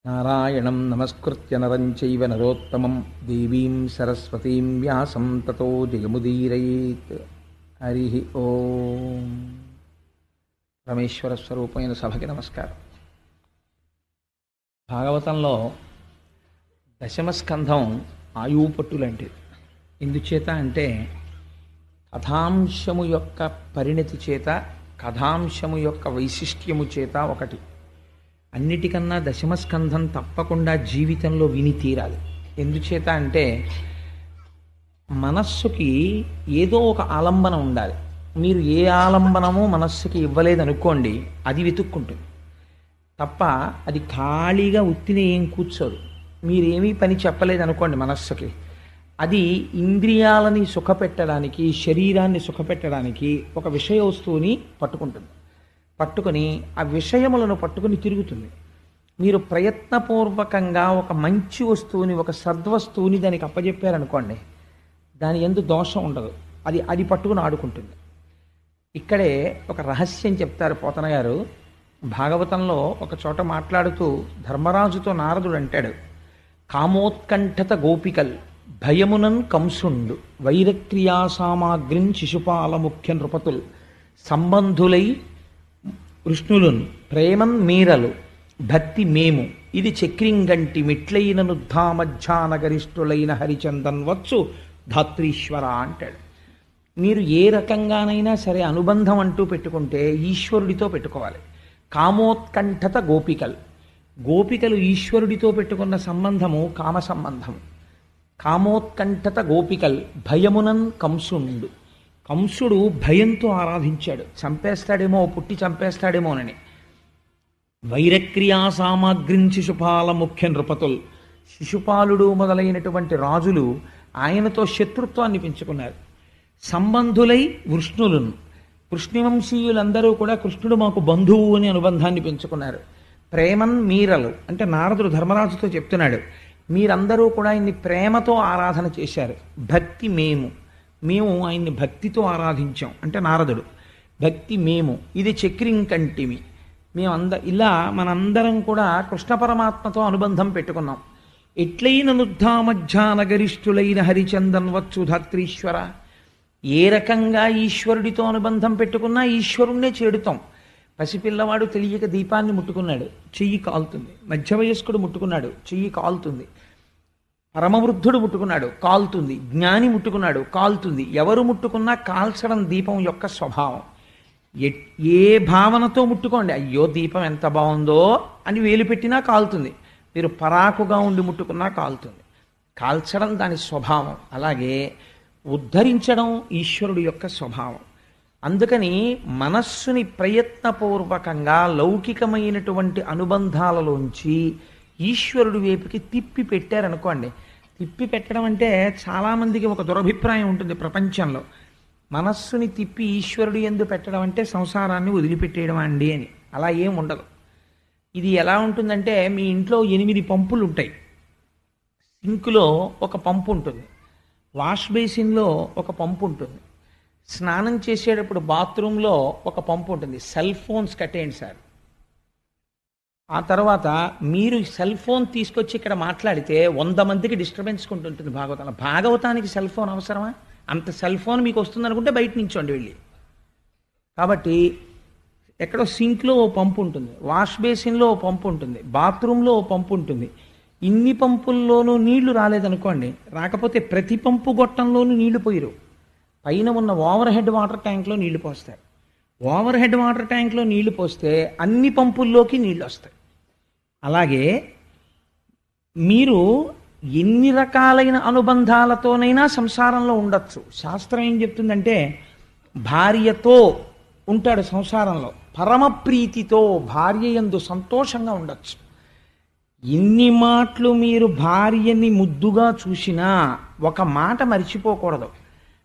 నారాయణం నమస్కృత్య నరం చైవ నరోత్తమం దేవీం సరస్వతీం వ్యాసం తతో జయముదీరయేత్. హరి ఓం. పరమేశ్వర స్వరూపమైన సభకి నమస్కారం. భాగవతంలో దశమస్కంధం ఆయువు పట్టులాంటిది. ఎందుచేత అంటే కథాంశము యొక్క పరిణతి చేత, కథాంశము యొక్క వైశిష్ట్యము చేత ఒకటి. అన్నిటికన్నా దశమస్కంధం తప్పకుండా జీవితంలో విని తీరాలి. ఎందుచేత అంటే మనస్సుకి ఏదో ఒక ఆలంబన ఉండాలి. మీరు ఏ ఆలంబనమో మనస్సుకి ఇవ్వలేదనుకోండి, అది వెతుక్కుంటుంది తప్ప అది ఖాళీగా ఉత్తినే ఏం కూర్చోదు. మీరేమీ పని చెప్పలేదనుకోండి మనస్సుకి, అది ఇంద్రియాలని సుఖపెట్టడానికి, శరీరాన్ని సుఖపెట్టడానికి ఒక విషయ వస్తువుని పట్టుకుంటుంది. పట్టుకొని ఆ విషయములను పట్టుకుని తిరుగుతుంది. మీరు ప్రయత్నపూర్వకంగా ఒక మంచి వస్తువుని, ఒక సద్వస్తువుని దానికి అప్పజెప్పారనుకోండి, దాని యందు దోషం ఉండదు. అది పట్టుకుని ఆడుకుంటుంది. ఇక్కడే ఒక రహస్యం చెప్తారు పోతన గారు. భాగవతంలో ఒక చోట మాట్లాడుతూ ధర్మరాజుతో నారదుడు అంటాడు, కామోత్కంఠత గోపికల్ భయమునన్ కంసుండు వైరక్రియా సామాగ్రిన్ శిశుపాల ముఖ్య నృపతుల్ సంబంధులై వృష్ణులున్ ప్రేమన్ మీరలు భక్తి మేము ఇది చక్రింగంటి మిట్లైన నుద్ధామధ్యానగరిష్ఠులైన హరిచందన్ వచ్చు ధాత్రీశ్వర అంటాడు. మీరు ఏ రకంగానైనా సరే అనుబంధం అంటూ పెట్టుకుంటే ఈశ్వరుడితో పెట్టుకోవాలి. కామోత్కంఠత గోపికలు ఈశ్వరుడితో పెట్టుకున్న సంబంధము కామ సంబంధము. కామోత్కంఠత గోపికల్ భయమునన్ కంసుండు. కంసుడు భయంతో ఆరాధించాడు, చంపేస్తాడేమో, పుట్టి చంపేస్తాడేమోనని. వైరక్రియా సామాగ్రిన్ శిశుపాల ముఖ్య నృపతుల్, శిశుపాలుడు మొదలైనటువంటి రాజులు ఆయనతో శత్రుత్వాన్ని పెంచుకున్నారు. సంబంధులై వృష్ణులను, వృష్ణివంశీయులందరూ కూడా కృష్ణుడు మాకు బంధువు అని అనుబంధాన్ని పెంచుకున్నారు. ప్రేమన్ మీరలు అంటే నారదుడు ధర్మరాజుతో చెప్తున్నాడు, మీరందరూ కూడా ఆయన్ని ప్రేమతో ఆరాధన చేశారు. భక్తి మేము ఆయన్ని భక్తితో ఆరాధించాం అంటే నారదుడు. భక్తి మేము ఇది చక్రింకంటిమి, ఇలా మనందరం కూడా కృష్ణ పరమాత్మతో అనుబంధం పెట్టుకున్నాం. ఎట్లైన నుద్ధామధ్యానగరిష్ఠులైన హరిచందన్ వచ్చు ధాత్రీశ్వర. ఏ రకంగా ఈశ్వరుడితో అనుబంధం పెట్టుకున్నా ఈశ్వరుణ్ణే చేడుతాం. పసిపిల్లవాడు తెలియక దీపాన్ని ముట్టుకున్నాడు, చెయ్యి కాలుతుంది. మధ్య వయస్కుడు ముట్టుకున్నాడు, చెయ్యి కాలుతుంది. పరమవృద్ధుడు ముట్టుకున్నాడు, కాలుతుంది. జ్ఞాని ముట్టుకున్నాడు, కాలుతుంది. ఎవరు ముట్టుకున్నా కాల్చడం దీపం యొక్క స్వభావం. ఏ భావనతో ముట్టుకోండి, అయ్యో దీపం ఎంత బాగుందో అని వేలు పెట్టినా కాలుతుంది. మీరు పరాకుగా ఉండి ముట్టుకున్నా కాలుతుంది. కాల్చడం దాని స్వభావం. అలాగే ఉద్ధరించడం ఈశ్వరుడు యొక్క స్వభావం. అందుకని మనస్సుని ప్రయత్నపూర్వకంగా లౌకికమైనటువంటి అనుబంధాలలోంచి ఈశ్వరుడి వైపుకి తిప్పి పెట్టారనుకోండి. తిప్పి పెట్టడం అంటే చాలామందికి ఒక దురభిప్రాయం ఉంటుంది ప్రపంచంలో. మనస్సుని తిప్పి ఈశ్వరుడు యందు పెట్టడం అంటే సంసారాన్ని వదిలిపెట్టేయడం అండి అని. అలా ఏం ఉండదు. ఇది ఎలా ఉంటుందంటే, మీ ఇంట్లో 8 పంపులు ఉంటాయి. సింక్లో ఒక పంపు ఉంటుంది, వాష్ బేసిన్లో ఒక పంపు ఉంటుంది, స్నానం చేసేటప్పుడు బాత్రూంలో ఒక పంపు ఉంటుంది. సెల్ ఫోన్స్ కట్టేయండి సార్. ఆ తర్వాత మీరు సెల్ ఫోన్ తీసుకొచ్చి ఇక్కడ మాట్లాడితే 100 మందికి డిస్టర్బెన్స్ ఉంటుంది భాగవతంలో. భాగవతానికి సెల్ ఫోన్ అవసరమా? అంత సెల్ ఫోన్ మీకు వస్తుంది అనుకుంటే బయట నుంచోండి వెళ్ళి. కాబట్టి ఎక్కడో సింక్లో ఓ పంపు ఉంటుంది, వాష్ బేసిన్లో ఓ పంపు ఉంటుంది, బాత్రూంలో ఓ పంపు ఉంటుంది. ఇన్ని పంపుల్లోనూ నీళ్లు రాలేదనుకోండి, రాకపోతే ప్రతి పంపు గొట్టంలోనూ నీళ్లు పోయిరు. పైన ఉన్న ఓవర్ హెడ్ వాటర్ ట్యాంక్లో నీళ్లు పోస్తారు. ఓవర్ హెడ్ వాటర్ ట్యాంక్లో నీళ్లు పోస్తే అన్ని పంపుల్లోకి నీళ్ళు వస్తాయి. అలాగే మీరు ఎన్ని రకాలైన అనుబంధాలతోనైనా సంసారంలో ఉండొచ్చు. శాస్త్రం ఏం చెప్తుందంటే, భార్యతో ఉంటాడు సంసారంలో, పరమప్రీతితో భార్య యందు సంతోషంగా ఉండొచ్చు. ఎన్ని మాటలు మీరు భార్యని ముద్దుగా చూసినా ఒక మాట మర్చిపోకూడదు,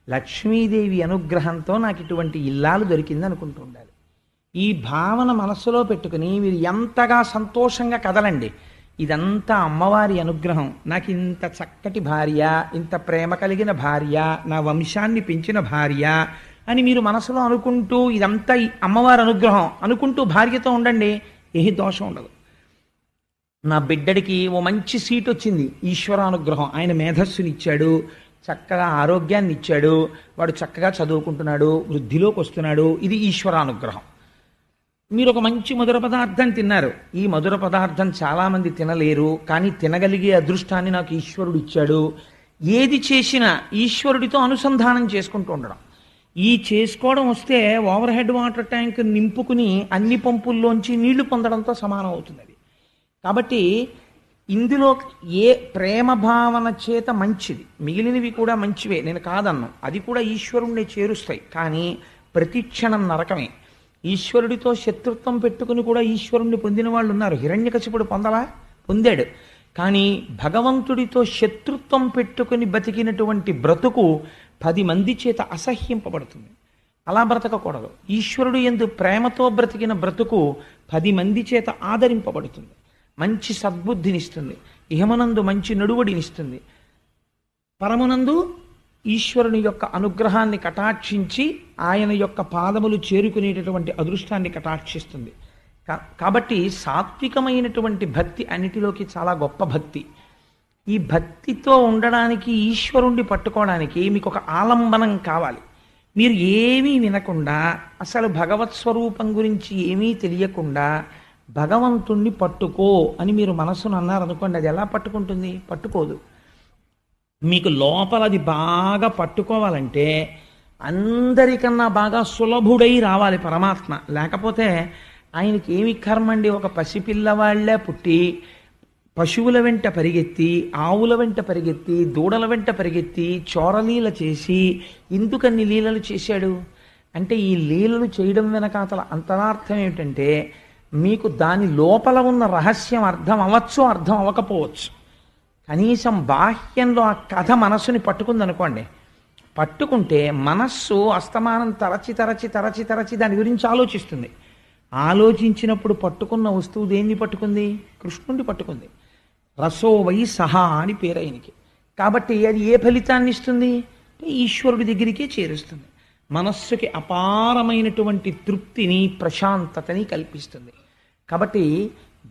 లక్ష్మీదేవి అనుగ్రహంతో నాకు ఇటువంటి ఇల్లాలు దొరికింది అనుకుంటూ ఉండాలి. ఈ భావన మనస్సులో పెట్టుకుని మీరు ఎంతగా సంతోషంగా కదలండి. ఇదంతా అమ్మవారి అనుగ్రహం, నాకు ఇంత చక్కటి భార్య, ఇంత ప్రేమ కలిగిన భార్య, నా వంశాన్ని పెంచిన భార్య అని మీరు మనసులో అనుకుంటూ, ఇదంతా అమ్మవారి అనుగ్రహం అనుకుంటూ భార్యతో ఉండండి. ఏ దోషం ఉండదు. నా బిడ్డడికి ఓ మంచి సీట్ వచ్చింది, ఈశ్వరానుగ్రహం, ఆయన మేధస్సునిచ్చాడు, చక్కగా ఆరోగ్యాన్ని ఇచ్చాడు, వాడు చక్కగా చదువుకుంటున్నాడు, వృద్ధిలోకి వస్తున్నాడు, ఇది ఈశ్వరానుగ్రహం. మీరు ఒక మంచి మధుర పదార్థం తిన్నారు, ఈ మధుర పదార్థం చాలామంది తినలేరు, కానీ తినగలిగే అదృష్టాన్ని నాకు ఈశ్వరుడు ఇచ్చాడు. ఏది చేసినా ఈశ్వరుడితో అనుసంధానం చేసుకుంటూ ఉండడం. ఈ చేసుకోవడం వస్తే ఓవర్ హెడ్ వాటర్ ట్యాంక్ నింపుకుని అన్ని పంపుల్లోంచి నీళ్లు పొందడంతో సమానం అవుతుంది అది. కాబట్టి ఇందులో ఏ ప్రేమ భావన చేత మంచిది, మిగిలినవి కూడా మంచివే, నేను కాదన్ను, అది కూడా ఈశ్వరుణ్ణి చేరుస్తాయి. కానీ ప్రతి క్షణం నరకమే. ఈశ్వరుడితో శత్రుత్వం పెట్టుకుని కూడా ఈశ్వరుణ్ణి పొందిన వాళ్ళు ఉన్నారు. హిరణ్యకశిపుడు పొందాడు. కానీ భగవంతుడితో శత్రుత్వం పెట్టుకుని బతికినటువంటి బ్రతుకు 10 మంది చేత అసహ్యింపబడుతుంది. అలా బ్రతకకూడదు. ఈశ్వరుడు యందు ప్రేమతో బ్రతికిన బ్రతుకు 10 మంది చేత ఆదరింపబడుతుంది, మంచి సద్బుద్ధినిస్తుంది, ఇహమనందు మంచి నడువడినిస్తుంది, పరమునందు ఈశ్వరుని యొక్క అనుగ్రహాన్ని కటాక్షించి ఆయన యొక్క పాదములు చేరుకునేటటువంటి అదృష్టాన్ని కటాక్షిస్తుంది. కాబట్టి సాత్వికమైనటువంటి భక్తి అన్నిటిలోకి చాలా గొప్ప భక్తి. ఈ భక్తితో ఉండడానికి, ఈశ్వరుణ్ణి పట్టుకోవడానికి మీకు ఒక ఆలంబనం కావాలి. మీరు ఏమీ వినకుండా, అసలు భగవత్ స్వరూపం గురించి ఏమీ తెలియకుండా భగవంతుణ్ణి పట్టుకో అని మీరు మనసును అన్నారనుకోండి, అది ఎలా పట్టుకుంటుంది? పట్టుకోదు. మీకు లోపల అది బాగా పట్టుకోవాలంటే అందరికన్నా బాగా సులభుడై రావాలి పరమాత్మ. లేకపోతే ఆయనకి ఏమి కర్మండి, ఒక పసిపిల్లవాళ్లే పుట్టి పశువుల వెంట పరిగెత్తి, ఆవుల వెంట పరిగెత్తి, దూడల వెంట పరిగెత్తి చోరలీల చేసి ఎందుకన్ని లీలలు చేశాడు అంటే, ఈ లీలలు చేయడం వెనకాతల అంతరార్థం ఏమిటంటే, మీకు దాని లోపల ఉన్న రహస్యం అర్థం అవ్వచ్చు, అర్థం అవ్వకపోవచ్చు. కనీసం బాహ్యంలో ఆ కథ మనస్సుని పట్టుకుందనుకోండి, పట్టుకుంటే మనస్సు అస్తమానం తరచి తరచి తరచి తరచి దాని గురించి ఆలోచిస్తుంది. ఆలోచించినప్పుడు పట్టుకున్న వస్తువు దేన్ని పట్టుకుంది? కృష్ణుడిని పట్టుకుంది. రసోవై సహా అని పేరు ఆయనకి. కాబట్టి అది ఏ ఫలితాన్ని ఇస్తుంది? ఈశ్వరుడి దగ్గరికే చేరుస్తుంది. మనస్సుకి అపారమైనటువంటి తృప్తిని, ప్రశాంతతని కల్పిస్తుంది. కాబట్టి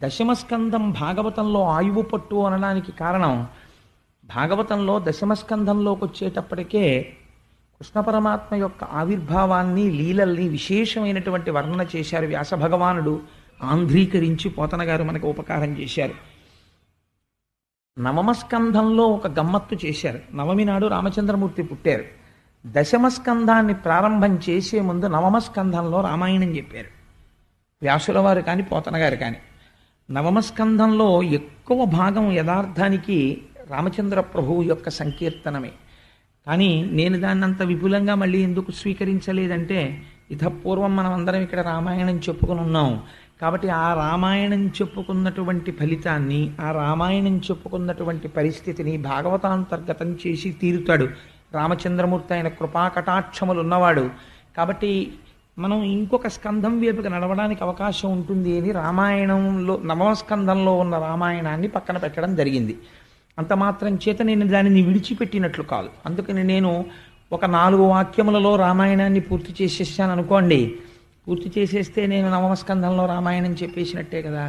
దశమస్కంధం భాగవతంలో ఆయువు పట్టు అనడానికి కారణం, భాగవతంలో దశమస్కంధంలోకి వచ్చేటప్పటికే కృష్ణ పరమాత్మ యొక్క ఆవిర్భావాన్ని, లీలల్ని విశేషమైనటువంటి వర్ణన చేశారు వ్యాస భగవానుడు. ఆంధ్రీకరించి పోతన గారు మనకు ఉపకారం చేశారు. నవమస్కంధంలో ఒక గమ్మత్తు చేశారు. నవమి నాడు రామచంద్రమూర్తి పుట్టారు. దశమస్కంధాన్ని ప్రారంభం చేసే ముందు నవమస్కంధంలో రామాయణం చెప్పారు వ్యాసుల వారు కానీ పోతన గారు కానీ. నవమస్కంధంలో ఎక్కువ భాగం యథార్థానికి రామచంద్ర ప్రభువు యొక్క సంకీర్తనమే. కానీ నేను దాన్ని అంత విపులంగా మళ్ళీ ఎందుకు స్వీకరించలేదంటే, ఇతపూర్వం మనం అందరం ఇక్కడ రామాయణం చెప్పుకుని ఉన్నాం కాబట్టి ఆ రామాయణం చెప్పుకున్నటువంటి ఫలితాన్ని, ఆ రామాయణం చెప్పుకున్నటువంటి పరిస్థితిని భాగవతాంతర్గతం చేసి తీరుతాడు రామచంద్రమూర్తి. ఆయన కృపాకటాక్షములు ఉన్నవాడు. కాబట్టి మనం ఇంకొక స్కంధం వైపుకి నడవడానికి అవకాశం ఉంటుంది అని రామాయణంలో నవమస్కంధంలో ఉన్న రామాయణాన్ని పక్కన పెట్టడం జరిగింది. అంత మాత్రం చేత నేను దానిని విడిచిపెట్టినట్లు కాదు. అందుకని నేను ఒక 4 వాక్యములలో రామాయణాన్ని పూర్తి చేసేసాను అనుకోండి. పూర్తి చేసేస్తే నేను నవమస్కంధంలో రామాయణం చెప్పేసినట్టే కదా.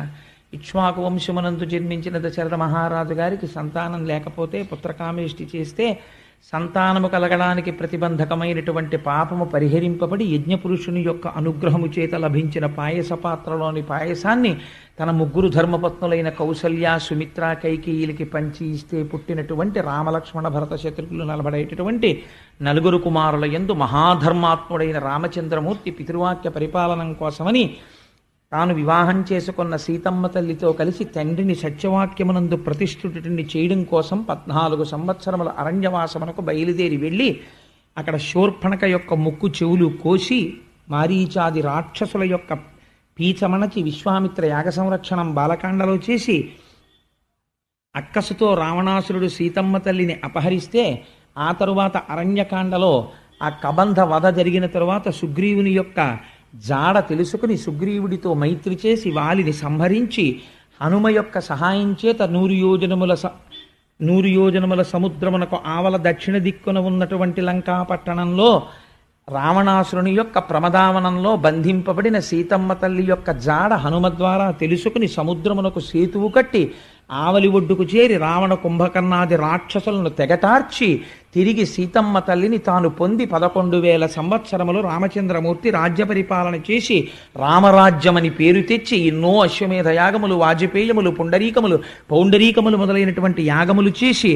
ఇక్ష్వాకు వంశమునందు జన్మించిన దశరథ మహారాజు గారికి సంతానం లేకపోతే పుత్రకామేష్టి చేస్తే సంతానము కలగడానికి ప్రతిబంధకమైనటువంటి పాపము పరిహరింపబడి యజ్ఞపురుషుని యొక్క అనుగ్రహము చేత లభించిన పాయస పాత్రలోని పాయసాన్ని తన 3 ధర్మపత్నులైన కౌసల్య, సుమిత్ర, కైకేయిలకి పంచి ఇస్తే పుట్టినటువంటి రామలక్ష్మణ భరత శత్రుఘ్నులు నలబడేటటువంటి 4 కుమారుల యందు మహాధర్మాత్ముడైన రామచంద్రమూర్తి పితృవాక్య పరిపాలనం కోసమని తాను వివాహం చేసుకున్న సీతమ్మ తల్లితో కలిసి తండ్రిని సత్యవాక్యమునందు ప్రతిష్ఠుడిని చేయడం కోసం 14 సంవత్సరముల అరణ్యవాసమునకు బయలుదేరి వెళ్ళి అక్కడ శూర్పణఖ యొక్క ముక్కు చెవులు కోసి మారీచాది రాక్షసుల యొక్క పీచమణచి విశ్వామిత్ర యాగ సంరక్షణం బాలకాండలో చేసి అక్కసుతో రావణాసురుడు సీతమ్మ తల్లిని అపహరిస్తే ఆ తరువాత అరణ్యకాండలో ఆ కబంధ వధ జరిగిన తరువాత సుగ్రీవుని యొక్క జాడ తెలుసుకుని సుగ్రీవుడితో మైత్రి చేసి వాలిని సంహరించి హనుమ యొక్క సహాయం చేత 100 యోజనముల సముద్రమునకు ఆవల దక్షిణ దిక్కున ఉన్నటువంటి లంకా పట్టణంలో రావణాసురుని యొక్క ప్రమదావనంలో బంధింపబడిన సీతమ్మ తల్లి యొక్క జాడ హనుమ ద్వారా తెలుసుకుని సముద్రమునకు సేతువు కట్టి ఆవలి ఒడ్డుకు చేరి రావణ కుంభకర్ణాది రాక్షసులను తెగటార్చి తిరిగి సీతమ్మ తల్లిని తాను పొంది 11,000 సంవత్సరములు రామచంద్రమూర్తి రాజ్య పరిపాలన చేసి రామరాజ్యమని పేరు తెచ్చి ఎన్నో అశ్వమేధ యాగములు వాజపేయములు పౌండరీకములు మొదలైనటువంటి యాగములు చేసి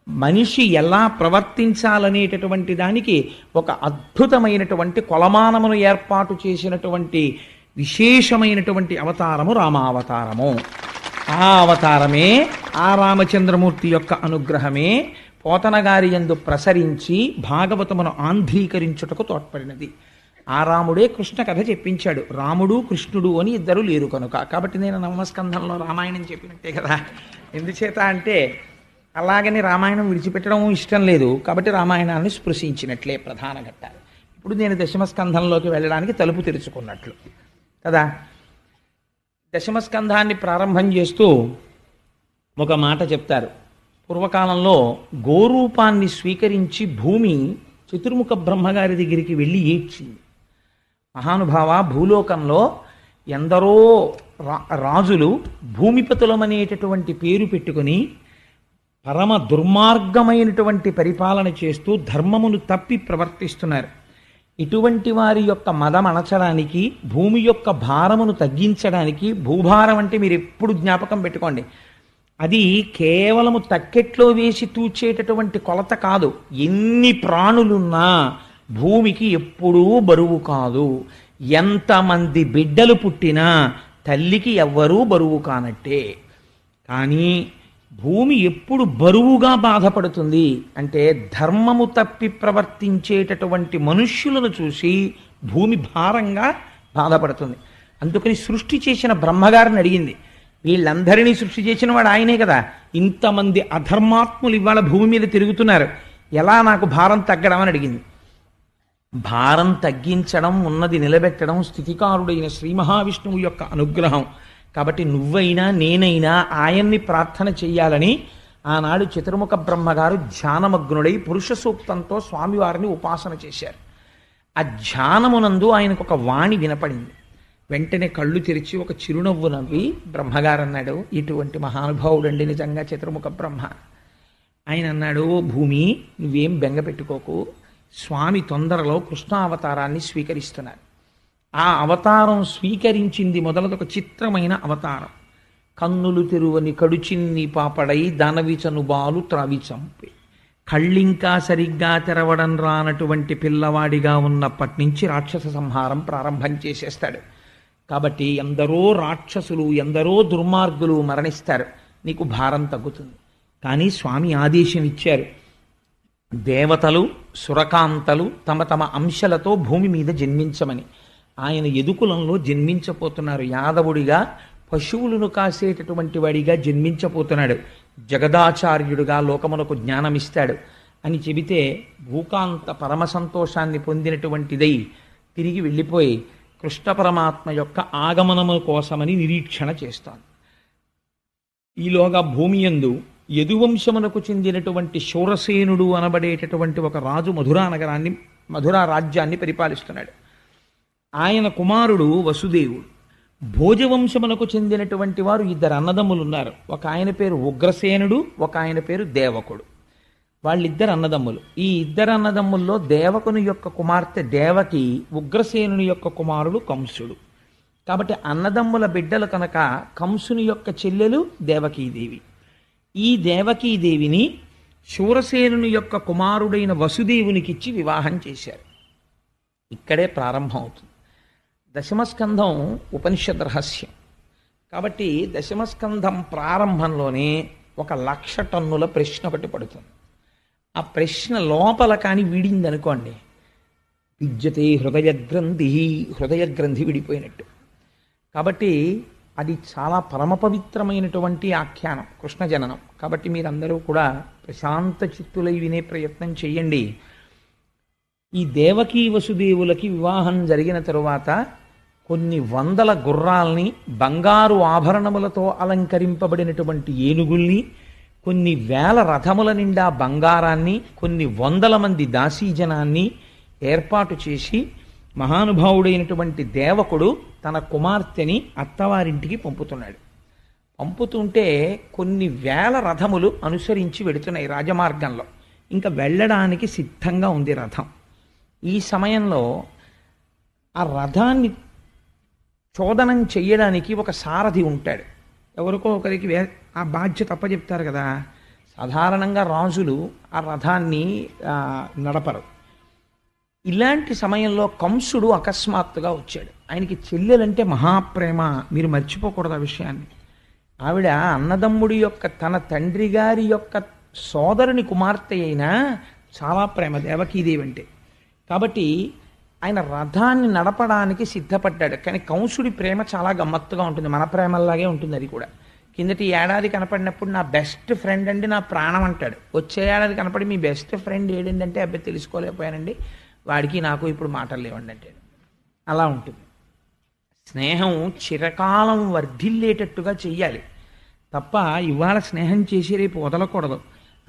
మనిషి ఎలా ప్రవర్తించాలనేటటువంటి దానికి ఒక అద్భుతమైనటువంటి కొలమానమును ఏర్పాటు చేసినటువంటి విశేషమైనటువంటి అవతారము రామావతారము. ఆ అవతారమే, ఆ రామచంద్రమూర్తి యొక్క అనుగ్రహమే పోతన గారి యందు ప్రసరించి భాగవతమును ఆంధ్రీకరించుటకు తోడ్పడినది. ఆ రాముడే కృష్ణ కథ చెప్పించాడు. రాముడు కృష్ణుడు అని ఇద్దరు లేరు కనుక. కాబట్టి నేను నవమస్కంధంలో రామాయణం చెప్పినట్టే కదా. ఎందుచేత అంటే అలాగని రామాయణం విడిచిపెట్టడం ఇష్టం లేదు కాబట్టి రామాయణాన్ని స్పృశించినట్లే ప్రధాన ఘట్టాలు. ఇప్పుడు నేను దశమస్కంధంలోకి వెళ్ళడానికి తలుపు తెరుచుకున్నట్లు కదా. దశమస్కంధాన్ని ప్రారంభం చేస్తూ ఒక మాట చెప్తారు. పూర్వకాలంలో గోరూపాన్ని స్వీకరించి భూమి చతుర్ముఖ బ్రహ్మగారి దగ్గరికి వెళ్ళి ఏడ్చింది. మహానుభావ, భూలోకంలో ఎందరో రాజులు భూమిపతులమనేటటువంటి పేరు పెట్టుకుని పరమ దుర్మార్గమైనటువంటి పరిపాలన చేస్తూ ధర్మమును తప్పి ప్రవర్తిస్తున్నారు. ఇటువంటి వారి యొక్క మదం అణచడానికి, భూమి యొక్క భారమును తగ్గించడానికి, భూభారం అంటే మీరు ఎప్పుడు జ్ఞాపకం పెట్టుకోండి, అది కేవలము తక్కెట్లో వేసి తూచేటటువంటి కొలత కాదు. ఎన్ని ప్రాణులున్నా భూమికి ఎప్పుడూ బరువు కాదు. ఎంతమంది బిడ్డలు పుట్టినా తల్లికి ఎవ్వరూ బరువు కానట్టే. కానీ భూమి ఎప్పుడు బరువుగా బాధపడుతుంది అంటే ధర్మము తప్పి ప్రవర్తించేటటువంటి మనుష్యులను చూసి భూమి భారంగా బాధపడుతుంది. అందుకని సృష్టి చేసిన బ్రహ్మగారిని అడిగింది. వీళ్ళందరినీ సృష్టి చేసిన వాడు ఆయనే కదా. ఇంతమంది అధర్మాత్ములు ఇవాళ భూమి మీద తిరుగుతున్నారు, ఎలా నాకు భారం తగ్గడం అని అడిగింది. భారం తగ్గించడం, ఉన్నది నిలబెట్టడం స్థితికారుడైన శ్రీ మహావిష్ణువు యొక్క అనుగ్రహం. కాబట్టి నువ్వైనా నేనైనా ఆయన్ని ప్రార్థన చెయ్యాలని ఆనాడు చతుర్ముఖ బ్రహ్మగారు ధ్యానమగ్నుడై పురుష సూక్తంతో స్వామివారిని ఉపాసన చేశారు. ఆ ధ్యానమునందు ఆయనకు ఒక వాణి వినపడింది. వెంటనే కళ్ళు తెరిచి ఒక చిరునవ్వు నవ్వి బ్రహ్మగారు అన్నాడు, ఇటువంటి మహానుభావుడండి నిజంగా చతుర్ముఖ బ్రహ్మ. ఆయన అన్నాడు, భూమి నువ్వేం బెంగ పెట్టుకోకు, స్వామి తొందరలో కృష్ణావతారాన్ని స్వీకరిస్తున్నారు. ఆ అవతారం స్వీకరించింది మొదలదొక చిత్రమైన అవతారం. కన్నులు తెరువని కడుచిన్ని పాపడై దానవిచను బాలు త్రావి చంపి, కళ్ళింకా సరిగ్గా తెరవడం రానటువంటి పిల్లవాడిగా ఉన్నప్పటి నుంచి రాక్షస సంహారం ప్రారంభం చేసేస్తాడు. కాబట్టి ఎందరో రాక్షసులు, ఎందరో దుర్మార్గులు మరణిస్తారు, నీకు భారం తగ్గుతుంది. కానీ స్వామి ఆదేశం ఇచ్చారు, దేవతలు సురకాంతలు తమ తమ అంశలతో భూమి మీద జన్మించమని. ఆయన యదుకులంలో జన్మించపోతున్నారు. యాదవుడిగా పశువులను కాసేటటువంటి వాడిగా జన్మించపోతున్నాడు. జగదాచార్యుడిగా లోకమునకు జ్ఞానమిస్తాడు అని చెబితే భూకాంత పరమ సంతోషాన్ని పొందినటువంటిదై తిరిగి వెళ్ళిపోయి కృష్ణ పరమాత్మ యొక్క ఆగమనము కోసమని నిరీక్షణ చేస్తాను. ఈలోగా భూమి యందు యదువంశమునకు చెందినటువంటి శూరసేనుడు అనబడేటటువంటి ఒక రాజు మధురా రాజ్యాన్ని పరిపాలిస్తున్నాడు. ఆయన కుమారుడు వసుదేవుడు. భోజవంశమునకు చెందినటువంటి వారు ఇద్దరు అన్నదమ్ములు ఉన్నారు. ఒక ఆయన పేరు ఉగ్రసేనుడు, ఒక ఆయన పేరు దేవకుడు. వాళ్ళిద్దరు అన్నదమ్ములు. ఈ ఇద్దరు అన్నదమ్ముల్లో దేవకుని యొక్క కుమార్తె దేవకి, ఉగ్రసేనుని యొక్క కుమారుడు కంసుడు. కాబట్టి అన్నదమ్ముల బిడ్డలు కనుక కంసుని యొక్క చెల్లెలు దేవకీదేవి. ఈ దేవకీదేవిని శూరసేనుని యొక్క కుమారుడైన వసుదేవునికిచ్చి వివాహం చేశారు. ఇక్కడే ప్రారంభం అవుతుంది. దశమస్కంధం ఉపనిషద్ రహస్యం. కాబట్టి దశమస్కంధం ప్రారంభంలోనే 1,00,000 టన్నుల ప్రశ్న ఒకటి పడుతుంది. ఆ ప్రశ్న లోపల కానీ వీడిందనుకోండి, విద్యతే హృదయగ్రంథి విడిపోయినట్టు. కాబట్టి అది చాలా పరమ పవిత్రమైనటువంటి ఆఖ్యానం, కృష్ణ జననం. కాబట్టి మీరందరూ కూడా ప్రశాంత చిత్తులై వినే ప్రయత్నం చెయ్యండి. ఈ దేవకీ వసుదేవులకి వివాహం జరిగిన తరువాత కొన్ని వందల గుర్రాల్ని, బంగారు ఆభరణములతో అలంకరింపబడినటువంటి ఏనుగుల్ని, కొన్ని వేల రథముల నిండా బంగారాన్ని, కొన్ని వందల మంది దాసీజనాన్ని, ఏర్పాటు చేసి మహానుభావుడైనటువంటి దేవకుడు తన కుమార్తెని అత్తవారింటికి పంపుతున్నాడు. పంపుతుంటే కొన్ని వేల రథములు అనుసరించి వెడుతున్నాయి రాజమార్గంలో. ఇంకా వెళ్ళడానికి సిద్ధంగా ఉంది రథం. ఈ సమయంలో ఆ రథాన్ని చోదనం చెయ్యడానికి ఒక సారథి ఉంటాడు. ఎవరికో ఒకరికి ఆ బాధ్యత అప్పచెప్తారు కదా. సాధారణంగా రాజులు ఆ రథాన్ని నడపరు. ఇలాంటి సమయంలో కంసుడు అకస్మాత్తుగా వచ్చాడు. ఆయనకి చెల్లెలంటే మహాప్రేమ, మీరు మర్చిపోకూడదు ఆ విషయాన్ని. ఆవిడ అన్నదమ్ముడి యొక్క తన తండ్రి గారి యొక్క సోదరుని కుమార్తె అయినా చాలా ప్రేమ దేవకీదేవి అంటే. కాబట్టి ఆయన రథాన్ని నడపడానికి సిద్ధపడ్డాడు. కానీ కంసుడి ప్రేమ చాలా గమ్మత్తుగా ఉంటుంది, మన ప్రేమల్లాగే ఉంటుంది అది కూడా. కిందటి ఏడాది కనపడినప్పుడు నా బెస్ట్ ఫ్రెండ్ అండి, నా ప్రాణం అంటాడు. వచ్చే ఏడాది కనపడి మీ బెస్ట్ ఫ్రెండ్ ఏడంటే అబ్బాయి తెలుసుకోలేకపోయానండి, వాడికి నాకు ఇప్పుడు మాటలు లేవండి అంటే. అలా ఉంటుంది. స్నేహం చిరకాలం వర్ధిల్లేటట్టుగా చెయ్యాలి తప్ప ఇవాళ స్నేహం చేసి రేపు వదలకూడదు.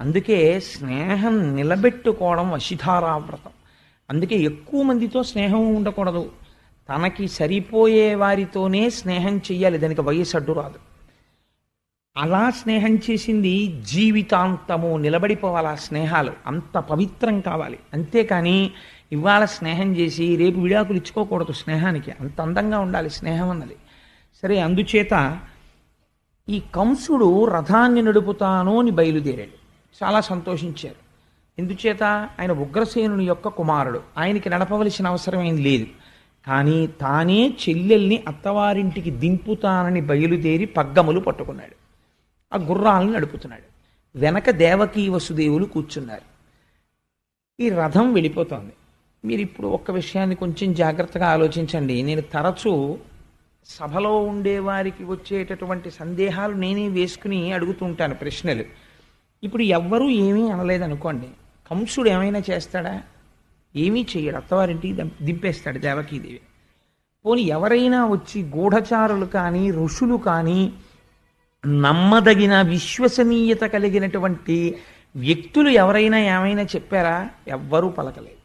అందుకే స్నేహం నిలబెట్టుకోవడం వశిధారావ్రతం. అందుకే ఎక్కువ మందితో స్నేహం ఉండకూడదు. తనకి సరిపోయే వారితోనే స్నేహం చెయ్యాలి, దానికి వయసు అడ్డు రాదు. అలా స్నేహం చేసింది జీవితాంతము నిలబడిపోవాలి. ఆ స్నేహాలు అంత పవిత్రం కావాలి. అంతేకాని ఇవాళ స్నేహం చేసి రేపు విడాకులు ఇచ్చుకోకూడదు. స్నేహానికి అంత అందంగా ఉండాలి స్నేహం అన్నది. సరే, అందుచేత ఈ కంసుడు రథాన్ని నడుపుతాను అని బయలుదేరాడు. చాలా సంతోషించారు. ఎందుచేత ఆయన ఉగ్రసేనుని యొక్క కుమారుడు, ఆయనకి నడపవలసిన అవసరం ఏం లేదు. కానీ తానే చెల్లెల్ని అత్తవారింటికి దింపుతానని బయలుదేరి పగ్గములు పట్టుకున్నాడు. ఆ గుర్రాలను నడుపుతున్నాడు. వెనక దేవకీ వసుదేవులు కూర్చున్నారు. ఈ రథం వెళ్ళిపోతోంది. మీరు ఇప్పుడు ఒక్క విషయాన్ని కొంచెం జాగ్రత్తగా ఆలోచించండి. నేను తరచూ సభలో ఉండేవారికి వచ్చేటటువంటి సందేహాలు నేనే వేసుకుని అడుగుతుంటాను ప్రశ్నలు. ఇప్పుడు ఎవ్వరూ ఏమీ అనలేదనుకోండి, కంసుడు ఏమైనా చేస్తాడా? ఏమీ చెయ్యడు. అత్తవారింటికి దింపేస్తాడు దేవకీదేవి. పోనీ ఎవరైనా వచ్చి గూఢచారులు కానీ ఋషులు కానీ నమ్మదగిన విశ్వసనీయత కలిగినటువంటి వ్యక్తులు ఎవరైనా ఏమైనా చెప్పారా? ఎవ్వరూ పలకలేదు.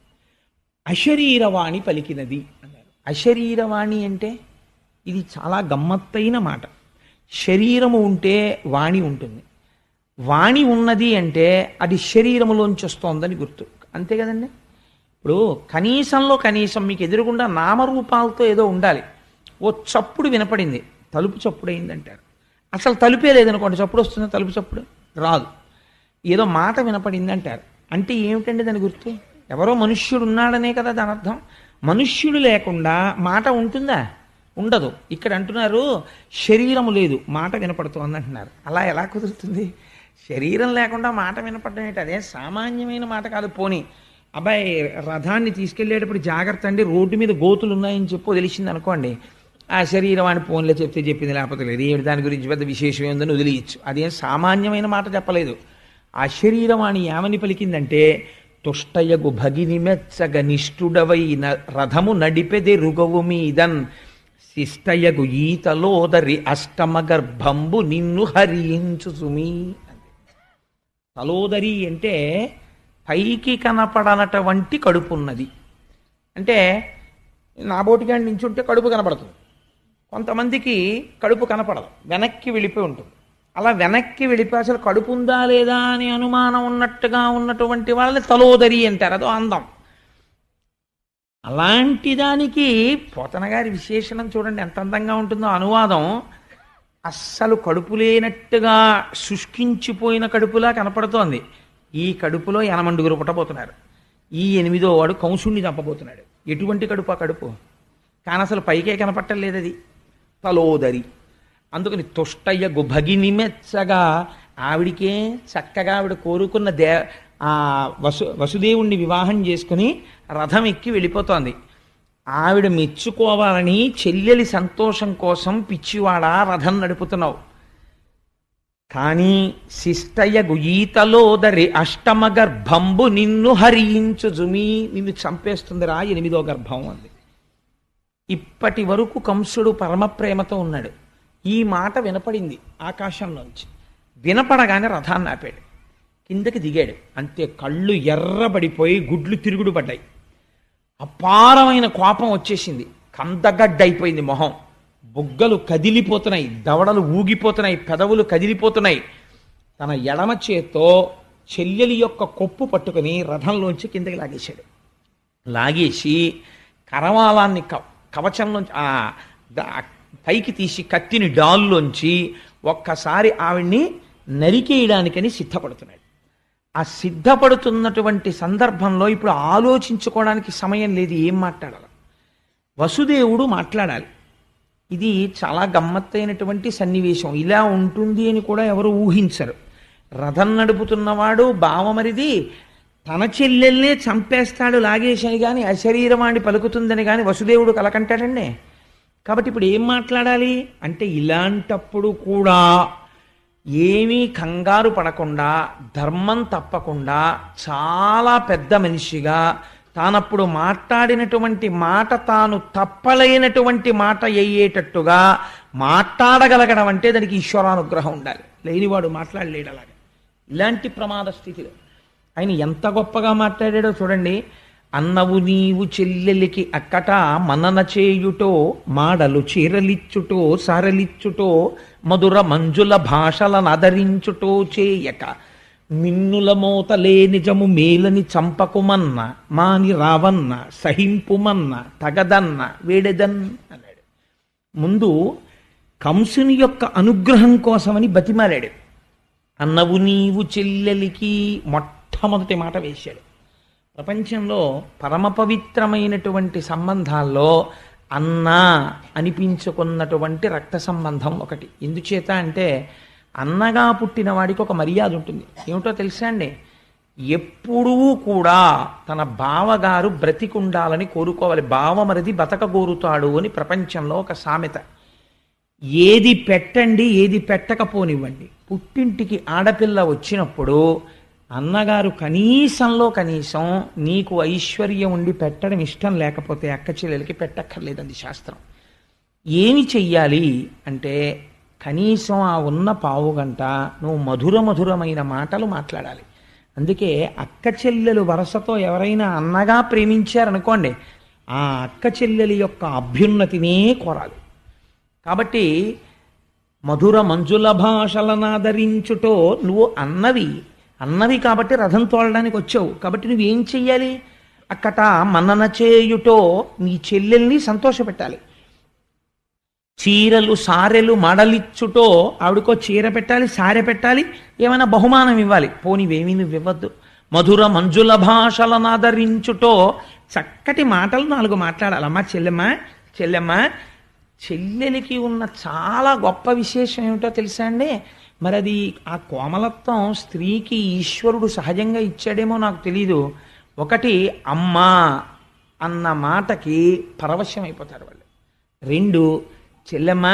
అశరీరవాణి పలికినది అన్నారు. అశరీరవాణి అంటే ఇది చాలా గమ్మత్తైన మాట. శరీరము ఉంటే వాణి ఉంటుంది. వాణి ఉన్నది అంటే అది శరీరములోంచి వస్తోందని గుర్తు. అంతే కదండి. ఇప్పుడు కనీసంలో కనీసం మీకు ఎదురుగుండా నామరూపాలతో ఏదో ఉండాలి. ఓ చప్పుడు వినపడింది, తలుపు చప్పుడు అయిందంటారు. అసలు తలుపే లేదనుకోండి, చప్పుడు వస్తుందా? తలుపు చప్పుడు రాదు. ఏదో మాట వినపడింది అంటారు. అంటే ఏమిటండి దాని గుర్తు? ఎవరో మనుష్యుడు ఉన్నాడనే కదా దాని అర్థం. మనుష్యుడు లేకుండా మాట ఉంటుందా? ఉండదు. ఇక్కడ అంటున్నారు శరీరము లేదు, మాట వినపడుతోంది అంటున్నారు. అలా ఎలా కుదురుతుంది? శరీరం లేకుండా మాట వినపడడం ఏంటి? అదే సామాన్యమైన మాట కాదు. పోనీ అబ్బాయి రథాన్ని తీసుకెళ్లేటప్పుడు జాగ్రత్త అండి, రోడ్డు మీద గోతులు ఉన్నాయని చెప్పు తెలిసింది అనుకోండి, ఆ శరీరం అని ఫోన్లో చెప్తే చెప్పింది, లేకపోతే లేదు, ఏమిటి దాని గురించి పెద్ద విశేషం ఏందని వదిలేయచ్చు. అదేం సామాన్యమైన మాట చెప్పలేదు. ఆ శరీరం అని ఏమని పలికిందంటే, తుష్టయగు భగిని మెచ్చగ నిష్ఠుడవై రథము నడిపెది రుగవు మీదన్ శిష్టయగు ఈతలోదరి అష్టమ గర్భంబు నిన్ను హరించు సుమీ. తలోదరి అంటే పైకి కనపడనటువంటి కడుపు ఉన్నది. అంటే నాబోటిగా నించుంటే కడుపు కనపడుతుంది, కొంతమందికి కడుపు కనపడదు, వెనక్కి వెళ్ళిపోయి ఉంటుంది. అలా వెనక్కి వెళ్ళిపోయి అసలు కడుపు ఉందా లేదా అని అనుమానం ఉన్నట్టుగా ఉన్నటువంటి వాళ్ళని తలోదరి అంటారు. అదో అందం. అలాంటి దానికి పోతన గారి విశేషణం చూడండి ఎంత అందంగా ఉంటుందో. అనువాదం అస్సలు కడుపు లేనట్టుగా శుష్కించిపోయిన కడుపులా కనపడుతోంది. ఈ కడుపులో 8 పుట్టబోతున్నారు. ఈ 8వ వాడు కంసుణ్ణి చంపబోతున్నాడు. ఎటువంటి కడుపు ఆ కడుపు? కానీ అసలు పైకే కనపట్టలేదు అది. తలోదరి. అందుకని తుష్టయ్య గుభగిని మెచ్చగా ఆవిడికే చక్కగా ఆవిడ కోరుకున్న వసుదేవుణ్ణి వివాహం చేసుకుని రథం ఎక్కి వెళ్ళిపోతోంది. ఆవిడ మెచ్చుకోవాలని చెల్లెలి సంతోషం కోసం పిచ్చివాడా రథం నడుపుతున్నావు. కానీ శిష్టయ్య గుయీతలోదరి అష్టమ గర్భంబు నిన్ను హరించు జుమి, నిన్ను చంపేస్తుందిరా 8వ గర్భం అంది. ఇప్పటి వరకు కంసుడు పరమ ప్రేమతో ఉన్నాడు. ఈ మాట వినపడింది ఆకాశంలోంచి. వినపడగానే రథాన్ని ఆపాడు, కిందకి దిగాడు. అంతే, కళ్ళు ఎర్రబడిపోయి గుడ్లు తిరుగుడు పడ్డాయి. అపారమైన కోపం వచ్చేసింది. కందగడ్డైపోయింది మొహం, బుగ్గలు కదిలిపోతున్నాయి, దవడలు ఊగిపోతున్నాయి, పెదవులు కదిలిపోతున్నాయి. తన ఎడమ చేత్తో చెల్లెలి యొక్క కొప్పు పట్టుకుని రథంలోంచి కిందకి లాగేశాడు. లాగేసి కరవాలాన్ని కవచంలోంచి పైకి తీసి కత్తిని డాల్లోంచి ఒక్కసారి ఆవిడ్ని నరికేయడానికని సిద్ధపడుతున్నాడు. ఆ సిద్ధపడుతున్నటువంటి సందర్భంలో ఇప్పుడు ఆలోచించుకోవడానికి సమయం లేదు, ఏం మాట్లాడాలి. వసుదేవుడు మాట్లాడాలి. ఇది చాలా గమ్మత్తైనటువంటి సన్నివేశం. ఇలా ఉంటుంది అని కూడా ఎవరు ఊహించరు. రథం నడుపుతున్నవాడు బావమరిది తన చెల్లెల్నే చంపేస్తాడు లాగేశని కానీ అశరీరవాణి పలుకుతుందని కానీ వసుదేవుడు కలకంటాడండి. కాబట్టి ఇప్పుడు ఏం మాట్లాడాలి అంటే, ఇలాంటప్పుడు కూడా ఏమీ కంగారు పడకుండా, ధర్మం తప్పకుండా, చాలా పెద్ద మనిషిగా తానప్పుడు మాట్లాడినటువంటి మాట తాను తప్పలేనటువంటి మాట అయ్యేటట్టుగా మాట్లాడగలగడం అంటే దానికి ఈశ్వరానుగ్రహం ఉండాలి. లేనివాడు మాట్లాడలేడు. అలాగే ఇలాంటి ప్రమాద స్థితిలో ఆయన ఎంత గొప్పగా మాట్లాడాడో చూడండి. అన్నవు నీవు చెల్లెలికి అక్కట మనన చేయుటో, మాడలు చీరలిచ్చుటో సారలిచ్చుటో, మధుర మంజుల భాషలను ఆదరించుటో చేయక, మిన్నుల మోతలే నిజము మేలని చంపకుమన్న, మాని రావన్న సహింపుమన్న, తగదన్న వేడెదన్ అన్నాడు. ముందు కంసుని యొక్క అనుగ్రహం కోసమని బతిమాలాడు. అన్నవు నీవు చెల్లెలికి మొట్టమొదటి మాట వేశాడు. ప్రపంచంలో పరమ పవిత్రమైనటువంటి సంబంధాల్లో అన్న అనిపించుకున్నటువంటి రక్త సంబంధం ఒకటి. ఎందుచేత అంటే, అన్నగా పుట్టిన వాడికి ఒక మర్యాద ఉంటుంది. ఏమిటో తెలుసా అండి? ఎప్పుడూ కూడా తన బావగారు బ్రతికుండాలని కోరుకోవాలి. బావమరిది బతకగోరుతాడు అని ప్రపంచంలో ఒక సామెత. ఏది పెట్టండి, ఏది పెట్టకపోనివ్వండి, పుట్టింటికి ఆడపిల్ల వచ్చినప్పుడు అన్నగారు కనీసంలో కనీసం నీకు ఐశ్వర్యం ఉండి పెట్టడం ఇష్టం లేకపోతే అక్క చెల్లెలకి పెట్టక్కర్లేదండి శాస్త్రం. ఏమి చెయ్యాలి అంటే, కనీసం ఆ ఉన్న పావుగంట నువ్వు మధురమైన మాటలు మాట్లాడాలి. అందుకే అక్క చెల్లెలు వరసతో ఎవరైనా అన్నగా ప్రేమించారనుకోండి, ఆ అక్క చెల్లెలి యొక్క అభ్యున్నతినే కోరాలి. కాబట్టి మధుర మంజుల భాషలను ఆదరించుటో, నువ్వు అన్నవి కాబట్టి రథం తోలడానికి వచ్చావు. కాబట్టి నువ్వేం చెయ్యాలి? అక్కట మన్నన చేయుటో, నీ చెల్లెల్ని సంతోషపెట్టాలి. చీరలు సారెలు మడలిచ్చుటో, ఆవిడకో చీర పెట్టాలి, సారె పెట్టాలి, ఏమైనా బహుమానం ఇవ్వాలి. పోనివేమీ నువ్వు ఇవ్వద్దు. మధుర మంజుల భాషలను ఆదరించుటో, చక్కటి మాటలు 4 మాట్లాడాలి. అమ్మా చెల్లెమ్మ చెల్లెలికి ఉన్న చాలా గొప్ప విశేషం ఏమిటో తెలుసా అండి? మరి అది ఆ కోమలత్వం స్త్రీకి ఈశ్వరుడు సహజంగా ఇచ్చాడేమో నాకు తెలీదు. ఒకటి, అమ్మా అన్న మాటకి పరవశం అయిపోతారు వాళ్ళు. 2, చెల్లెమ్మ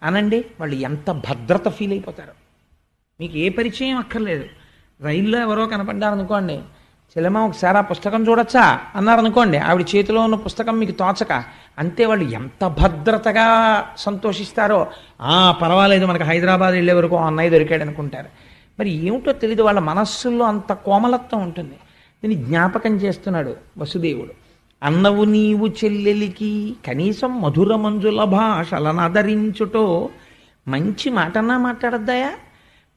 అనండి, వాళ్ళు ఎంత భద్రత ఫీల్ అయిపోతారు. మీకు ఏ పరిచయం అక్కర్లేదు. రైల్లో ఎవరో కనపడ్డారనుకోండి, చెల్లెమ్మ ఒకసారి ఆ పుస్తకం చూడొచ్చా అన్నారనుకోండి, ఆవిడ చేతిలో ఉన్న పుస్తకం మీకు తోచక, అంతే వాళ్ళు ఎంత భద్రతగా సంతోషిస్తారో. పర్వాలేదు, మనకు హైదరాబాద్ వెళ్ళే వరకు అన్నయ్య దొరికాడు అనుకుంటారు. మరి ఏమిటో తెలీదు, వాళ్ళ మనస్సుల్లో అంత కోమలత్వం ఉంటుంది. దీన్ని జ్ఞాపకం చేస్తున్నాడు వసుదేవుడు. అన్నవు నీవు చెల్లెలికి కనీసం మధుర మంజుల భాషలను ఆదరించుటో, మంచి మాటన్నా మాట్లాడద్దాయా?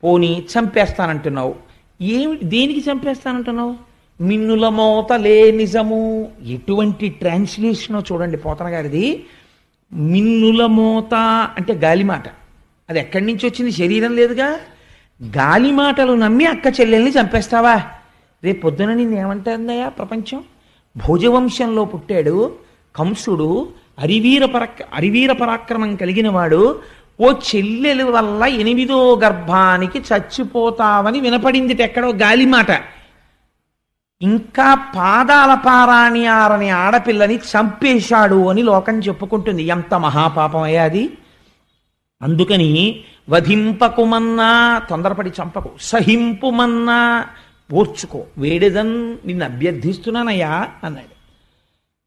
పోనీ చంపేస్తానంటున్నావు. దేనికి చంపేస్తానంటున్నావు? మిన్నుల మోతలే నిజము. ఎటువంటి ట్రాన్స్లేషనో చూడండి పోతన గారిది. మిన్నుల మోత అంటే గాలిమాట. అది ఎక్కడి నుంచి వచ్చింది? శరీరం లేదుగా. గాలి మాటలు నమ్మి అక్క చెల్లెల్ని చంపేస్తావా? రేపు పొద్దున నిన్నేమంటుందయ్యా ప్రపంచం? భోజవంశంలో పుట్టాడు కంసుడు, అరివీర పరాక్రమం కలిగిన వాడు. ఓ చెల్లెలు వల్ల 8వ గర్భానికి చచ్చిపోతావని వినపడింది ఎక్కడో గాలిమాట. ఇంకా పాదాల పారాణి ఆరని ఆడపిల్లని చంపేశాడు అని లోకం చెప్పుకుంటుంది. ఎంత మహాపాపం అయ్యా అది. అందుకని వధింపకుమన్నా, తొందరపడి చంపకు, సహింపుమన్నా ఓర్చుకో, వేడేదన్ నిన్ను అభ్యర్థిస్తున్నానయ్యా అన్నాడు.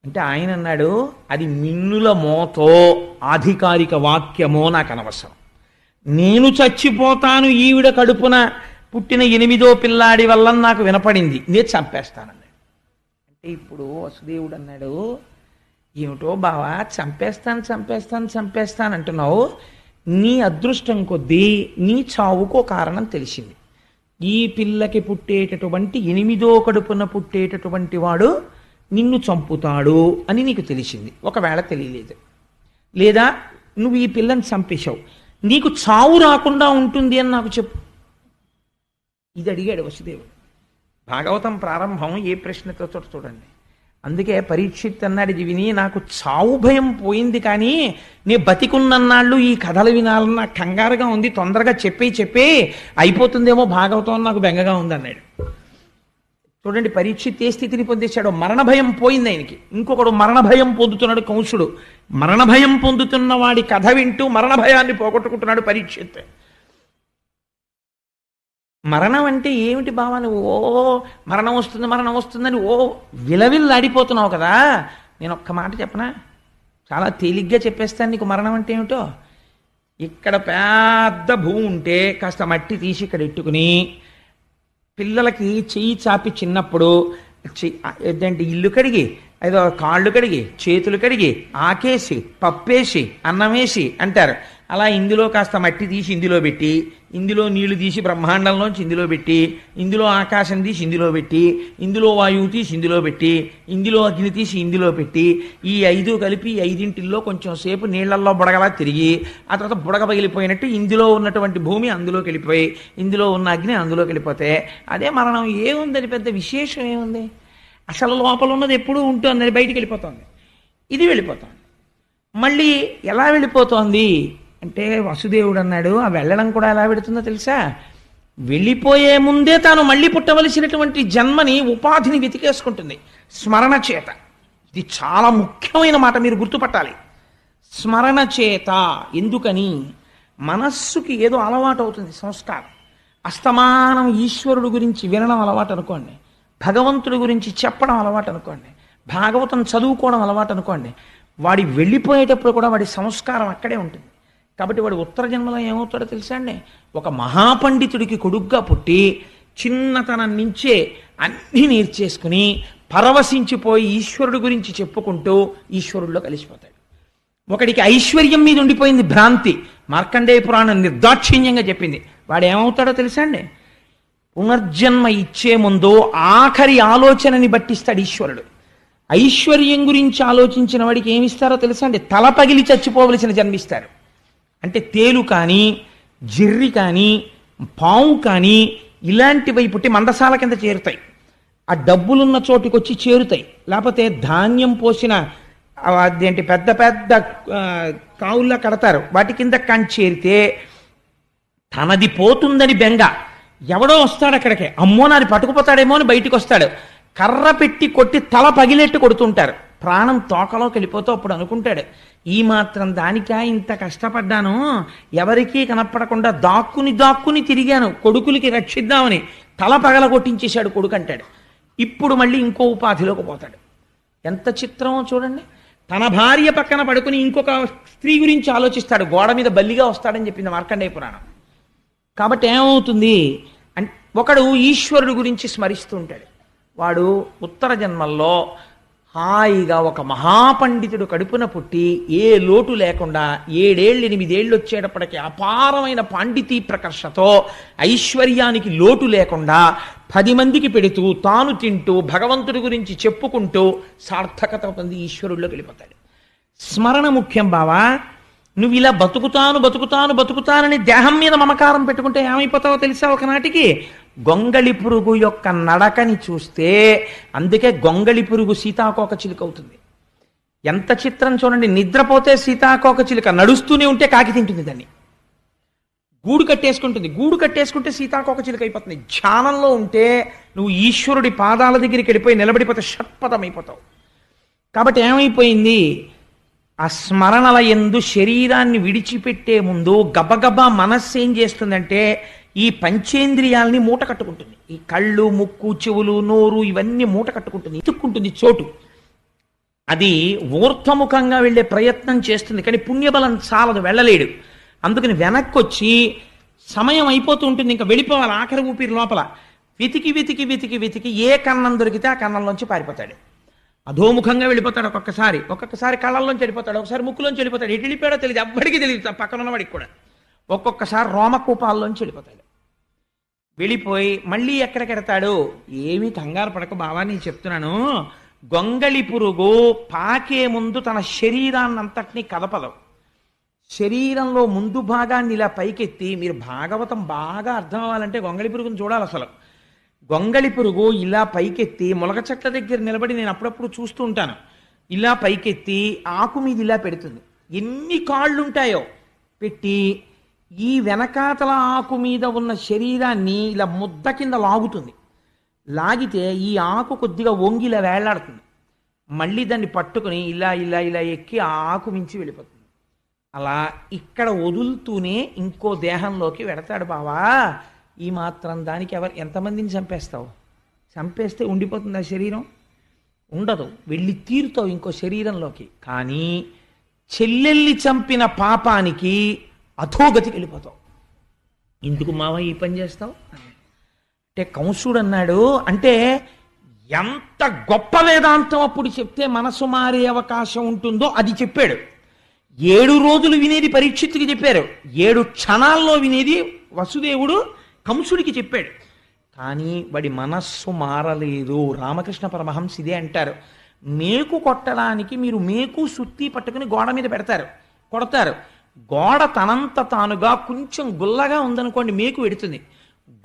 అంటే ఆయన అన్నాడు, అది మిన్నుల మోతో ఆధికారిక వాక్యమో నాకు అనవసరం. నేను చచ్చిపోతాను ఈవిడ కడుపున పుట్టిన 8వ పిల్లాడి వల్ల నాకు వినపడింది, నేను చంపేస్తానన్నాడు. ఇప్పుడు వసుదేవుడు అన్నాడు, ఏమిటో బావా చంపేస్తాను చంపేస్తాను చంపేస్తాను అంటున్నావు, నీ అదృష్టం కొద్దీ నీ చావుకో కారణం తెలిసింది. ఈ పిల్లకి పుట్టేటటువంటి 8వ కడుపున పుట్టేటటువంటి వాడు నిన్ను చంపుతాడు అని నీకు తెలిసింది. ఒకవేళ తెలియలేదు, లేదా నువ్వు ఈ పిల్లని చంపేశావు, నీకు చావు రాకుండా ఉంటుంది అని నాకు చెప్పు. ఇది అడిగాడు వసుదేవుడు. భాగవతం ప్రారంభం ఏ ప్రశ్నతో చూడండి. అందుకే పరీక్షిత్ అన్నాడు, ఇది విని నాకు చావు భయం పోయింది, కానీ నేను బతికున్నన్నాళ్ళు ఈ కథలు వినాలన్న కంగారుగా ఉంది, తొందరగా చెప్పి అయిపోతుందేమో భాగవతం నాకు బెంగగా ఉంది అన్నాడు. చూడండి పరీక్షిత్ ఏ స్థితిని పొందేశాడో, మరణ భయం పోయింది ఆయనకి. ఇంకొకడు మరణ భయం పొందుతున్నాడు కంసుడు. మరణ భయం పొందుతున్న వాడి కథ వింటూ మరణ భయాన్ని పోగొట్టుకుంటున్నాడు పరీక్షిత్. మరణం అంటే ఏమిటి బావా, నువ్వు మరణం వస్తుందని విలవిల్లాడిపోతున్నావు కదా. నేను ఒక్క మాట చెప్పనా, చాలా తేలిగ్గా చెప్పేస్తాను నీకు మరణం అంటే ఏమిటో. ఇక్కడ పెద్ద భూమి ఉంటే కాస్త మట్టి తీసి ఇక్కడ ఎట్టుకుని పిల్లలకి చెయ్యి చాపి చిన్నప్పుడు ఏంటంటే ఇల్లు కడిగి, ఏదో కాళ్ళు కడిగి, చేతులు కడిగి, ఆకేసి, పప్పేసి, అన్నమేసి అంటారు. అలా ఇందులో కాస్త మట్టి తీసి ఇందులో పెట్టి, ఇందులో నీళ్లు తీసి బ్రహ్మాండంలోంచి ఇందులో పెట్టి, ఇందులో ఆకాశం తీసి ఇందులో పెట్టి, ఇందులో వాయువు తీసి ఇందులో పెట్టి, ఇందులో అగ్ని తీసి ఇందులో పెట్టి, ఈ 5 కలిపి 5 కొంచెం సేపు నీళ్లలో బుడగలా తిరిగి, ఆ తర్వాత బుడగ పగిలిపోయినట్టు ఇందులో ఉన్నటువంటి భూమి అందులోకి వెళ్ళిపోయి, ఇందులో ఉన్న అగ్ని అందులోకి వెళ్ళిపోతే అదే మరణం. ఏముందని పెద్ద విశేషం ఏముంది, అసలు లోపల ఉన్నది ఎప్పుడూ ఉంటుంది, అది బయటికి వెళ్ళిపోతుంది. ఇది వెళ్ళిపోతుంది. మళ్ళీ ఎలా వెళ్ళిపోతోంది అంటే వసుదేవుడు అన్నాడు, ఆ వెళ్ళడం కూడా ఎలా పెడుతుందో తెలుసా, వెళ్ళిపోయే ముందే తాను మళ్ళీ పుట్టవలసినటువంటి జన్మని, ఉపాధిని వెతికేసుకుంటుంది స్మరణ చేత. ఇది చాలా ముఖ్యమైన మాట, మీరు గుర్తుపట్టాలి. స్మరణ చేత. ఎందుకని, మనస్సుకి ఏదో అలవాటు అవుతుంది, సంస్కారం. అస్తమానం ఈశ్వరుడు గురించి వినడం అలవాటు అనుకోండి, భగవంతుడి గురించి చెప్పడం అలవాటు అనుకోండి, భాగవతం చదువుకోవడం అలవాటు అనుకోండి, వాడి వెళ్ళిపోయేటప్పుడు కూడా వాడి సంస్కారం అక్కడే ఉంటుంది. కాబట్టి వాడు ఉత్తర జన్మలో ఏమవుతాడో తెలుసా అండి, ఒక మహాపండితుడికి కొడుగ్గా పుట్టి చిన్నతనం నుంచే అన్నీ నేర్చేసుకుని పరవశించిపోయి ఈశ్వరుడు గురించి చెప్పుకుంటూ ఈశ్వరుడిలో కలిసిపోతాడు. ఒకడికి ఐశ్వర్యం మీద ఉండిపోయింది భ్రాంతి, మార్కండేయ పురాణం నిర్దాక్షిణ్యంగా చెప్పింది. వాడు ఏమవుతాడో తెలుసా అండి, పునర్జన్మ ఇచ్చే ముందు ఆఖరి ఆలోచనని బట్టిస్తాడు ఈశ్వరుడు. ఐశ్వర్యం గురించి ఆలోచించిన వాడికి ఏమిస్తారో తెలుసా అండి, తల పగిలి చచ్చిపోవలసిన జన్మిస్తారు. అంటే తేలు కానీ, జిర్రి కానీ, పాము కానీ ఇలాంటివి పుట్టి మందసాల కింద చేరుతాయి. ఆ డబ్బులున్న చోటుకి వచ్చి చేరుతాయి. లేకపోతే ధాన్యం పోసిన అదేంటి పెద్ద పెద్ద కావుల్లా కడతారు, వాటి కింద కానీ చేరితే తనది పోతుందని బెంగ. ఎవడో వస్తాడు అక్కడికి, అమ్మో నాది పట్టుకుపోతాడేమో అని బయటికి వస్తాడు, కర్ర పెట్టి కొట్టి తల పగిలేట్టు కొడుతుంటారు. ప్రాణం తోకలోకి వెళ్ళిపోతూ అప్పుడు అనుకుంటాడు, ఈ మాత్రం దానికా ఇంత కష్టపడ్డాను, ఎవరికీ కనపడకుండా దాక్కుని తిరిగాను కొడుకులకి రక్షిద్దామని, తల పగల కొట్టించేశాడు కొడుకు అంటాడు. ఇప్పుడు మళ్ళీ ఇంకో ఉపాధిలోకి పోతాడు. ఎంత చిత్రమో చూడండి. తన భార్య పక్కన పడుకుని ఇంకొక స్త్రీ గురించి ఆలోచిస్తాడు, గోడ మీద బల్లిగా వస్తాడని చెప్పింది మార్కండేయ పురాణం. కాబట్టి ఏమవుతుంది అంటే, ఒకడు ఈశ్వరుడు గురించి స్మరిస్తూ ఉంటాడు, వాడు ఉత్తర జన్మల్లో హాయిగా ఒక మహాపండితుడు కడుపున పుట్టి ఏ లోటు లేకుండా 7 ఏళ్ళు 8 ఏళ్ళు వచ్చేటప్పటికి అపారమైన పాండితీ ప్రకర్షతో ఐశ్వర్యానికి లోటు లేకుండా 10 మందికి పెడుతూ తాను తింటూ భగవంతుడి గురించి చెప్పుకుంటూ సార్థకత పొంది ఈశ్వరుడిలోకి వెళ్ళిపోతాడు. స్మరణ ముఖ్యం బావా. నువ్వు ఇలా బతుకుతానని దేహం మీద మమకారం పెట్టుకుంటే ఏమైపోతావో తెలుసా, ఒకనాటికి గొంగళి పురుగు యొక్క నడకని చూస్తే, అందుకే గొంగళి పురుగు సీతాకోక చిలుక అవుతుంది. ఎంత చిత్రం చూడండి, నిద్రపోతే సీతాకోక చిలుక, నడుస్తూనే ఉంటే కాకి తింటుంది దాన్ని. గూడు కట్టేసుకుంటే సీతాకోక చిలుక అయిపోతుంది. ధ్యానంలో ఉంటే నువ్వు ఈశ్వరుడి పాదాల దగ్గరికి వెళ్ళిపోయి నిలబడిపోతే షట్పథమైపోతావు. కాబట్టి ఏమైపోయింది, ఆ స్మరణల యందు శరీరాన్ని విడిచిపెట్టే ముందు గబగబా మనస్సు ఏం చేస్తుందంటే ఈ పంచేంద్రియాల్ని మూట కట్టుకుంటుంది. ఈ కళ్ళు, ముక్కు, చెవులు, నోరు ఇవన్నీ మూట కట్టుకుంటుంది, ఇతుక్కుంటుంది చోటు. అది ఊర్ధ్వముఖంగా వెళ్ళే ప్రయత్నం చేస్తుంది, కానీ పుణ్యబలం చాలదు, వెళ్ళలేడు. అందుకని వెనక్కి వచ్చి సమయం అయిపోతూ ఉంటుంది, ఇంకా వెళ్ళిపోవాలి ఆఖరి ఊపిరి లోపల. వెతికి ఏ కన్నం దొరికితే ఆ కన్నంలోంచి పారిపోతాడు. అధోముఖంగా వెళ్ళిపోతాడు, ఒక్కొక్కసారి కళ్ళల్లోంచి వెళ్ళిపోతాడు, ఒకసారి ముక్కులోంచి వెళ్ళిపోతాడు, ఎటు వెళ్ళిపోయాడో తెలియదు, ఎవ్వడికి తెలియదు, పక్కన ఉన్నవాడికి కూడా. ఒక్కొక్కసారి రోమకూపాల్లోంచి వెళ్ళిపోతాడు. వెళ్ళిపోయి మళ్ళీ ఎక్కడికెడతాడు? ఏమీ కంగారు పడక బావా, నేను చెప్తున్నాను. గొంగళి పురుగు పాకే ముందు తన శరీరాన్నంతటినీ కదపదు. శరీరంలో ముందు భాగాన్ని ఇలా పైకెత్తి, మీరు భాగవతం బాగా అర్థం అవ్వాలంటే గొంగళి పురుగుని చూడాలి అసలు. గొంగళి పురుగు ఇలా పైకెత్తి ములగ చెట్ల దగ్గర నిలబడి నేను అప్పుడప్పుడు చూస్తూ ఉంటాను. ఇలా పైకెత్తి ఆకు మీద ఇలా పెడుతుంది. ఎన్ని కాళ్ళు ఉంటాయో పెట్టి ఈ వెనకాతల ఆకు మీద ఉన్న శరీరాన్ని ఇలా ముద్ద కింద లాగుతుంది. లాగితే ఈ ఆకు కొద్దిగా వంగి ఇలా వేళ్లాడుతుంది. మళ్ళీ దాన్ని పట్టుకుని ఇలా ఇలా ఇలా ఎక్కి ఆ ఆకు మించి వెళ్ళిపోతుంది. అలా ఇక్కడ వదులుతూనే ఇంకో దేహంలోకి వెడతాడు బావా. ఈ మాత్రం దానికి ఎంతమందిని చంపేస్తావు? చంపేస్తే ఉండిపోతుంది ఆ శరీరం? ఉండదు, వెళ్ళి తీరుతావు ఇంకో శరీరంలోకి. కానీ చెల్లెల్ని చంపిన పాపానికి అధోగతికి వెళ్ళిపోతావు. ఎందుకు మావ ఈ పని చేస్తావు అంటే కంసుడు అన్నాడు. అంటే ఎంత గొప్ప వేదాంతం అప్పుడు చెప్తే మనసు మారే అవకాశం ఉంటుందో అది చెప్పాడు. 7 రోజులు వినేది పరీక్షిత్తుకి చెప్పారు, 7 క్షణాల్లో వినేది వసుదేవుడు కంసుడికి చెప్పాడు. కానీ వాడి మనస్సు మారలేదు. రామకృష్ణ పరమహంస ఇదే అంటారు. మేకు కొట్టడానికి మీరు మేకు సుత్తి పట్టుకుని గోడ మీద పెడతారు, కొడతారు. గోడ తనంత తానుగా కొంచెం గుల్లగా ఉందనుకోండి, మేకు పెడుతుంది.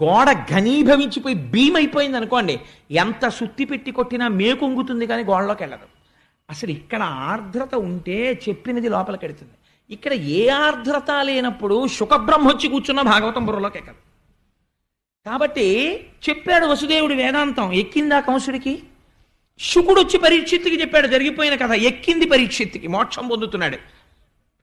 గోడ ఘనీభవించిపోయి భీమైపోయింది అనుకోండి, ఎంత సుత్తి పెట్టి కొట్టినా మేకు ఉంగుతుంది కానీ గోడలోకి వెళ్ళదు. అసలు ఇక్కడ ఆర్ద్రత ఉంటే చెప్పినది లోపలికి వెడుతుంది. ఇక్కడ ఏ ఆర్ద్రత లేనప్పుడు శుకబ్రహ్మ వచ్చి కూర్చున్న భాగవతం బుర్రలోకి ఎక్కదు. కాబట్టి చెప్పాడు వసుదేవుడు వేదాంతం. ఎక్కిందా కంసుడికి? శుకుడు వచ్చి పరీక్షిత్తుకి చెప్పాడు జరిగిపోయిన కథ. ఎక్కింది పరీక్షిత్తుకి, మోక్షం పొందుతున్నాడు.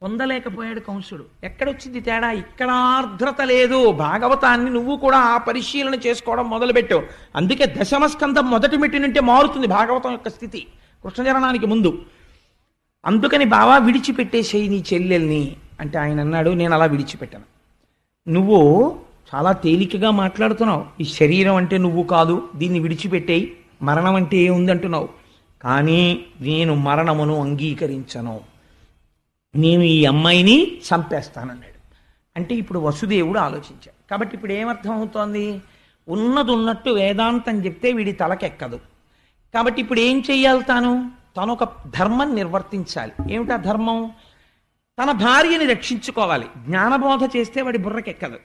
పొందలేకపోయాడు కంసుడు. ఎక్కడొచ్చింది తేడా? ఇక్కడ ఆర్ద్రత లేదు. భాగవతాన్ని నువ్వు కూడా ఆ పరిశీలన చేసుకోవడం మొదలుపెట్టు. అందుకే దశమస్కంధం మొదటి మెట్టినంటే మారుతుంది భాగవతం యొక్క స్థితి కృష్ణజననానికి ముందు. అందుకని బావా విడిచిపెట్టేసేయి నీ చెల్లెల్ని అంటే ఆయన అన్నాడు, నేను అలా విడిచిపెట్టాను. నువ్వు చాలా తేలికగా మాట్లాడుతున్నావు. ఈ శరీరం అంటే నువ్వు కాదు, దీన్ని విడిచిపెట్టేయి, మరణం అంటే ఏముందంటున్నావు. కానీ నేను మరణమును అంగీకరించను, నేను ఈ అమ్మాయిని చంపేస్తానన్నాడు. అంటే ఇప్పుడు వసుదేవుడు ఆలోచించాడు. కాబట్టి ఇప్పుడు ఏమర్థం అవుతోంది? ఉన్నది ఉన్నట్టు వేదాంతం చెప్తే వీడి తలకెక్కదు. కాబట్టి ఇప్పుడు ఏం చెయ్యాలి? తను ఒక ధర్మం నిర్వర్తించాలి. ఏమిటా ధర్మం? తన భార్యని రక్షించుకోవాలి. జ్ఞానబోధ చేస్తే వాడి బుర్రకెక్కదు.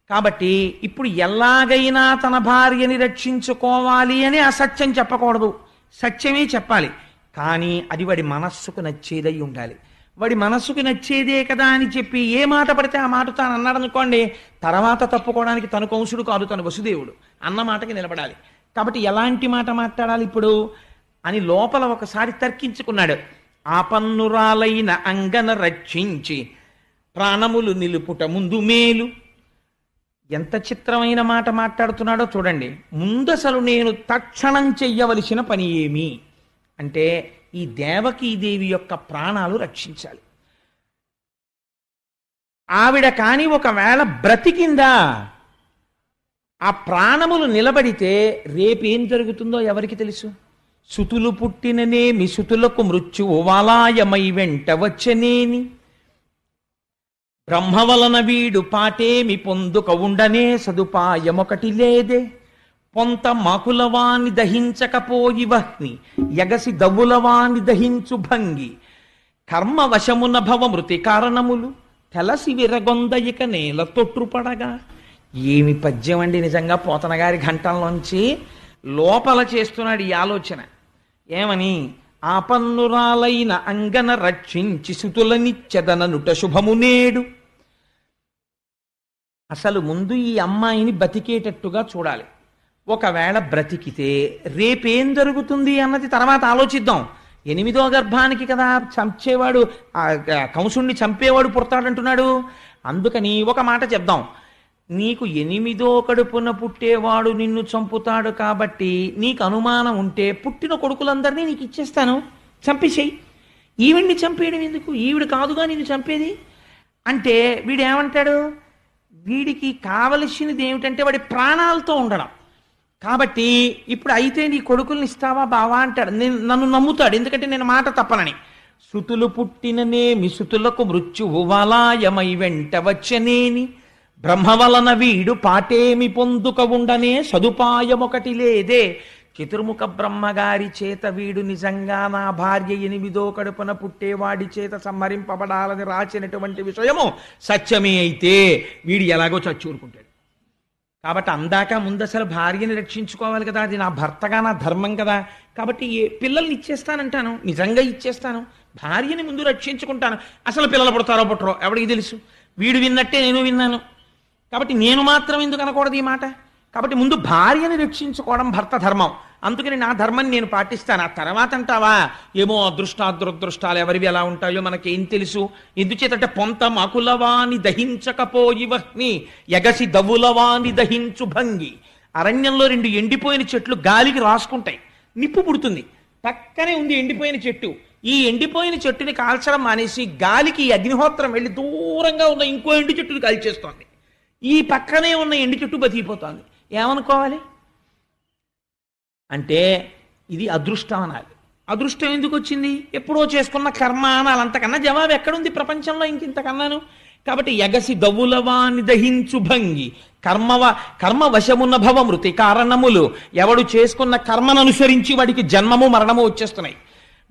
కాబట్టి ఇప్పుడు ఎలాగైనా తన భార్యని రక్షించుకోవాలి అని అసత్యం చెప్పకూడదు, సత్యమే చెప్పాలి. కానీ అది వాడి మనస్సుకు నచ్చేదై ఉండాలి. వాడి మనస్సుకు నచ్చేదే కదా అని చెప్పి ఏ మాట పడితే ఆ మాట తాను అన్నాడు అనుకోండి, తర్వాత తప్పుకోవడానికి తను కంసుడు కాదు, తను వసుదేవుడు. అన్న మాటకి నిలబడాలి. కాబట్టి ఎలాంటి మాట మాట్లాడాలి ఇప్పుడు అని లోపల ఒకసారి తర్కించుకున్నాడు. ఆపన్నురాలైన అంగన రక్షించి ప్రాణములు నిలుపుట ముందు మేలు. ఎంత చిత్రమైన మాట మాట్లాడుతున్నాడో చూడండి. ముందసలు నేను తక్షణం చెయ్యవలసిన పని ఏమి అంటే ఈ దేవకీదేవి యొక్క ప్రాణాలు రక్షించాలి. ఆవిడ కాని ఒకవేళ బ్రతికిందా, ఆ ప్రాణములు నిలబడితే రేపేం జరుగుతుందో ఎవరికి తెలుసు? సుతులు పుట్టిననేమి సుతులకు మృత్యువు వాలాయమై వెంట వచ్చనేని, బ్రహ్మ వలన వీడు పాటేమి పొందుక ఉండనే సదుపాయమొకటి లేదే, పొంత మాకులవాని దహించకపోయి వహ్ని యగసి దవులవాని దహించు భంగి, కర్మ వశమున భవ మృతి కారణములు తెలసి విరగొందయిక నేల తొట్టుపడగా. ఏమి పద్యం అండి నిజంగా. పోతన గారి ఘంటంలోంచి లోపల చేస్తున్నాడు ఈ ఆలోచన. ఏమని? ఆపన్నురాలైన అంగన రక్షించి సుతులనిచ్చెదననుట శుభము నేడు. అసలు ముందు ఈ అమ్మాయిని బతికేటట్టుగా చూడాలి. ఒకవేళ బ్రతికితే రేపేం జరుగుతుంది అన్నది తర్వాత ఆలోచిద్దాం. 8వ గర్భానికి కదా చంపేవాడు, కంసుణ్ణి చంపేవాడు పుడతాడంటున్నాడు. అందుకని ఒక మాట చెప్దాం. నీకు 8వ కడుపున పుట్టేవాడు నిన్ను చంపుతాడు కాబట్టి నీకు అనుమానం ఉంటే పుట్టిన కొడుకులందరినీ నీకు ఇచ్చేస్తాను, చంపేసేయి. ఈవిడ్ని చంపేయడం ఎందుకు? ఈవిడ కాదుగా నిన్ను చంపేది అంటే వీడు ఏమంటాడు? వీడికి కావలసినది ఏమిటంటే వాడి ప్రాణాలతో ఉండడం. కాబట్టి ఇప్పుడు అయితే నీ కొడుకుల్ని ఇస్తావా బావా అంటాడు. నన్ను నమ్ముతాడు, ఎందుకంటే నేను మాట తప్పనని. సుతులు పుట్టిననేమి సుతులకు మృత్యువు వలాయమై వెంట వచ్చనేని, బ్రహ్మ వలన వీడు పాటేమి పొందుక ఉండనే సదుపాయమొకటి లేదే. చతుర్ముఖ బ్రహ్మగారి చేత వీడు నిజంగా నా భార్య 8వ కడుపున పుట్టేవాడి చేత సంహరింపబడాలని రాసినటువంటి విషయము సత్యమే అయితే వీడు ఎలాగో చచ్చూరుకుంటాడు. కాబట్టి అందాక ముందు అసలు భార్యని రక్షించుకోవాలి కదా, అది నా భర్తగా నా ధర్మం కదా. కాబట్టి పిల్లల్ని ఇచ్చేస్తానంటాను, నిజంగా ఇచ్చేస్తాను, భార్యని ముందు రక్షించుకుంటాను. అసలు పిల్లలు పుడతారో పుట్టరో ఎవరికి తెలుసు, వీడు విన్నట్టే నేను విన్నాను. కాబట్టి నేను మాత్రం ఎందుకు అనకూడదు ఈ మాట. కాబట్టి ముందు భార్యని రక్షించుకోవడం భర్త ధర్మం, అందుకని నా ధర్మాన్ని నేను పాటిస్తాను. ఆ తర్వాత అంటావా ఏమో అదృష్టాదురదృష్టాలు ఎవరివి ఎలా ఉంటాయో మనకేం తెలుసు. ఎందుచేతంటే పొంత మాకులవాని దహించకపోయివహ్ని ఎగసి దవులవాని దహించు భంగి. అరణ్యంలో 2 ఎండిపోయిన చెట్లు గాలికి రాసుకుంటాయి, నిప్పు పుడుతుంది. పక్కనే ఉంది ఎండిపోయిన చెట్టు. ఈ ఎండిపోయిన చెట్టుని కాల్చడం మానేసి గాలికి అగ్నిహోత్రం వెళ్ళి దూరంగా ఉన్న ఇంకో ఎండు చెట్టుని కాల్చేస్తోంది. ఈ పక్కనే ఉన్న ఎండి చెట్టు బతికిపోతోంది. ఏమనుకోవాలి అంటే ఇది అదృష్టం అనాలి. అదృష్టం ఎందుకు వచ్చింది? ఎప్పుడో చేసుకున్న కర్మ అనాలి. అంతకన్నా జవాబు ఎక్కడుంది ప్రపంచంలో ఇంతకన్నాను. కాబట్టి ఎగసి దవులవాని దహించు భంగి కర్మ వశమున్న భవమృతి కారణములు. ఎవడు చేసుకున్న కర్మను అనుసరించి వాడికి జన్మము మరణము వచ్చేస్తున్నాయి.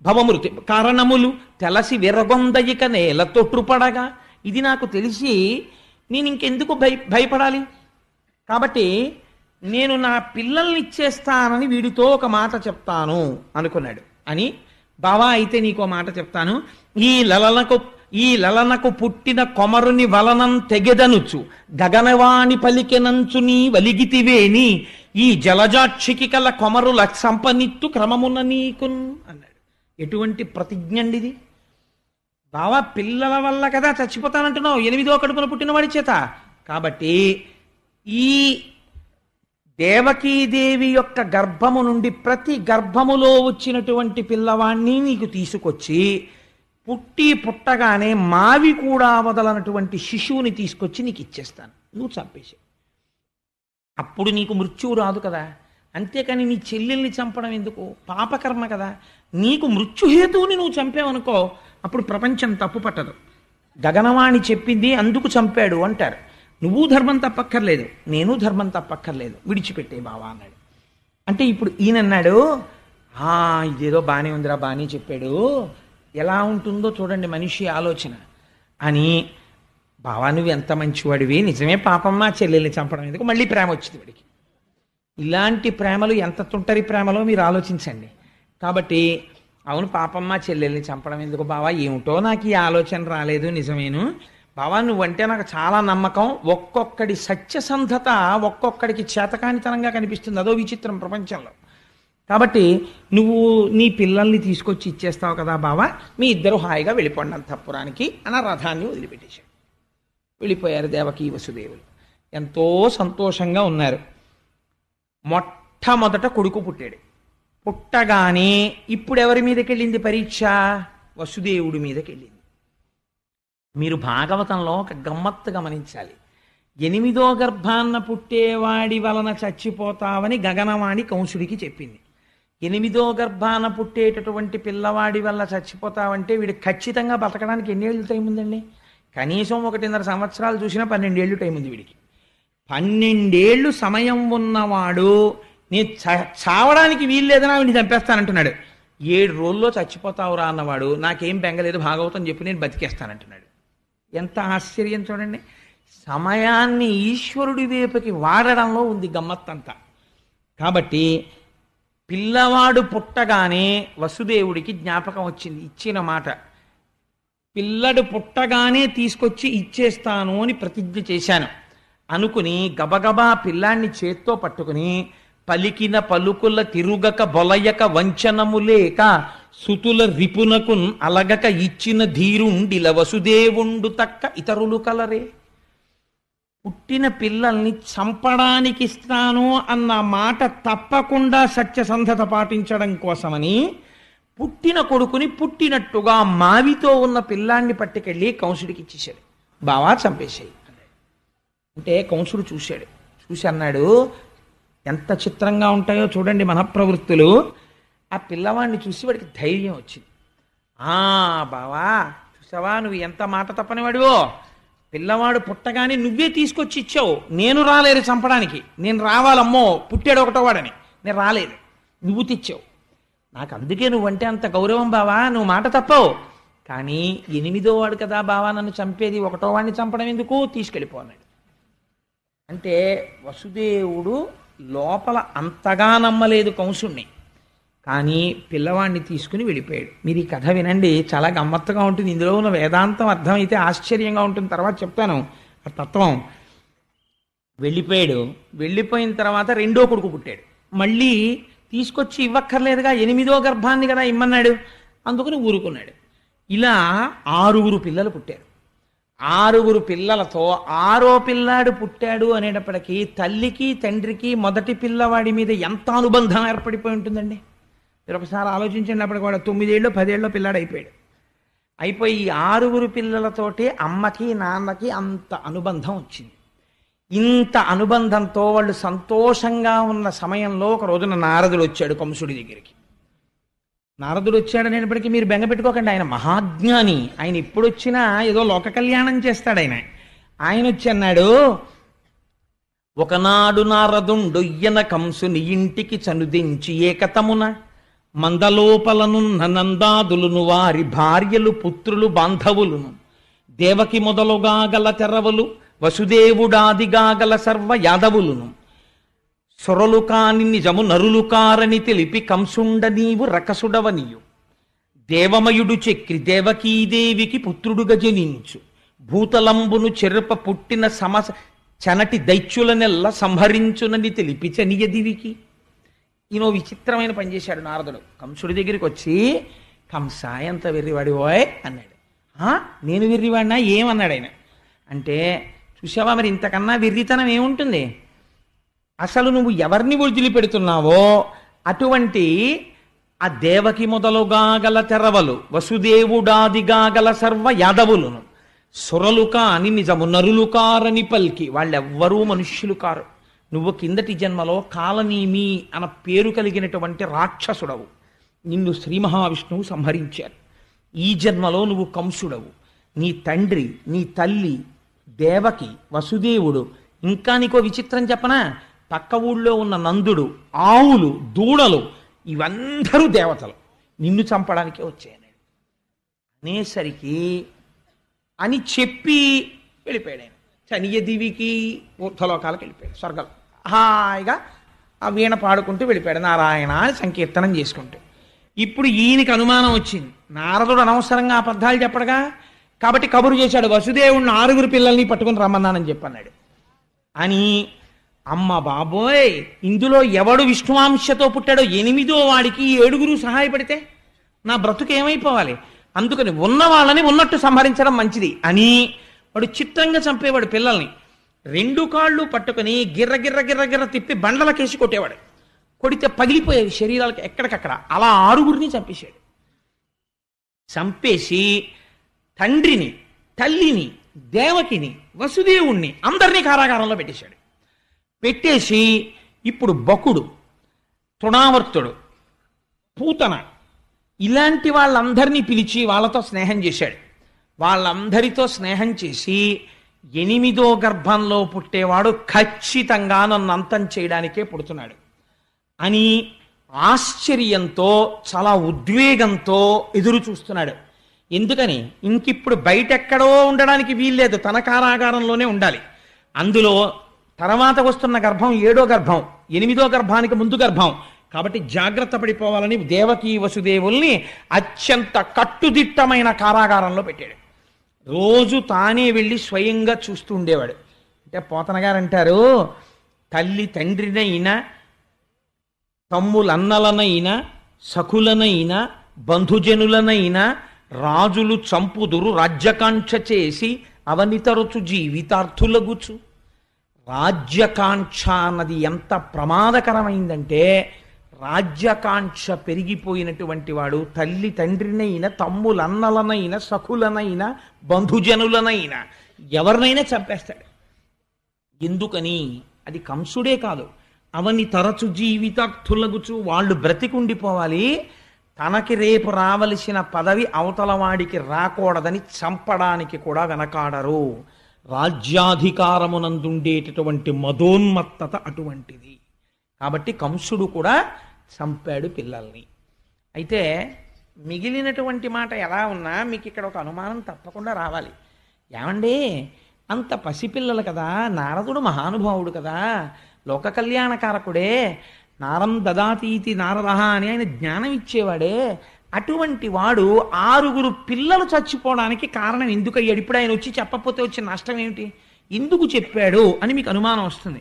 భవమృతి కారణములు తెలసి విరగొందయిక నేల తొట్టుపడగా. ఇది నాకు తెలిసి నేను ఇంకెందుకు భయపడాలి. కాబట్టి నేను నా పిల్లల్ని ఇచ్చేస్తానని వీడితో ఒక మాట చెప్తాను అనుకున్నాడు. అని బావా అయితే నీకో మాట చెప్తాను. ఈ లలనకు పుట్టిన కొమరుని వలనం తెగెదనుచు గగనవాణి పలికెనంచు నీ వలిగితివేని, ఈ జలజాక్షికి కల కొమరుల సంపనిత్తు క్రమమున నీకున్ అన్నాడు. ఎటువంటి ప్రతిజ్ఞండిది? బావా పిల్లల వల్ల కదా చచ్చిపోతానంటున్నావు, 8వ కడుపున పుట్టినవాడి చేత. కాబట్టి ఈ దేవకీదేవి యొక్క గర్భము నుండి ప్రతి గర్భములో వచ్చినటువంటి పిల్లవాణ్ణి నీకు తీసుకొచ్చి పుట్టగానే మావి కూడా వదలనటువంటి శిశువుని తీసుకొచ్చి నీకు ఇచ్చేస్తాను, నువ్వు చంపేసి. అప్పుడు నీకు మృత్యువు రాదు కదా. అంతేకాని నీ చెల్లెల్ని చంపడం ఎందుకు? పాపకర్మ కదా. నీకు మృత్యుహేతువుని నువ్వు చంపావనుకో అప్పుడు ప్రపంచం తప్పు పట్టదు. గగనవాణి చెప్పింది అందుకు చంపాడు అంటారు. నువ్వు ధర్మం తప్పక్కర్లేదు, నేను ధర్మం తప్పక్కర్లేదు, విడిచిపెట్టే బావా అన్నాడు. అంటే ఇప్పుడు ఈయన అన్నాడు, ఇదేదో బాగానే ఉందిరా, బాగానే చెప్పాడు, ఎలా ఉంటుందో చూడండి మనిషి ఆలోచన అని. బావా నువ్వు ఎంత మంచివాడివి, నిజమే పాపమ్మ చెల్లెల్ని చంపడం ఎందుకు? మళ్ళీ ప్రేమ వచ్చింది వాడికి. ఇలాంటి ప్రేమలు ఎంత తుంటరి ప్రేమలో మీరు ఆలోచించండి. కాబట్టి అవును పాపమ్మ చెల్లెల్ని చంపడం ఎందుకు బావా, ఏమిటో నాకు ఈ ఆలోచన రాలేదు, నిజమేను బావా నువ్వంటే నాకు చాలా నమ్మకం. ఒక్కొక్కడి సత్యసంధత ఒక్కొక్కడికి చేతకానితనంగా కనిపిస్తుంది, అదో విచిత్రం ప్రపంచంలో. కాబట్టి నువ్వు నీ పిల్లల్ని తీసుకొచ్చి ఇచ్చేస్తావు కదా బావా, మీ ఇద్దరు హాయిగా వెళ్ళిపోండి అంతఃపురానికి అని రథాన్ని వదిలిపెట్టేశాడు. వెళ్ళిపోయారు దేవకీ వసుదేవులు. ఎంతో సంతోషంగా ఉన్నారు. మొట్టమొదట కొడుకు పుట్టాడు. పుట్టగానే ఇప్పుడు ఎవరి మీదకి వెళ్ళింది పరీక్ష? వసుదేవుడి మీదకి వెళ్ళింది. మీరు భాగవతంలో ఒక గమ్మత్తు గమనించాలి. 8వ గర్భాన్న పుట్టేవాడి వలన చచ్చిపోతావని గగనవాణి కంసుడికి చెప్పింది. 8వ గర్భాన పుట్టేటటువంటి పిల్లవాడి వల్ల చచ్చిపోతావంటే వీడు ఖచ్చితంగా బతకడానికి ఎన్ని ఏళ్ళు టైం ఉందండి? కనీసం 1.5 సంవత్సరాలు చూసినా 12 ఏళ్ళు టైం ఉంది వీడికి. 12 ఏళ్ళు సమయం ఉన్నవాడు నేను చావడానికి వీలు లేదని వీడిని చంపేస్తానంటున్నాడు. 7 రోజుల్లో చచ్చిపోతావురా అన్నవాడు నాకేం బెంగలేదు భాగవతం చెప్పి నేను బతికేస్తానంటున్నాడు. ఎంత ఆశ్చర్యం చూడండి. సమయాన్ని ఈశ్వరుడి వైపుకి వాడడంలో ఉంది గమ్మత్తంతా. కాబట్టి పిల్లవాడు పుట్టగానే వసుదేవుడికి జ్ఞాపకం వచ్చింది ఇచ్చిన మాట. పిల్లడు పుట్టగానే తీసుకొచ్చి ఇచ్చేస్తాను అని ప్రతిజ్ఞ చేశాను అనుకుని గబగబా పిల్లాన్ని చేత్తో పట్టుకుని పలికిన పలుకుల తిరుగక బొలయక వంచనము లేక సుతుల రిపునకున్ అలగక ఇచ్చిన ధీరుండిల వసుదేవుండు తక్క ఇతరులు కలరే. పుట్టిన పిల్లల్ని చంపడానికి ఇస్తాను అన్న మాట తప్పకుండా సత్యసంధత పాటించడం కోసమని పుట్టిన కొడుకుని పుట్టినట్టుగా మావితో ఉన్న పిల్లాన్ని పట్టుకెళ్ళి కంసుడికి ఇచ్చేశాడు. బావా చంపేశాయి అంటే కంసుడు చూశాడు. చూసి అన్నాడు, ఎంత చిత్రంగా ఉంటాయో చూడండి మన ప్రవృత్తులు. ఆ పిల్లవాడిని చూసి వాడికి ధైర్యం వచ్చింది. ఆ బావా, చూసావా నువ్వు ఎంత మాట తప్పనివాడివో, పిల్లవాడు పుట్టగానే నువ్వే తీసుకొచ్చి ఇచ్చావు, నేను రాలేదు చంపడానికి, నేను రావాలమ్మో పుట్టాడు ఒకటో వాడని, నేను రాలేదు, నువ్వు తెచ్చావు, నాకు అందుకే నువ్వంటే అంత గౌరవం బావా, నువ్వు మాట తప్పవు. కానీ 8వ వాడు కదా బావా నన్ను చంపేది, ఒకటో వాడిని చంపడం ఎందుకు, తీసుకెళ్ళిపోన్నాడు. అంటే వసుదేవుడు లోపల అంతగా నమ్మలేదు కంసుణ్ణి, కానీ పిల్లవాడిని తీసుకుని వెళ్ళిపోయాడు. మీరు ఈ కథ వినండి, చాలా గమ్మత్తుగా ఉంటుంది. ఇందులో ఉన్న వేదాంతం అర్థమైతే ఆశ్చర్యంగా ఉంటుంది. తర్వాత చెప్తాను ఆ తత్వం. వెళ్ళిపోయాడు. వెళ్ళిపోయిన తర్వాత రెండో కొడుకు పుట్టాడు. మళ్ళీ తీసుకొచ్చి ఇవ్వక్కర్లేదుగా, 8వ గర్భాన్ని కదా ఇమ్మన్నాడు, అందుకని ఊరుకున్నాడు. ఇలా 6 పిల్లలు పుట్టారు. 6 పిల్లలతో 6వ పిల్లాడు పుట్టాడు అనేటప్పటికీ తల్లికి తండ్రికి మొదటి పిల్లవాడి మీద ఎంత అనుబంధం ఏర్పడిపోయి ఉంటుందండి. మీరు ఒకసారి ఆలోచించినప్పటికి కూడా 9 ఏళ్ళు 10 ఏళ్ళు పిల్లాడు అయిపోయాడు. అయిపోయి ఈ 6 పిల్లలతోటి అమ్మకి నాన్నకి అంత అనుబంధం వచ్చింది. ఇంత అనుబంధంతో వాళ్ళు సంతోషంగా ఉన్న సమయంలో ఒక రోజున నారదుడు వచ్చాడు కంసుడి దగ్గరికి. నారదుడు వచ్చాడనేటప్పటికీ మీరు బెంగ పెట్టుకోకండి, ఆయన మహాజ్ఞాని. ఆయన ఇప్పుడు వచ్చినా ఏదో లోక కళ్యాణం చేస్తాడు ఆయన. ఆయన వచ్చి అన్నాడు, ఒకనాడు నారదుండొయ్యన కంసుని ఇంటికి చనుదించి ఏకతమున మందలోపలనున్న నందాదులును వారి భార్యలు పుత్రులు బాంధవులును దేవకి మొదలుగా గల తెరవలు వసుదేవుడాదిగా గల సర్వ యాదవులును సొరలు కాని నిజము నరులు కారని తెలిపి కంసుండ నీవు రకసుడవనియు దేవమయుడు చక్రి దేవకీదేవికి పుత్రుడుగా జనించు భూతలంబును చెరుప పుట్టిన చనటి దైత్యులనెల్ల సంహరించునని తెలిపి చనియదివికి. ఈయన విచిత్రమైన పని చేశాడు నారదుడు. కంసుడి దగ్గరికి వచ్చి, కంస ఎంత వెర్రివాడివోయ్ అన్నాడు. నేను వెర్రివాడినా ఏమన్నాడు ఆయన అంటే, చూసావా మరి ఇంతకన్నా వెర్రితనం ఏముంటుంది, అసలు నువ్వు ఎవరిని వదిలిపెడుతున్నావో అటువంటి ఆ దేవకి మొదలుగా గల తెరవలు వసుదేవుడాదిగా గల సర్వ యాదవులను సురలు కాని నిజము నరులు కారని పల్కి, వాళ్ళెవ్వరూ మనుష్యులు కారు, నువ్వు కిందటి జన్మలో కాలనీమి అన్న పేరు కలిగినటువంటి రాక్షసుడవు, నిన్ను శ్రీ మహావిష్ణువు సంహరించారు. ఈ జన్మలో నువ్వు కంసుడవు, నీ తండ్రి నీ తల్లి దేవకి వసుదేవుడు, ఇంకా నీకో విచిత్రం చెప్పనా, పక్క ఊళ్ళో ఉన్న నందుడు, ఆవులు, దూడలు ఇవందరూ దేవతలు, నిన్ను చంపడానికే వచ్చాయని అనేసరికి అని చెప్పి వెళ్ళిపోయాడు ఆయన. చనియ దివికి ఊర్ధలోకాలకు వెళ్ళిపోయాడు, స్వర్గం హాయిగా ఆ వీణ పాడుకుంటూ వెళ్ళిపోయాడు, నారాయణ అని సంకీర్తనం చేసుకుంటూ. ఇప్పుడు ఈయనకి అనుమానం వచ్చింది, నారదుడు అనవసరంగా అబద్ధాలు చెప్పడగా, కాబట్టి కబురు చేశాడు, వసుదేవుడిని 6 పిల్లల్ని పట్టుకుని రమ్మన్నానని చెప్పన్నాడు అని. అమ్మ బాబోయ్, ఇందులో ఎవడు విష్ణువాంశతో పుట్టాడో 8వ వాడికి 7 సహాయపడితే నా బ్రతుకు ఏమైపోవాలి, అందుకని ఉన్న వాళ్ళని ఉన్నట్టు సంహరించడం మంచిది అని వాడు చిత్రంగా చంపేవాడు పిల్లల్ని. 2 కాళ్ళు పట్టుకుని గిర్ర గిర్ర గిర్ర గిర్ర తిప్పి బండలకేసి కొట్టేవాడు, కొడితే పగిలిపోయేవి శరీరాలకు ఎక్కడికక్కడ. అలా 6 చంపేశాడు. చంపేసి తండ్రిని తల్లిని దేవకిని వసుదేవుణ్ణి అందరినీ కారాగారంలో పెట్టేశాడు. పెట్టేసి ఇప్పుడు బకుడు తృణావర్తుడు పూతన ఇలాంటి వాళ్ళందరినీ పిలిచి వాళ్ళతో స్నేహం చేశాడు. వాళ్ళందరితో స్నేహం చేసి 8వ గర్భంలో పుట్టేవాడు ఖచ్చితంగా నన్ను అంతం చేయడానికే పుడుతున్నాడు అని ఆశ్చర్యంతో చాలా ఉద్వేగంతో ఎదురు చూస్తున్నాడు. ఎందుకని, ఇంకిప్పుడు బయటెక్కడో ఉండడానికి వీల్లేదు, తన కారాగారంలోనే ఉండాలి. అందులో తర్వాత వస్తున్న గర్భం 7వ గర్భం, 8వ గర్భానికి ముందు గర్భం కాబట్టి జాగ్రత్త పడిపోవాలని దేవకీ వసుదేవుల్ని అత్యంత కట్టుదిట్టమైన కారాగారంలో పెట్టాడు. రోజు తానే వెళ్ళి స్వయంగా చూస్తూ ఉండేవాడు. అంటే పోతన గారు అంటారు, తల్లి తండ్రినైనా తమ్ములన్నలనైనా సఖులనైనా బంధుజనులనైనా రాజులు చంపుదురు రాజ్యకాంక్ష చేసి అవనితరచు జీవితార్థులగుచు. రాజ్యకాంక్ష అన్నది ఎంత ప్రమాదకరమైందంటే, రాజ్యకాంక్ష పెరిగిపోయినటువంటి వాడు తల్లి తండ్రినైనా తమ్ములన్నలనైనా సఖులనైనా బంధుజనులనైనా ఎవరినైనా చంపేస్తాడు. ఎందుకని, అది కంసుడే కాదు, అవని తరచు జీవితార్థులగుచు వాళ్ళు బ్రతికుండిపోవాలి, తనకి రేపు రావలసిన పదవి అవతల వాడికి రాకూడదని చంపడానికి కూడా వెనకాడరు. రాజ్యాధికారమునందుండేటటువంటి మదోన్మత్తత అటువంటిది. కాబట్టి కంసుడు కూడా చంపాడు పిల్లల్ని. అయితే మిగిలినటువంటి మాట ఎలా ఉన్నా మీకు ఇక్కడ ఒక అనుమానం తప్పకుండా రావాలి. ఏమండి, అంత పసిపిల్లలు కదా, నారదుడు మహానుభావుడు కదా, లోక కళ్యాణకారకుడే, నారం దదాతీతి నారదహ అని ఆయన జ్ఞానం ఇచ్చేవాడే, అటువంటి వాడు 6 పిల్లలు చచ్చిపోవడానికి కారణం ఎందుకు అయ్యాడు? ఇప్పుడు ఆయన వచ్చి చెప్పకపోతే వచ్చిన నష్టం ఏమిటి? ఎందుకు చెప్పాడు అని మీకు అనుమానం వస్తుంది.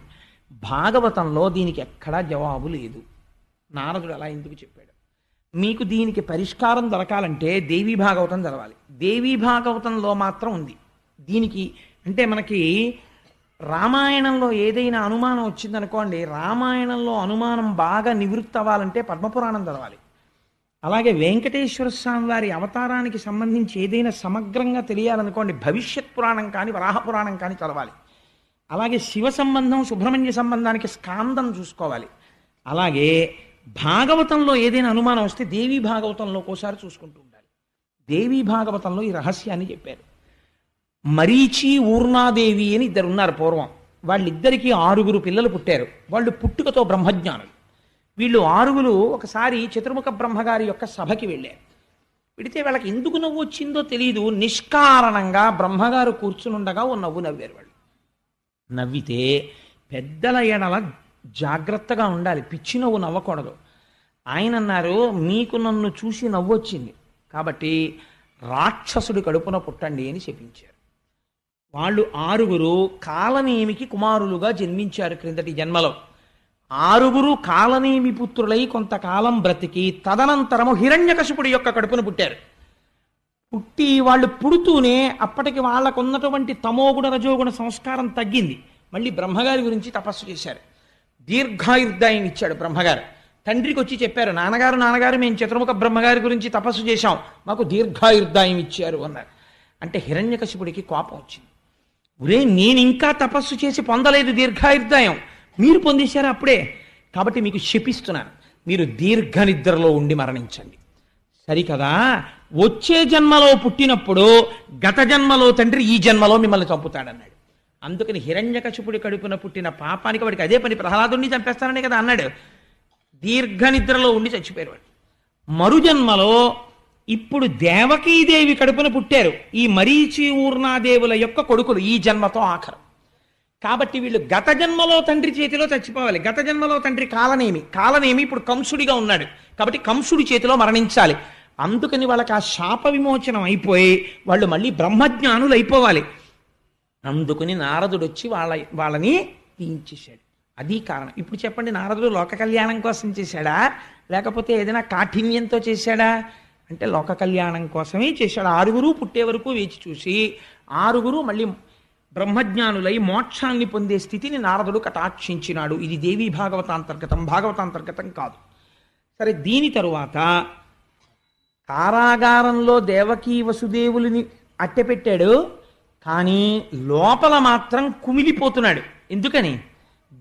భాగవతంలో దీనికి ఎక్కడా జవాబు లేదు. నారదుడు అలా ఎందుకు చెప్పాడు? మీకు దీనికి పరిష్కారం దొరకాలంటే దేవీ భాగవతం చదవాలి. దేవీ భాగవతంలో మాత్రం ఉంది దీనికి. అంటే మనకి రామాయణంలో ఏదైనా అనుమానం వచ్చిందనుకోండి, రామాయణంలో అనుమానం బాగా నివృత్తి అవ్వాలంటే పద్మపురాణం చదవాలి. అలాగే వెంకటేశ్వర స్వామి వారి అవతారానికి సంబంధించి ఏదైనా సమగ్రంగా తెలియాలనుకోండి, భవిష్యత్ పురాణం కానీ వరాహ పురాణం కానీ చదవాలి. అలాగే శివ సంబంధం సుబ్రహ్మణ్య సంబంధానికి స్కాందం చూసుకోవాలి. అలాగే భాగవతంలో ఏదైనా అనుమానం వస్తే దేవీ భాగవతంలో ఒకసారి చూసుకుంటూ ఉండాలి. దేవీ భాగవతంలో ఈ రహస్యాన్ని చెప్పారు. మరీచి ఊర్ణాదేవి అని 2 ఉన్నారు పూర్వం. వాళ్ళిద్దరికీ 6 పిల్లలు పుట్టారు. వాళ్ళు పుట్టుకతో బ్రహ్మజ్ఞానులు. వీళ్ళు 6 ఒకసారి చతుర్ముఖ బ్రహ్మగారి యొక్క సభకి వెళ్ళారు. పెడితే వాళ్ళకి ఎందుకు నవ్వు వచ్చిందో తెలియదు, నిష్కారణంగా బ్రహ్మగారు కూర్చునుండగా ఓ నవ్వు నవ్వారు. వాళ్ళు నవ్వితే పెద్దల ఎడల జాగ్రత్తగా ఉండాలి, పిచ్చి నవ్వు నవ్వకూడదు. ఆయన అన్నారు, మీకు నన్ను చూసి నవ్వొచ్చింది కాబట్టి రాక్షసుడి కడుపున పుట్టండి అని చెప్పించారు. వాళ్ళు 6 కాలనేమికి కుమారులుగా జన్మించారు క్రిందటి జన్మలో. 6 కాలనేమి పుత్రులై కొంతకాలం బ్రతికి తదనంతరము హిరణ్యకశిపుడి యొక్క కడుపున పుట్టారు. పుట్టి వాళ్ళు పుడుతూనే అప్పటికి వాళ్ళకున్నటువంటి తమోగుణ రజోగుణ సంస్కారం తగ్గింది. మళ్ళీ బ్రహ్మగారి గురించి తపస్సు చేశారు. దీర్ఘాయుర్దాయం ఇచ్చాడు బ్రహ్మగారు. తండ్రికి వచ్చి చెప్పారు, నాన్నగారు మేము చతుర్ముఖ బ్రహ్మగారి గురించి తపస్సు చేశాం, మాకు దీర్ఘాయుర్దాయం ఇచ్చారు అన్నారు. అంటే హిరణ్యకశిపుడికి కోపం వచ్చింది. ఒరే, నేను ఇంకా తపస్సు చేసి పొందలేదు దీర్ఘాయుర్దాయం, మీరు పొందేశారు అప్పుడే, కాబట్టి మీకు శపిస్తున్నాను, మీరు దీర్ఘ నిద్రలో ఉండి మరణించండి. సరికదా, వచ్చే జన్మలో పుట్టినప్పుడు గత జన్మలో తండ్రి ఈ జన్మలో మిమ్మల్ని చంపుతాడన్నాడు. అందుకని హిరణ్యకశిపుడి కడుపున పుట్టిన పాపానికి వాడికి అదే పని, ప్రహ్లాదుడిని చంపేస్తాననే కదా అన్నాడు. దీర్ఘ నిద్రలో ఉండి చచ్చిపోయారు వాడు. మరుజన్మలో ఇప్పుడు దేవకీదేవి కడుపున పుట్టారు ఈ మరీచి ఊర్ణాదేవుల యొక్క కొడుకులు, ఈ జన్మతో ఆఖరు. కాబట్టి వీళ్ళు గత జన్మలో తండ్రి చేతిలో చచ్చిపోవాలి. గత జన్మలో తండ్రి కాలనేమి ఇప్పుడు కంసుడిగా ఉన్నాడు కాబట్టి కంసుడి చేతిలో మరణించాలి. అందుకని వాళ్ళకి ఆ శాప విమోచనం అయిపోయి వాళ్ళు మళ్ళీ బ్రహ్మజ్ఞానులు అయిపోవాలి. అందుకని నారదుడు వచ్చి వాళ్ళని తీయించేశాడు. అది కారణం. ఇప్పుడు చెప్పండి, నారదుడు లోక కళ్యాణం కోసం చేశాడా లేకపోతే ఏదైనా కాఠిన్యంతో చేశాడా అంటే లోక కళ్యాణం కోసమే చేశాడు. 6 పుట్టే వరకు వేచి చూసి 6 మళ్ళీ బ్రహ్మజ్ఞానులై మోక్షాన్ని పొందే స్థితిని నారదుడు కటాక్షించినాడు. ఇది దేవీ భాగవతాంతర్గతం, భాగవతాంతర్గతం కాదు. సరే, దీని తరువాత కారాగారంలో దేవకీ వసుదేవులని అట్టెపెట్టాడు, కానీ లోపల మాత్రం కుమిలిపోతున్నాడు. ఎందుకని?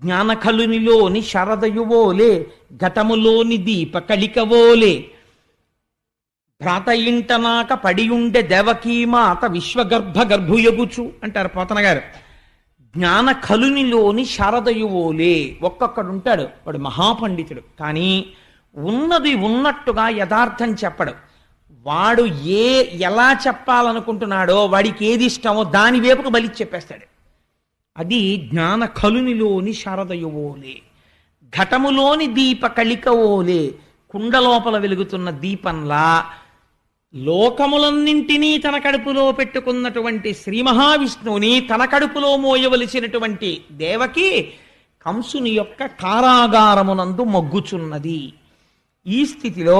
జ్ఞానకలునిలోని శరదయువోలే, ఘటములోని దీప కళికవోలే, భ్రాత ఇంటనాక పడియుండె దేవకీమాత విశ్వగర్భ గర్భుయగుచు అంటారు పోతన గారు. జ్ఞాన కలునిలోని శారదయువోలే, ఒక్కొక్కడు ఉంటాడు, వాడు మహాపండితుడు, కానీ ఉన్నది ఉన్నట్టుగా యథార్థం చెప్పడు. వాడు ఎలా చెప్పాలనుకుంటున్నాడో, వాడికి ఏది ఇష్టమో దాని వైపుకు బలి చెప్పేస్తాడు. అది జ్ఞాన కలునిలోని శారదయువోలే, ఘటములోని దీప కళికవోలే, కుండలోపల వెలుగుతున్న దీపంలా లోకములన్నింటినీ తన కడుపులో పెట్టుకున్నటువంటి శ్రీ మహావిష్ణువుని తన కడుపులో మోయవలసినటువంటి దేవకి కంసుని యొక్క కారాగారమునందు మొగ్గుచున్నది. ఈ స్థితిలో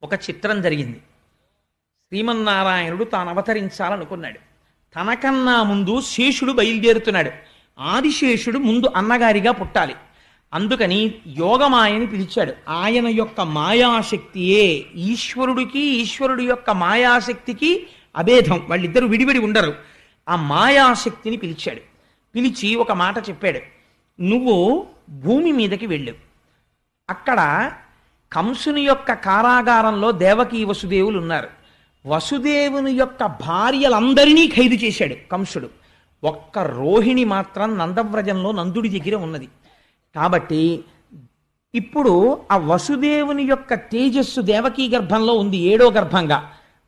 ఒక చిత్రం జరిగింది. శ్రీమన్నారాయణుడు తాను అవతరించాలనుకున్నాడు. తనకన్నా ముందు శేషుడు బయలుదేరుతున్నాడు. ఆదిశేషుడు ముందు అన్నగారిగా పుట్టాలి. అందుకని యోగమాయని పిలిచాడు. ఆయన యొక్క మాయాశక్తియే ఈశ్వరుడికి, ఈశ్వరుడి యొక్క మాయాశక్తికి అభేదం, వాళ్ళిద్దరూ విడివిడి ఉండరు. ఆ మాయాశక్తిని పిలిచాడు. పిలిచి ఒక మాట చెప్పాడు, నువ్వు భూమి మీదకి వెళ్ళు. అక్కడ కంసుని యొక్క కారాగారంలో దేవకీ వసుదేవులు ఉన్నారు. వసుదేవుని యొక్క భార్యలందరినీ ఖైదు చేశాడు కంసుడు. ఒక్క రోహిణి మాత్రం నందవ్రజంలో నందుడి దగ్గర ఉన్నది. కాబట్టి ఇప్పుడు ఆ వసుదేవుని యొక్క తేజస్సు దేవకీ గర్భంలో ఉంది, 7వ గర్భంగా.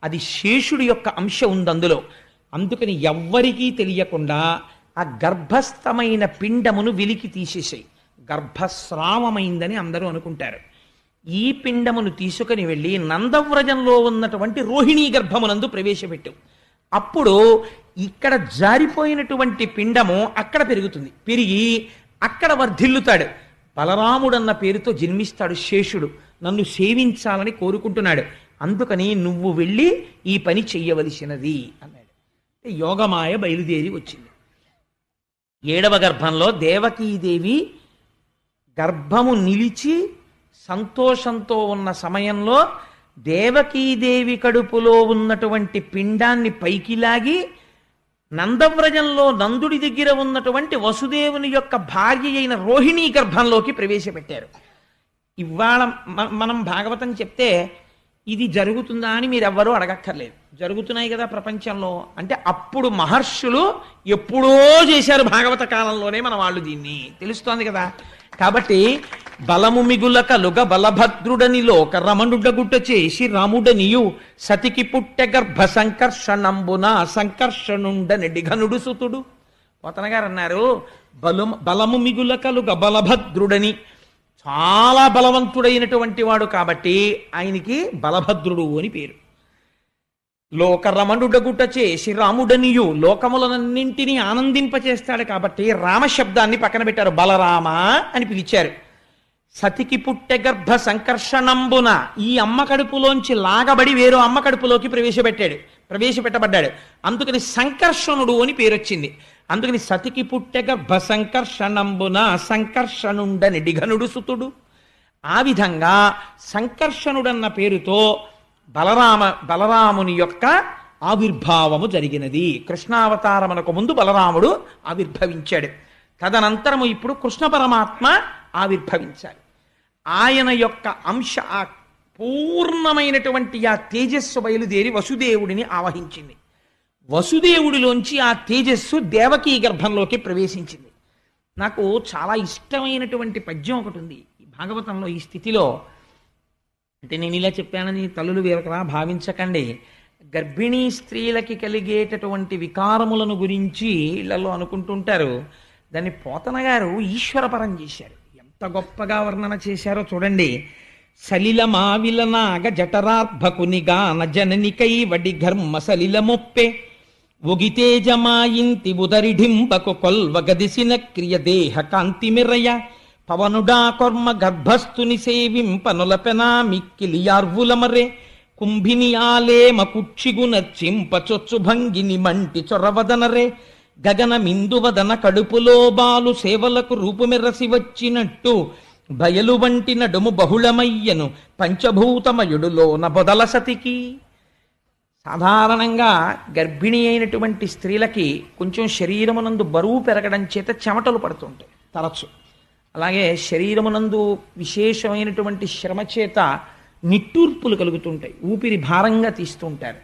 అది శేషుడి యొక్క అంశ ఉంది అందులో. అందుకని ఎవ్వరికీ తెలియకుండా ఆ గర్భస్థమైన పిండమును వెలికి తీసేసాయి. గర్భస్రావమైందని అందరూ అనుకుంటారు. ఈ పిండమును తీసుకుని వెళ్ళి నందవ్రజంలో ఉన్నటువంటి రోహిణీ గర్భమునందు ప్రవేశపెట్టు. అప్పుడు ఇక్కడ జారిపోయినటువంటి పిండము అక్కడ పెరుగుతుంది. పెరిగి అక్కడ వర్ధిల్లుతాడు. బలరాముడన్న పేరుతో జన్మిస్తాడు శేషుడు. నన్ను సేవించాలని కోరుకుంటున్నాడు. అందుకని నువ్వు వెళ్ళి ఈ పని చెయ్యవలసినది అన్నాడు. యోగమాయ బయలుదేరి వచ్చింది. 7వ గర్భంలో దేవకీదేవి గర్భము నిలిచి సంతోషంతో ఉన్న సమయంలో దేవకీదేవి కడుపులో ఉన్నటువంటి పిండాన్ని పైకి లాగి నందవ్రజంలో నందుడి దగ్గర ఉన్నటువంటి వసుదేవుని యొక్క భార్య అయిన రోహిణీ గర్భంలోకి ప్రవేశపెట్టారు. ఇవాళ మనం భాగవతం చెప్తే ఇది జరుగుతుందా అని మీరెవ్వరూ అడగక్కర్లేదు. జరుగుతున్నాయి కదా ప్రపంచంలో. అంటే అప్పుడు మహర్షులు ఎప్పుడో చేశారు, భాగవత కాలంలోనే మన వాళ్ళు దీన్ని తెలుస్తోంది కదా. కాబట్టి బలము మిగుల కలుగ బలభద్రుడని లోక రమణుడగుట చేసి రాముడనియు సతికి పుట్టె గర్భ సంకర్షణంబున సంకర్షణుండనెడి ఘనుడు సుతుడు. పోతన గారు అన్నారు, బలము మిగుల కలుగ బలభద్రుడని, చాలా బలవంతుడైనటువంటి వాడు కాబట్టి ఆయనకి బలభద్రుడు అని పేరు. లోకరమణుడగుట చేసి రాముడనియు, లోకములనన్నింటినీ ఆనందింపచేస్తాడు కాబట్టి రామశబ్దాన్ని పక్కన పెట్టారు, బలరామ అని పిలిచారు. సతికి పుట్టె గర్భ సంకర్షణంబున, ఈ అమ్మ కడుపులోంచి లాగబడి వేరో అమ్మ కడుపులోకి ప్రవేశపెట్టబడ్డాడు. అందుకని సంకర్షణుడు అని పేరు వచ్చింది. అందుకని సతికి పుట్టె గర్భ సంకర్షణంబున సంకర్షణుండని డిఘనుడు సుతుడు. ఆ విధంగా సంకర్షణుడన్న పేరుతో బలరాముని యొక్క ఆవిర్భావము జరిగినది. కృష్ణావతారమునకు ముందు బలరాముడు ఆవిర్భవించాడు. తదనంతరము ఇప్పుడు కృష్ణ పరమాత్మ ఆవిర్భవించాలి. ఆయన యొక్క అంశ ఆ పూర్ణమైనటువంటి ఆ తేజస్సు బయలుదేరి వసుదేవుడిని ఆవహించింది. వసుదేవుడిలోంచి ఆ తేజస్సు దేవకీ గర్భంలోకి ప్రవేశించింది. నాకు చాలా ఇష్టమైనటువంటి పద్యం ఒకటి ఉంది ఈ భాగవతంలో. ఈ స్థితిలో అంటే నేను ఇలా చెప్పానని తల్లులు వేరొకలా భావించకండి. గర్భిణీ స్త్రీలకి కలిగేటటువంటి వికారములను గురించి ఇళ్లలో అనుకుంటుంటారు. దాన్ని పోతన గారు ఈశ్వరపరం చేశారు. ఎంత గొప్పగా వర్ణన చేశారో చూడండి. సలిల మావిలనాగ జఠరార్భకునిగా నజననికై వడి ఘర్మ సలిల మొప్పే ఒగితేజమాయింతి ఉదరిఢింబకు కొల్వగదిసిన క్రియ దేహ కాంతి మిరయ పవనుడా కొర్మ గర్భస్థుని సేవింపనులపెనా మిక్కిలియార్వులమరే కుంభిని ఆలేమ కుక్షిగున చింపచొచ్చు భంగిని మంటి చొరవదనరే గగన మిందువదన కడుపులో బాలు సేవలకు రూపుమెరసి వచ్చినట్టు బయలు వంటి నడుము బహుళమయ్యను పంచభూతమయుడులోన బొదల సతికి. సాధారణంగా గర్భిణి అయినటువంటి స్త్రీలకి కొంచెం శరీరమునందు బరువు పెరగడం చేత చెమటలు పడుతుంటాయి తరచు. అలాగే శరీరమునందు విశేషమైనటువంటి శ్రమ చేత నిట్టూర్పులు కలుగుతుంటాయి, ఊపిరి భారంగా తీస్తుంటారు.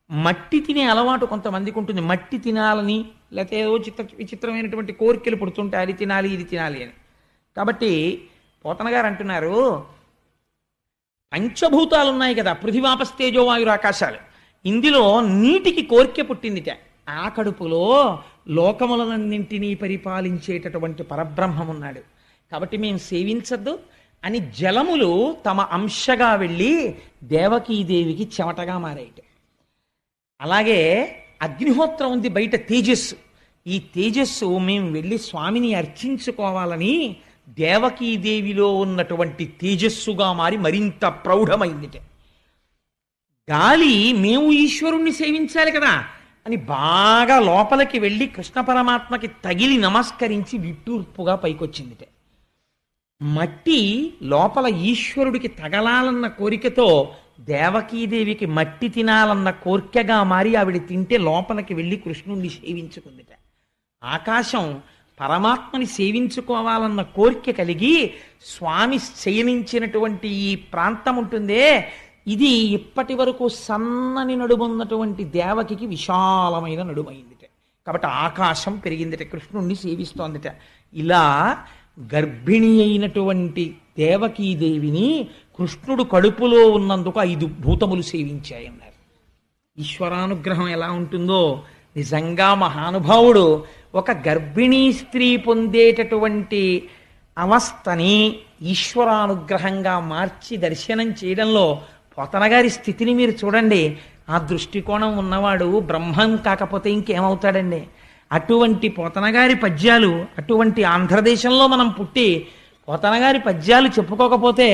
మట్టి తినే అలవాటు కొంతమందికి ఉంటుంది. మట్టి తినాలని లేకపోతే ఏదో విచిత్రమైనటువంటి కోరికలు పుడుతుంటాయి, అది తినాలి ఇది తినాలి అని. కాబట్టి పోతన గారు అంటున్నారు, పంచభూతాలు ఉన్నాయి కదా, పృథివాపస్తేజో వాయురు ఆకాశాలు. ఇందులో నీటికి కోరిక పుట్టిందిట. ఆ కడుపులో లోకములన్నింటినీ పరిపాలించేటటువంటి పరబ్రహ్మం ఉన్నాడు. కాబట్టి మేము సేవించద్దు అని జలములు తమ అంశగా వెళ్ళి దేవకీదేవికి చెమటగా మారాయిట. అలాగే అగ్నిహోత్రం ఉంది బయట, తేజస్సు. ఈ తేజస్సు మేము వెళ్ళి స్వామిని అర్చించుకోవాలని దేవకీదేవిలో ఉన్నటువంటి తేజస్సుగా మారి మరింత ప్రౌఢమైందిట. గాలి మేము ఈశ్వరుణ్ణి సేవించాలి కదా అని బాగా లోపలికి వెళ్ళి కృష్ణ పరమాత్మకి తగిలి నమస్కరించి విట్టూర్పుగా పైకొచ్చిందిట. మట్టి లోపల ఈశ్వరుడికి తగలాలన్న కోరికతో దేవకీదేవికి మట్టి తినాలన్న కోరికగా మారి ఆవిడ తింటే లోపలికి వెళ్ళి కృష్ణుణ్ణి సేవించుకుందిట. ఆకాశం పరమాత్మని సేవించుకోవాలన్న కోరిక కలిగి స్వామి శయనించినటువంటి ఈ ప్రాంతం ఉంటుందే, ఇది ఇప్పటి వరకు సన్నని నడుమున్నటువంటి దేవకికి విశాలమైన నడుమైందిట. కాబట్టి ఆకాశం పెరిగిందిట, కృష్ణుణ్ణి సేవిస్తోందిట. ఇలా గర్భిణి అయినటువంటి దేవకీదేవిని కృష్ణుడు కడుపులో ఉన్నందుకు 5 భూతములు సేవించాయన్నారు. ఈశ్వరానుగ్రహం ఎలా ఉంటుందో నిజంగా మహానుభావుడు ఒక గర్భిణీ స్త్రీ పొందేటటువంటి అవస్థని ఈశ్వరానుగ్రహంగా మార్చి దర్శనం చేయడంలో పోతనగారి స్థితిని మీరు చూడండి. ఆ దృష్టికోణం ఉన్నవాడు బ్రహ్మం కాకపోతే ఇంకేమవుతాడండి? అటువంటి పోతనగారి పద్యాలు, అటువంటి ఆంధ్రదేశంలో మనం పుట్టి పోతనగారి పద్యాలు చెప్పుకోకపోతే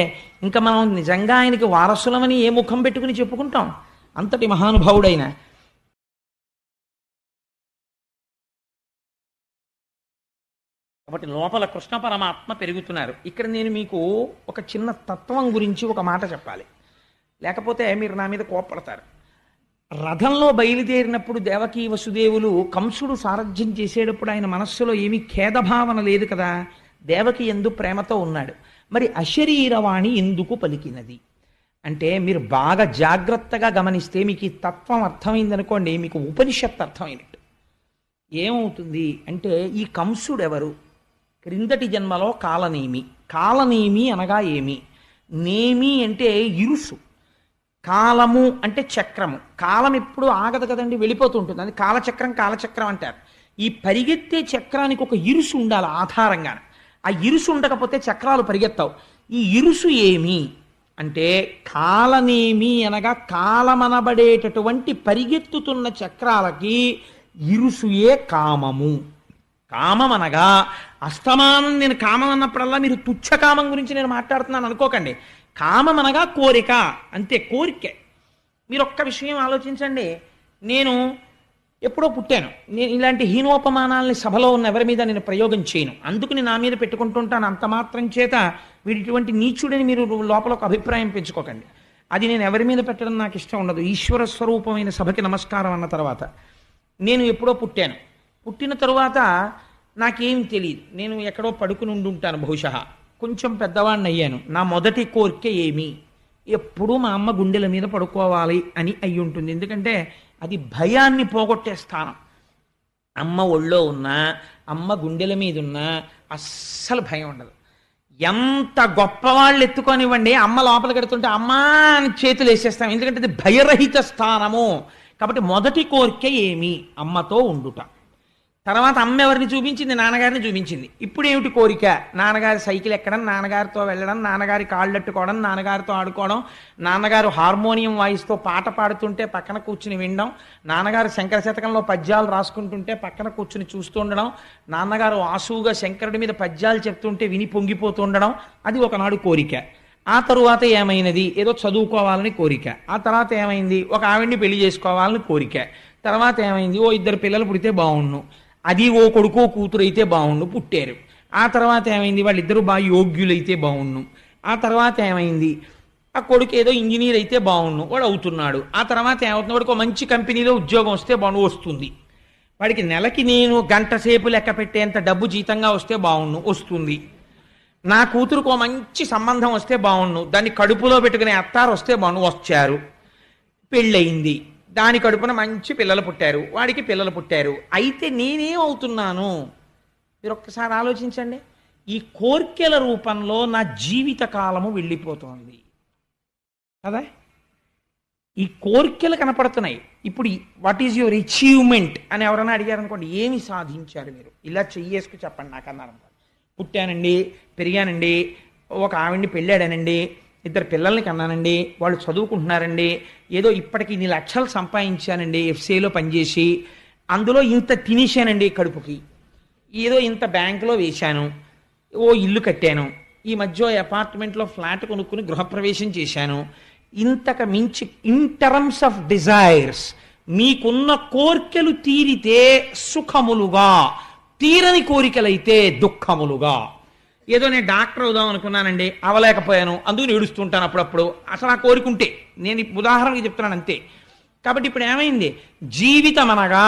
ఇంకా మనం నిజంగా ఆయనకి వారసులమని ఏ ముఖం పెట్టుకుని చెప్పుకుంటాం? అంతటి మహానుభావుడైన కాబట్టి లోపల కృష్ణ పరమాత్మ పెరుగుతున్నారు. ఇక్కడ నేను మీకు ఒక చిన్న తత్వం గురించి ఒక మాట చెప్పాలి, లేకపోతే మీరు నా మీద కోపడతారు. రథంలో బయలుదేరినప్పుడు దేవకీ వసుదేవులు కంసుడు సారథ్యం చేసేటప్పుడు ఆయన మనస్సులో ఏమీ ఖేదభావన లేదు కదా, దేవకి ఎందు ప్రేమతో ఉన్నాడు. మరి అశరీరవాణి ఎందుకు పలికినది అంటే మీరు బాగా జాగ్రత్తగా గమనిస్తే మీకు ఈ తత్వం అర్థమైందనుకోండి, మీకు ఉపనిషత్తు అర్థమైనట్టు. ఏమవుతుంది అంటే ఈ కంసుడు ఎవరు? క్రిందటి జన్మలో కాలనేమి. కాలనేమి అనగా ఏమి? నేమి అంటే ఇరుసు, కాలము అంటే చక్రము. కాలం ఎప్పుడు ఆగదు కదండి, వెళ్ళిపోతూ ఉంటుంది. అది కాలచక్రం, కాలచక్రం అంటారు. ఈ పరిగెత్తే చక్రానికి ఒక ఇరుసు ఉండాలి ఆధారంగా. ఆ ఇరుసు ఉండకపోతే చక్రాలు పరిగెత్తావు. ఈ ఇరుసు ఏమి అంటే కాలనేమి అనగా కాలమనబడేటటువంటి పరిగెత్తుతున్న చక్రాలకి ఇరుసుయే కామము. కామం అనగా అస్తమానం నేను కామం అన్నప్పుడల్లా మీరు తుచ్చకామం గురించి నేను మాట్లాడుతున్నాను అనుకోకండి. కామం అనగా కోరిక, అంతే, కోరికే. మీరు ఒక్క విషయం ఆలోచించండి. నేను ఎప్పుడో పుట్టాను, నేను ఇలాంటి హీనోపమానాలని సభలో ఉన్న ఎవరి మీద నేను ప్రయోగం చేయను, అందుకని నా మీద పెట్టుకుంటుంటాను. అంత మాత్రం చేత వీడిటువంటి నీచుడని మీరు లోపల ఒక అభిప్రాయం పెంచుకోకండి. అది నేను ఎవరి మీద పెట్టడం నాకు ఇష్టం ఉండదు. ఈశ్వర స్వరూపమైన సభకి నమస్కారం అన్న తర్వాత నేను ఎప్పుడో పుట్టాను. పుట్టిన తరువాత నాకేం తెలియదు, నేను ఎక్కడో పడుకుని ఉండుంటాను బహుశా. కొంచెం పెద్దవాడిని అయ్యాను. నా మొదటి కోరిక ఏమి? ఎప్పుడూ మా అమ్మ గుండెల మీద పడుకోవాలి అని అయి ఉంటుంది. ఎందుకంటే అది భయాన్ని పోగొట్టే స్థానం. అమ్మ ఒళ్ళో ఉన్నా, అమ్మ గుండెల మీద ఉన్నా అస్సలు భయం ఉండదు. ఎంత గొప్పవాళ్ళు ఎత్తుకొనివ్వండి, అమ్మ లోపలికి ఎడుతుంటే అమ్మా అని చేతులు వేసేస్తాం, ఎందుకంటే అది భయరహిత స్థానము. కాబట్టి మొదటి కోరిక ఏమి? అమ్మతో ఉండుట. తర్వాత అమ్మ ఎవరిని చూపించింది? నాన్నగారిని చూపించింది. ఇప్పుడు ఏమిటి కోరిక? నాన్నగారి సైకిల్ ఎక్కడం, నాన్నగారితో వెళ్ళడం, నాన్నగారి కాళ్ళెట్టుకోవడం, నాన్నగారితో ఆడుకోవడం, నాన్నగారు హార్మోనియం వాయిస్తూ పాట పాడుతుంటే పక్కన కూర్చుని వినడం, నాన్నగారు శంకర శతకంలో పద్యాలు రాసుకుంటుంటే పక్కన కూర్చుని చూస్తూ ఉండడం, నాన్నగారు ఆసువుగా శంకరుడి మీద పద్యాలు చెప్తుంటే విని పొంగిపోతూ ఉండడం. అది ఒకనాడు కోరిక. ఆ తరువాత ఏమైనది? ఏదో చదువుకోవాలని కోరిక. ఆ తర్వాత ఏమైంది? ఒక ఆవిడ్ని పెళ్లి చేసుకోవాలని కోరిక. తర్వాత ఏమైంది? ఓ 2 పిల్లలు పుడితే బాగుండు, అది ఓ కొడుకో కూతురు అయితే బాగుండు, పుట్టారు. ఆ తర్వాత ఏమైంది? వాళ్ళిద్దరూ బాగా యోగ్యులైతే బాగుండు. ఆ తర్వాత ఏమైంది? ఆ కొడుకు ఏదో ఇంజనీర్ అయితే బాగుండు, వాడు అవుతున్నాడు. ఆ తర్వాత ఏమవుతుంది? వాడికి ఒక మంచి కంపెనీలో ఉద్యోగం వస్తే బాగుండు, వస్తుంది. వాడికి నెలకి నేను గంట సేపు లెక్క పెట్టేంత డబ్బు జీతంగా వస్తే బాగుండు, వస్తుంది. నా కూతురుకు మంచి సంబంధం వస్తే బాగుండు, దాన్ని కడుపులో పెట్టుకునే అత్తారు వస్తే బాగుండు, వచ్చారు. పెళ్ళయింది, దాని కడుపున మంచి పిల్లలు పుట్టారు, వాడికి పిల్లలు పుట్టారు. అయితే నేనేమవుతున్నాను? మీరు ఒక్కసారి ఆలోచించండి. ఈ కోర్కెల రూపంలో నా జీవిత కాలము వెళ్ళిపోతుంది కదా. ఈ కోర్కెలు కనపడుతున్నాయి. ఇప్పుడు వాట్ ఈజ్ యువర్ అచీవ్మెంట్ అని ఎవరైనా అడిగారు అనుకోండి, ఏమి సాధించారు మీరు? ఇలా చెయ్యేసుకు చెప్పండి నాకు అన్నారు అనుకోండి. పుట్టానండి, పెరిగానండి, ఒక ఆవిడ్ని పెళ్ళాడానండి, 2 పిల్లల్ని కన్నానండి, వాళ్ళు చదువుకుంటున్నారండి, ఏదో ఇప్పటికి ఇన్ని లక్షలు సంపాదించానండి ఎఫ్సీలో పనిచేసి, అందులో ఇంత తినేశానండి కడుపుకి, ఏదో ఇంత బ్యాంకులో వేశాను, ఓ ఇల్లు కట్టాను, ఈ మధ్య అపార్ట్మెంట్లో ఫ్లాట్ కొనుక్కుని గృహప్రవేశం చేశాను. ఇంతకు మించి ఇన్ టర్మ్స్ ఆఫ్ డిజైర్స్ మీకున్న కోరికలు తీరితే సుఖములుగా, తీరని కోరికలైతే దుఃఖములుగా. ఏదో నేను డాక్టర్ అవుదాం అనుకున్నానండి, అవలేకపోయాను, అందుకు ఏడుస్తుంటాను అప్పుడప్పుడు. అసలు ఆ కోరికుంటే నేను ఉదాహరణకి చెప్తున్నాను అంతే. కాబట్టి ఇప్పుడు ఏమైంది? జీవితం అనగా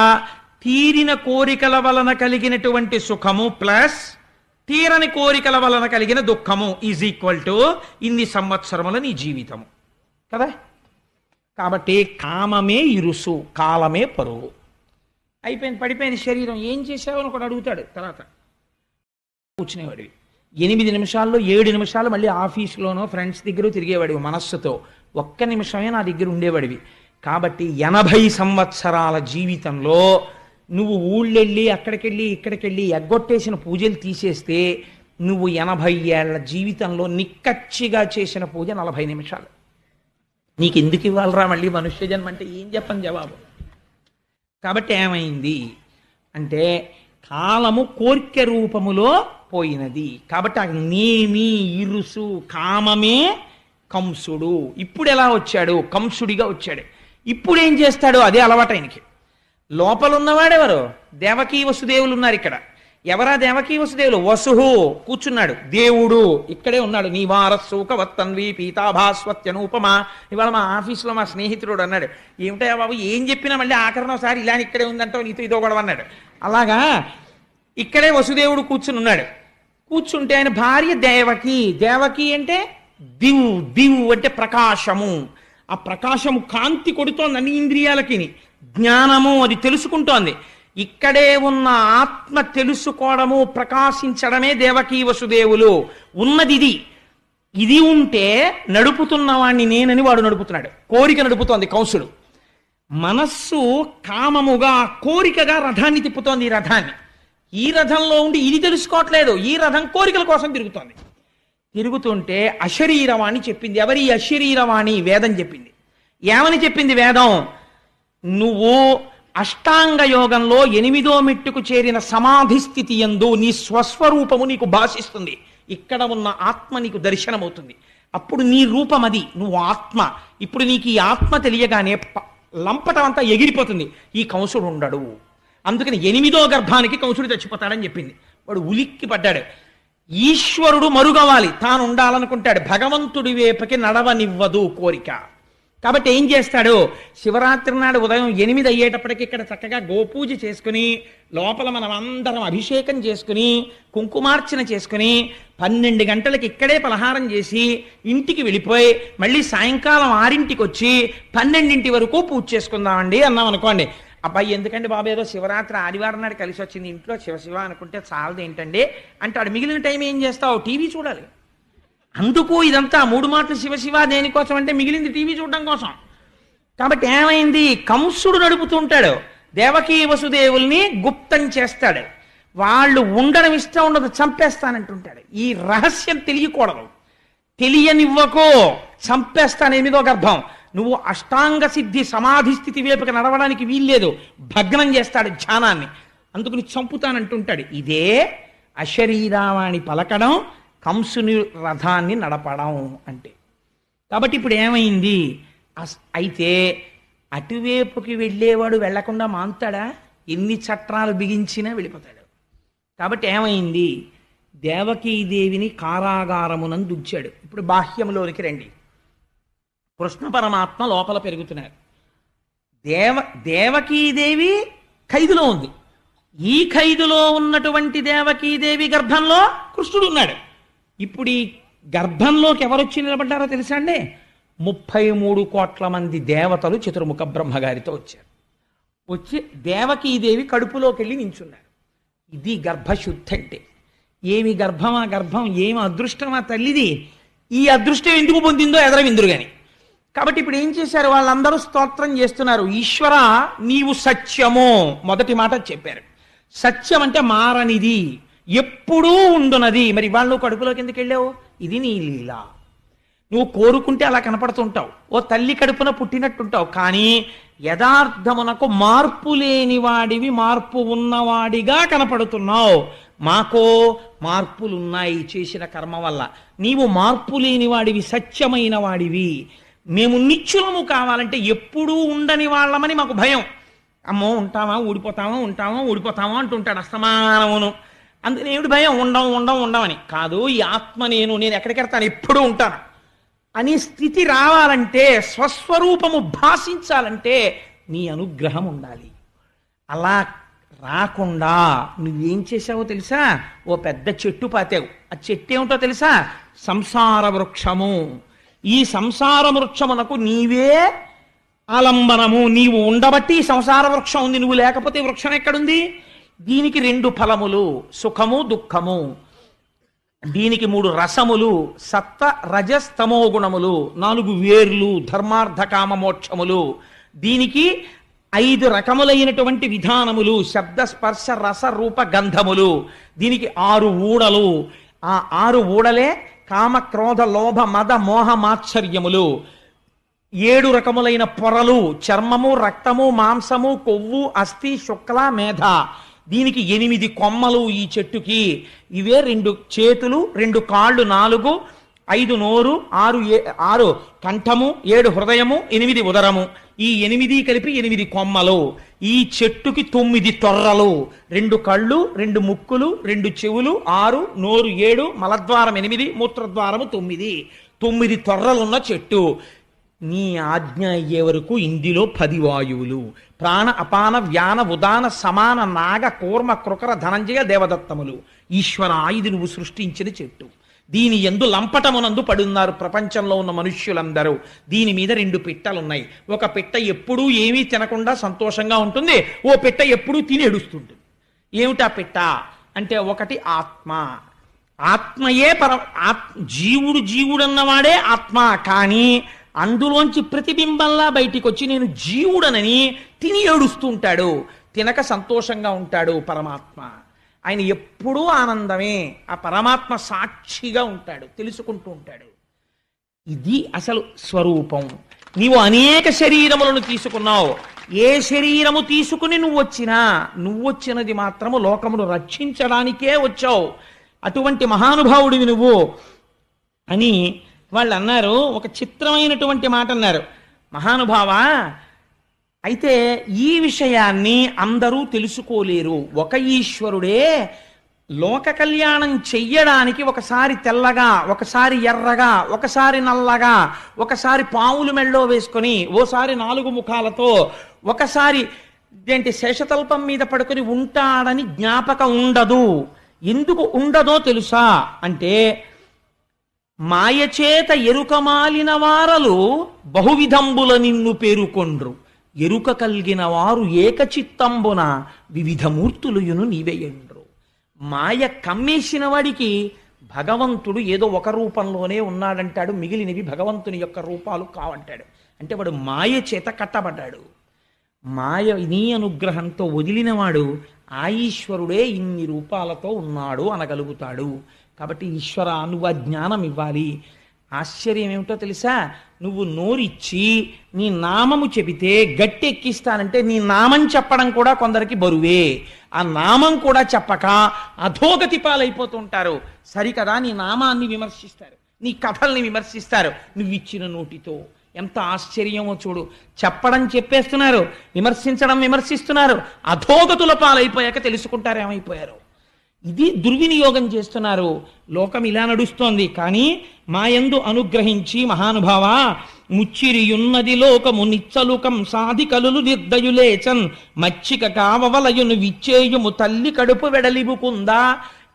తీరిన కోరికల వలన కలిగినటువంటి సుఖము ప్లస్ తీరని కోరికల వలన కలిగిన దుఃఖము ఈజ్ ఈక్వల్ టు ఇన్ని సంవత్సరముల నీ జీవితము కదా. కాబట్టి కామమే ఇరుసు, కాలమే పరువు. అయిపోయింది, పడిపోయింది శరీరం. ఏం చేశావు అని ఒకటి అడుగుతాడు. తర్వాత కూర్చునేవాడివి 8 నిమిషాల్లో 7 నిమిషాలు మళ్ళీ ఆఫీసులోనో ఫ్రెండ్స్ దగ్గర తిరిగేవాడివి మనస్సుతో. 1 నిమిషమే నా దగ్గర ఉండేవాడివి. కాబట్టి 80 సంవత్సరాల జీవితంలో నువ్వు ఊళ్ళెళ్ళి అక్కడికెళ్ళి ఇక్కడికెళ్ళి ఎగ్గొట్టేసిన పూజలు తీసేస్తే నువ్వు 80 ఏళ్ల జీవితంలో నిక్కచ్చిగా చేసిన పూజ 40 నిమిషాలు. నీకు ఎందుకు ఇవ్వాలరా మళ్ళీ మనుష్య జన్మ అంటే ఏం చెప్పని జవాబు. కాబట్టి ఏమైంది అంటే కాలము కోర్కె రూపములో పోయినది. కాబట్టి ఆ నేమి ఇరుసు కామమే కంసుడు. ఇప్పుడు ఎలా వచ్చాడు? కంసుడిగా వచ్చాడు. ఇప్పుడు ఏం చేస్తాడు? అదే అలవాటు ఆయనకి. లోపల ఉన్నవాడెవరు? దేవకీ వసుదేవులు ఉన్నారు ఇక్కడ. ఎవరా దేవకీ వసుదేవులు? వసుహు కూర్చున్నాడు, దేవుడు ఇక్కడే ఉన్నాడు. నీవారస్సూకవత్తన్వి పీతాభాస్వత్యనూపమా. ఇవాళ మా ఆఫీసులో మా స్నేహితుడు అన్నాడు, ఏమిటా బాబు ఏం చెప్పినా మళ్ళీ ఆఖరణ ఒకసారి ఇలా ఇక్కడే ఉందంటావు, నీతో ఇదో గొడవ అన్నాడు. అలాగా ఇక్కడే వసుదేవుడు కూర్చుని ఉన్నాడు. కూర్చుంటే ఆయన భార్య దేవకి. దేవకి అంటే దివ్, దివ్ అంటే ప్రకాశము. ఆ ప్రకాశము కాంతి కొడుతోంది అన్ని ఇంద్రియాలకి. జ్ఞానము అది తెలుసుకుంటోంది. ఇక్కడే ఉన్న ఆత్మ తెలుసుకోవడము ప్రకాశించడమే దేవకీ వసుదేవులు ఉన్నది. ఇది ఇది ఉంటే నడుపుతున్నవాణ్ణి నేనని వాడు నడుపుతున్నాడు. కోరిక నడుపుతోంది కంసుడు. మనస్సు కామముగా కోరికగా రథాన్ని తిప్పుతోంది. ఈ రథాన్ని ఈ రథంలో ఉండి ఇది తెలుసుకోవట్లేదు. ఈ రథం కోరికల కోసం తిరుగుతోంది. తిరుగుతుంటే అశరీరవాణి చెప్పింది. ఎవరి అశరీరవాణి? వేదం చెప్పింది. ఏమని చెప్పింది వేదం? నువ్వు అష్టాంగ యోగంలో 8వ మెట్టుకు చేరిన సమాధి స్థితి యందు నీ స్వస్వరూపము నీకు భాషిస్తుంది. ఇక్కడ ఉన్న ఆత్మ నీకు దర్శనమవుతుంది. అప్పుడు నీ రూపం అది, నువ్వు ఆత్మ. ఇప్పుడు నీకు ఈ ఆత్మ తెలియగానే లంపటం అంతా ఎగిరిపోతుంది. ఈ కంసుడు ఉండడు. అందుకని 8వ గర్భానికి కంసుడు చచ్చిపోతాడని చెప్పింది. వాడు ఉలిక్కి పడ్డాడు. ఈశ్వరుడు మరుగవాలి, తాను ఉండాలనుకుంటాడు. భగవంతుడి వైపుకి నడవనివ్వదు కోరిక. కాబట్టి ఏం చేస్తాడు? శివరాత్రి నాడు ఉదయం 8 అయ్యేటప్పటికి ఇక్కడ చక్కగా గోపూజ చేసుకుని లోపల మనం అందరం అభిషేకం చేసుకుని కుంకుమార్చన చేసుకుని 12 గంటలకి ఇక్కడే పలహారం చేసి ఇంటికి వెళ్ళిపోయి మళ్ళీ సాయంకాలం 6ంటికి వచ్చి 12 వరకు పూజ చేసుకుందామండి అన్నాం అనుకోండి. అబ్బాయి ఎందుకండి బాబు ఏదో శివరాత్రి ఆదివారం నాడు కలిసి వచ్చింది, ఇంట్లో శివ అనుకుంటే చాలదు ఏంటండి అంటాడు. మిగిలిన టైం ఏం చేస్తావు? టీవీ చూడాలి. అందుకు ఇదంతా 3 మాటలు శివ దేనికోసం అంటే మిగిలింది టీవీ చూడడం కోసం. కాబట్టి ఏమైంది? కంసుడు నడుపుతుంటాడు. దేవకీ వసుదేవుల్ని గుప్తం చేస్తాడు. వాళ్ళు ఉండడం ఇష్టం ఉండదు, చంపేస్తానంటుంటాడు. ఈ రహస్యం తెలియకూడదు. తెలియనివ్వకో, చంపేస్తాను 8వ గర్భం. నువ్వు అష్టాంగ సిద్ధి సమాధి స్థితి వైపుకి నడవడానికి వీల్లేదు. భగ్నం చేస్తాడు ధ్యానాన్ని. అందుకని చంపుతానంటుంటాడు. ఇదే అశరీరావాణి పలకడం, కంసుని రథాన్ని నడపడం అంటే. కాబట్టి ఇప్పుడు ఏమైంది? అయితే అటువైపుకి వెళ్ళేవాడు వెళ్లకుండా మాంతాడా? ఎన్ని చట్టాలు బిగించినా వెళ్ళిపోతాడు. కాబట్టి ఏమైంది? దేవకీదేవిని కారాగారమునందు ఉంచాడు. ఇప్పుడు బాహ్యంలోనికి రండి. కృష్ణ పరమాత్మ లోపల పెరుగుతున్నారు. దేవకీదేవి ఖైదులో ఉంది. ఈ ఖైదులో ఉన్నటువంటి దేవకీదేవి గర్భంలో కృష్ణుడు ఉన్నాడు. ఇప్పుడు ఈ గర్భంలోకి ఎవరొచ్చి నిలబడ్డారో తెలుసా అండి? 33 కోట్ల మంది దేవతలు చతుర్ముఖ బ్రహ్మగారితో వచ్చారు. వచ్చి దేవకీదేవి కడుపులోకి వెళ్ళి నించున్నారు. ఇది గర్భశుద్ధి అంటే. ఏమి గర్భమా గర్భం, ఏమి అదృష్టమా తల్లిది. ఈ అదృష్టం ఎందుకు పొందిందో ఎదరవిందురు గాని. కాబట్టి ఇప్పుడు ఏం చేశారు? వాళ్ళందరూ స్తోత్రం చేస్తున్నారు. ఈశ్వర నీవు సత్యము, మొదటి మాట చెప్పారు. సత్యం అంటే మారనిది, ఎప్పుడూ ఉండునది. మరి ఇవాళ నువ్వు కడుపులోకి ఎందుకు వెళ్ళావు? ఇది నీ లీల. నువ్వు కోరుకుంటే అలా కనపడుతుంటావు, ఓ తల్లి కడుపున పుట్టినట్టుంటావు. కానీ యథార్థమునకు మార్పు లేని వాడివి, మార్పు ఉన్నవాడిగా కనపడుతున్నావు. మాకో మార్పులున్నాయి చేసిన కర్మ వల్ల. నీవు మార్పు లేని వాడివి, సత్యమైన వాడివి. మేము నిత్యులము కావాలంటే ఎప్పుడూ ఉండని వాళ్ళమని మాకు భయం. అమ్మో ఉంటామా ఊడిపోతామా, ఉంటామా ఊడిపోతామా అంటుంటాడు అస్తమానమును. అందుకని ఏమిటి భయం? ఉండమని కాదు. ఈ ఆత్మ నేను ఎక్కడికెడతాను, ఎప్పుడూ ఉంటాను అని స్థితి రావాలంటే, స్వస్వరూపము భాషించాలంటే నీ అనుగ్రహం ఉండాలి. అలా రాకుండా నువ్వేం చేసావో తెలుసా? ఓ పెద్ద చెట్టు పాతావు. ఆ చెట్టు ఏమిటో తెలుసా? సంసార వృక్షము. ఈ సంసార వృక్షమునకు నీవే ఆలంబనము. నీవు ఉండబట్టి ఈ సంసార వృక్షం ఉంది, నువ్వు లేకపోతే వృక్షం ఎక్కడుంది? దీనికి 2 ఫలములు, సుఖము దుఃఖము. దీనికి 3 రసములు, సత్వ రజస్తమో గుణములు. 4 వేర్లు, ధర్మార్థ కామ మోక్షములు. దీనికి 5 రకములైనటువంటి విధానములు, శబ్ద స్పర్శ రస రూప గంధములు. దీనికి 6 ఊడలు. ఆ 6 ఊడలే కామ క్రోధ లోభ మద మోహ మాత్సర్యములు. 7 రకములైన పొరలు, చర్మము రక్తము మాంసము కొవ్వు అస్థి శుక్ల మేధ. దీనికి 8 కొమ్మలు ఈ చెట్టుకి. ఇవే 2 చేతులు, 2 కాళ్ళు, 4, 5 నోరు, 6 కంఠము, 7 హృదయము, 8 ఉదరము. ఈ 8 కలిపి 8 కొమ్మలు. ఈ చెట్టుకి 9 తొర్రలు, 2 కళ్ళు, 2 ముక్కులు, 2 చెవులు, 6 నోరు, 7 మలద్వారం, 8 మూత్రద్వారము, 9 తొర్రలున్న చెట్టు. నీ ఆజ్ఞ అయ్యే వరకు ఇందులో 10 వాయువులు, ప్రాణ అపాన వ్యాన ఉదాన సమాన నాగ కూర్మ కృకర ధనంజయ దేవదత్తములు. ఈశ్వర, ఇది నువ్వు సృష్టించిన చెట్టు. దీని యందు లంపటమునందు పడున్నారు ప్రపంచంలో ఉన్న మనుష్యులందరూ. దీని మీద 2 పిట్టలున్నాయి. ఒక పిట్ట ఎప్పుడూ ఏమీ తినకుండా సంతోషంగా ఉంటుంది, ఓ పిట్ట ఎప్పుడూ తిని ఏడుస్తుంటుంది. ఏమిటా పిట్ట అంటే, ఒకటి ఆత్మ. ఆత్మయే జీవుడన్నవాడే ఆత్మ. కానీ అందులోంచి ప్రతిబింబంలా బయటికి వచ్చి నేను జీవుడనని తిని ఏడుస్తూ ఉంటాడు, తినక సంతోషంగా ఉంటాడు పరమాత్మ. ఆయన ఎప్పుడూ ఆనందమే. ఆ పరమాత్మ సాక్షిగా ఉంటాడు, తెలుసుకుంటూ ఉంటాడు. ఇది అసలు స్వరూపం. నీవు అనేక శరీరములను తీసుకున్నావు. ఏ శరీరము తీసుకుని నువ్వు వచ్చినది మాత్రము లోకమును రక్షించడానికే వచ్చావు. అటువంటి మహానుభావుడివి నువ్వు అని వాళ్ళు అన్నారు. ఒక చిత్రమైనటువంటి మాట అన్నారు. మహానుభావా, అయితే ఈ విషయాన్ని అందరూ తెలుసుకోలేరు. ఒక ఈశ్వరుడే లోక కళ్యాణం చెయ్యడానికి ఒకసారి తెల్లగా, ఒకసారి ఎర్రగా, ఒకసారి నల్లగా, ఒకసారి పావులు మెళ్ళో వేసుకొని, ఓసారి 4 ముఖాలతో, ఒకసారి శేషతల్పం మీద పడుకొని ఉంటాడని జ్ఞాపకం ఉండదు. ఎందుకు ఉండదో తెలుసా అంటే, మాయచేత ఎరుకమాలిన వారలు బహువిధంబుల నిన్ను పేరుకొండ్రు, ఎరుక కలిగిన వారు ఏకచిత్తంబున వివిధ మూర్తులుయును నీవేయండ్రు. మాయ కమ్మేసిన వాడికి భగవంతుడు ఏదో ఒక రూపంలోనే ఉన్నాడంటాడు, మిగిలినవి భగవంతుని యొక్క రూపాలు కావంటాడు. అంటే వాడు మాయ చేత కట్టబడ్డాడు. మాయ నీ అనుగ్రహంతో వదిలినవాడు ఆ ఈశ్వరుడే ఇన్ని రూపాలతో ఉన్నాడు అనగలుగుతాడు. కాబట్టి ఈశ్వర, నువ్వు ఆ జ్ఞానం ఇవ్వాలి. ఆశ్చర్యం ఏమిటో తెలుసా? నువ్వు నోరిచ్చి నీ నామము చెబితే గట్టెక్కిస్తానంటే, నీ నామం చెప్పడం కూడా కొందరికి బరువే. ఆ నామం కూడా చెప్పక అధోగతి పాలైపోతుంటారు. సరికదా, నీ నామాన్ని విమర్శిస్తారు, నీ కథల్ని విమర్శిస్తారు. నువ్విచ్చిన నోటితో ఎంత ఆశ్చర్యమో చూడు. చెప్పడం చెప్పేస్తున్నారు, విమర్శించడం విమర్శిస్తున్నారు. అధోగతుల పాలైపోయాక తెలుసుకుంటారు ఏమైపోయారు. ఇది దుర్వినియోగం చేస్తున్నారు. లోకం ఇలా నడుస్తోంది. కానీ మాయందు అనుగ్రహించి మహానుభావ, ముచ్చిరియున్నది లోకము నిచ్చలుకం సాధి కలులు నిర్దయులేచన్ మచ్చిక కావవలయును విచ్చేయుము తల్లి కడుపు వెడలిబుకుందా.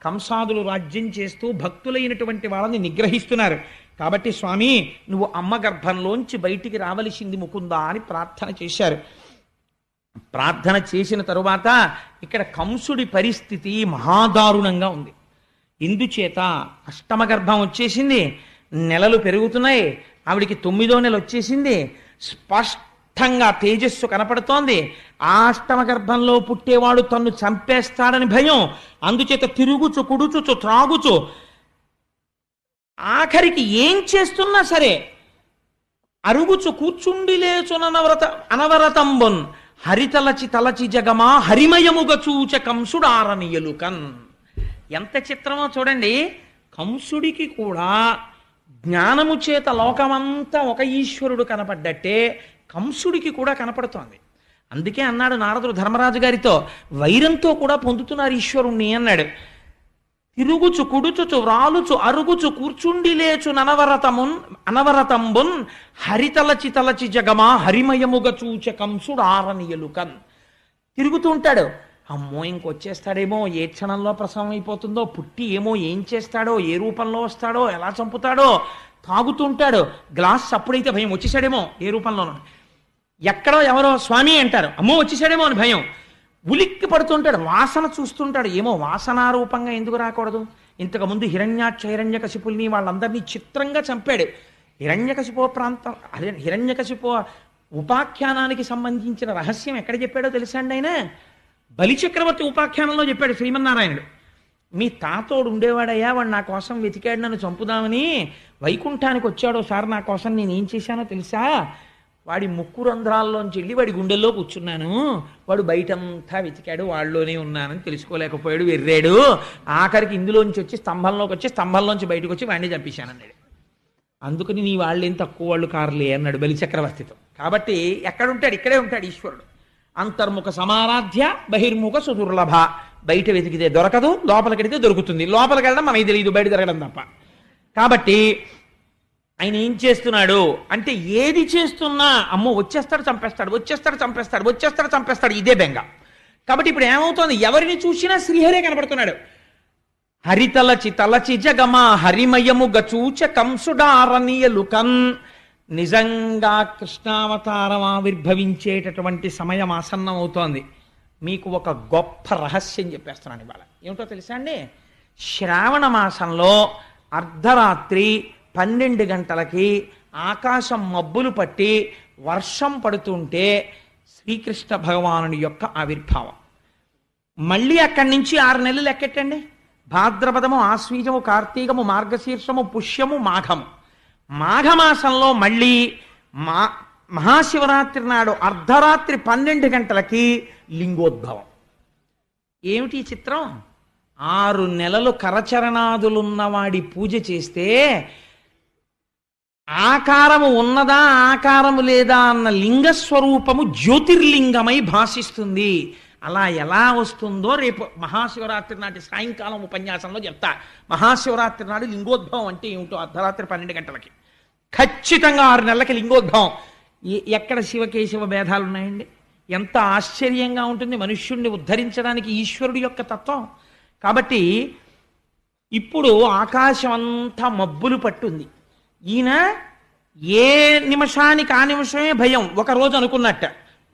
కంసాదులు రాజ్యం చేస్తూ భక్తులైనటువంటి వాళ్ళని నిగ్రహిస్తున్నారు. కాబట్టి స్వామి, నువ్వు అమ్మ గర్భంలోంచి బయటికి రావలసింది ముకుందా అని ప్రార్థన చేశారు. ప్రార్థన చేసిన తరువాత ఇక్కడ కంసుడి పరిస్థితి మహాదారుణంగా ఉంది. ఎందుచేత? అష్టమ గర్భం వచ్చేసింది, నెలలు పెరుగుతున్నాయి, ఆవిడికి 9వ నెల వచ్చేసింది, స్పష్టంగా తేజస్సు కనపడుతోంది. ఆ అష్టమ గర్భంలో పుట్టేవాడు తన్ను చంపేస్తాడని భయం. అందుచేత తిరుగుచు కుడుచుచు త్రాగుచు, ఆఖరికి ఏం చేస్తున్నా సరే అరుగుచు కూర్చుండి లేచునవరత అనవరతంబొన్ హరితలచి తలచి జగమా హరిమయముగ చూచ కంసుడారనియలుకన్. ఎంత చిత్రమో చూడండి. కంసుడికి కూడా జ్ఞానము చేత లోకమంతా ఒక ఈశ్వరుడు కనపడ్డట్టే కంసుడికి కూడా కనపడుతోంది. అందుకే అన్నాడు నారదుడు ధర్మరాజు గారితో, వైరంతో కూడా పొందుతున్నారు ఈశ్వరుణ్ణి అన్నాడు. తిరుగుచు కుడుచుచు వ్రాలుచు అరుగుచు కూర్చుండి లేచు అనవరతంబున్ హరితలచి తలచి జగమా హరిమయముగ చూచ కంసుడారనియలుకన్. తిరుగుతూ ఉంటాడు, అమ్మో ఇంకొచ్చేస్తాడేమో, ఏ క్షణంలో ప్రసవం అయిపోతుందో, పుట్టి ఏమో ఏం చేస్తాడో, ఏ రూపంలో వస్తాడో, ఎలా చంపుతాడో, తాగుతుంటాడు గ్లాస్ అప్పుడైతే భయం, వచ్చేసాడేమో ఏ రూపంలోనో. ఎక్కడో ఎవరో స్వామి అంటారు, అమ్మో వచ్చేసాడేమో అని భయం. ఉలిక్కి పడుతుంటాడు, వాసన చూస్తుంటాడు, ఏమో వాసనారూపంగా ఎందుకు రాకూడదు. ఇంతకుముందు హిరణ్యకశిపుల్ని వాళ్ళందరినీ చిత్రంగా చంపాడు. హిరణ్యకశిపు ఉపాఖ్యానానికి సంబంధించిన రహస్యం ఎక్కడ చెప్పాడో తెలుసా అండి ఆయన? బలిచక్రవర్తి ఉపాఖ్యానంలో చెప్పాడు శ్రీమన్నారాయణుడు. మీ తాతోడు ఉండేవాడయ్యా, వాడు నా కోసం వెతికాడు నన్ను చంపుదామని, వైకుంఠానికి వచ్చాడో సార్ నా కోసం, నేను ఏం చేశానో తెలుసా? వాడి ముక్కు రంధ్రాల్లోంచి వెళ్ళి వాడి గుండెల్లో కూర్చున్నాను, వాడు బయటంతా వెతికాడు, వాళ్ళలోనే ఉన్నానని తెలుసుకోలేకపోయాడు, వెర్రాడు, ఆఖరికి ఇందులోంచి వచ్చి స్తంభంలోకి వచ్చి స్తంభంలోంచి బయటకు వచ్చి వాడిని చంపేశానన్నాడు. అందుకని నీ వాళ్ళేం తక్కువ వాళ్ళు కారులే అన్నాడు బలిచక్రవర్తితో. కాబట్టి ఎక్కడుంటాడు, ఇక్కడే ఉంటాడు ఈశ్వరుడు. అంతర్ముఖ సమారాధ్య బహిర్ముఖ సుదుర్లభ. బయట వెతికితే దొరకదు, లోపలికెడితే దొరుకుతుంది. లోపలికి వెళ్ళడం మనకి తెలియదు, బయట తిరగడం తప్ప. కాబట్టి ఆయన ఏం చేస్తున్నాడు అంటే, ఏది చేస్తున్నా అమ్మో వచ్చేస్తాడు చంపేస్తాడు, వచ్చేస్తాడు చంపేస్తాడు, వచ్చేస్తాడు చంపేస్తాడు, ఇదే బెంగ. కాబట్టి ఇప్పుడు ఏమవుతోంది, ఎవరిని చూసినా శ్రీహరే కనపడుతున్నాడు. హరితలచి తలచి జగమా హరిమయము గచూచ కంసుడారణీయలుకన్. నిజంగా కృష్ణావతారం ఆవిర్భవించేటటువంటి సమయం ఆసన్నం అవుతోంది. మీకు ఒక గొప్ప రహస్యం చెప్పేస్తున్నాను ఇవాళ. ఏమిటో తెలుసా అండి? శ్రావణ మాసంలో అర్ధరాత్రి 12 గంటలకి ఆకాశం మబ్బులు పట్టి వర్షం పడుతుంటే శ్రీకృష్ణ భగవానుని యొక్క ఆవిర్భావం. మళ్ళీ అక్కడి నుంచి 6 నెలలు లెక్కెట్టండి. భాద్రపదము, ఆశ్వీజము, కార్తీకము, మార్గశీర్షము, పుష్యము, మాఘము. మాఘమాసంలో మళ్ళీ మహాశివరాత్రి నాడు అర్ధరాత్రి 12 గంటలకి లింగోద్భవం. ఏమిటి చిత్రం? 6 నెలలు కరచరణాదులున్నవాడి పూజ చేస్తే ఆకారము ఉన్నదా ఆకారము లేదా అన్న లింగస్వరూపము జ్యోతిర్లింగమై భాషిస్తుంది. అలా ఎలా వస్తుందో రేపు మహాశివరాత్రి నాటి సాయంకాలం ఉపన్యాసంలో చెప్తా. మహాశివరాత్రి నాడు లింగోద్భవం అంటే ఏమిటో అర్ధరాత్రి 12 గంటలకి ఖచ్చితంగా 6 నెలలకి లింగోద్భవం. ఎక్కడ శివకేశవ భేదాలు ఉన్నాయండి? ఎంత ఆశ్చర్యంగా ఉంటుంది మనుష్యుణ్ణి ఉద్ధరించడానికి ఈశ్వరుడి యొక్క తత్వం. కాబట్టి ఇప్పుడు ఆకాశం అంతా మబ్బులు పట్టుంది. ఈయన ఏ నిమిషానికి ఆ నిమిషమే భయం. ఒకరోజు అనుకున్నట్ట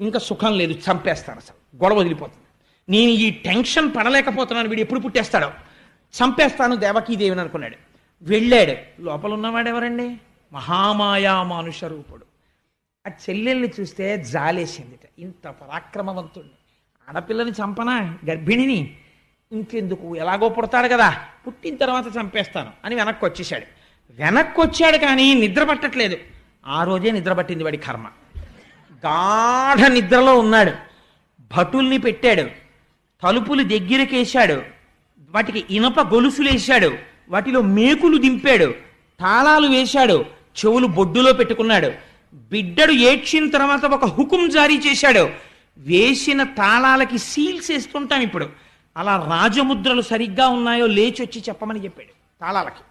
ఇంకా సుఖం లేదు, చంపేస్తాను, అసలు గొడవ వదిలిపోతుంది, నేను ఈ టెన్షన్ పడలేకపోతున్నాను, వీడు ఎప్పుడు పుట్టేస్తాడో, చంపేస్తాను దేవకీదేవిని అనుకున్నాడు. వెళ్ళాడు. లోపల ఉన్నవాడు ఎవరండి? మహామాయా మానుష రూపుడు. ఆ చెల్లెల్ని చూస్తే జాలేసిందిట. ఇంత పరాక్రమవంతుడిని, ఆడపిల్లని చంపనా, గర్భిణిని, ఇంకెందుకు, ఎలాగో పుడతాడు కదా, పుట్టిన తర్వాత చంపేస్తాను అని వెనక్కి వచ్చేసాడు. వెనక్కి వచ్చాడు కానీ నిద్ర పట్టట్లేదు. ఆ రోజే నిద్ర పట్టింది వాడి కర్మ. గాఢ నిద్రలో ఉన్నాడు. భటుల్ని పెట్టాడు, తలుపులు దగ్గరకేశాడు, వాటికి ఇనప గొలుసులేశాడు, వాటిలో మేకులు దింపాడు, తాళాలు వేశాడు, చెవులు బొడ్డులో పెట్టుకున్నాడు. బిడ్డడు ఏడ్చిన తర్వాత ఒక హుకుం జారీ చేశాడు. వేసిన తాళాలకి సీల్స్ వేస్తుంటాం ఇప్పుడు, అలా రాజముద్రలు సరిగ్గా ఉన్నాయో లేచి వచ్చి చెప్పమని చెప్పాడు తాళాలకి.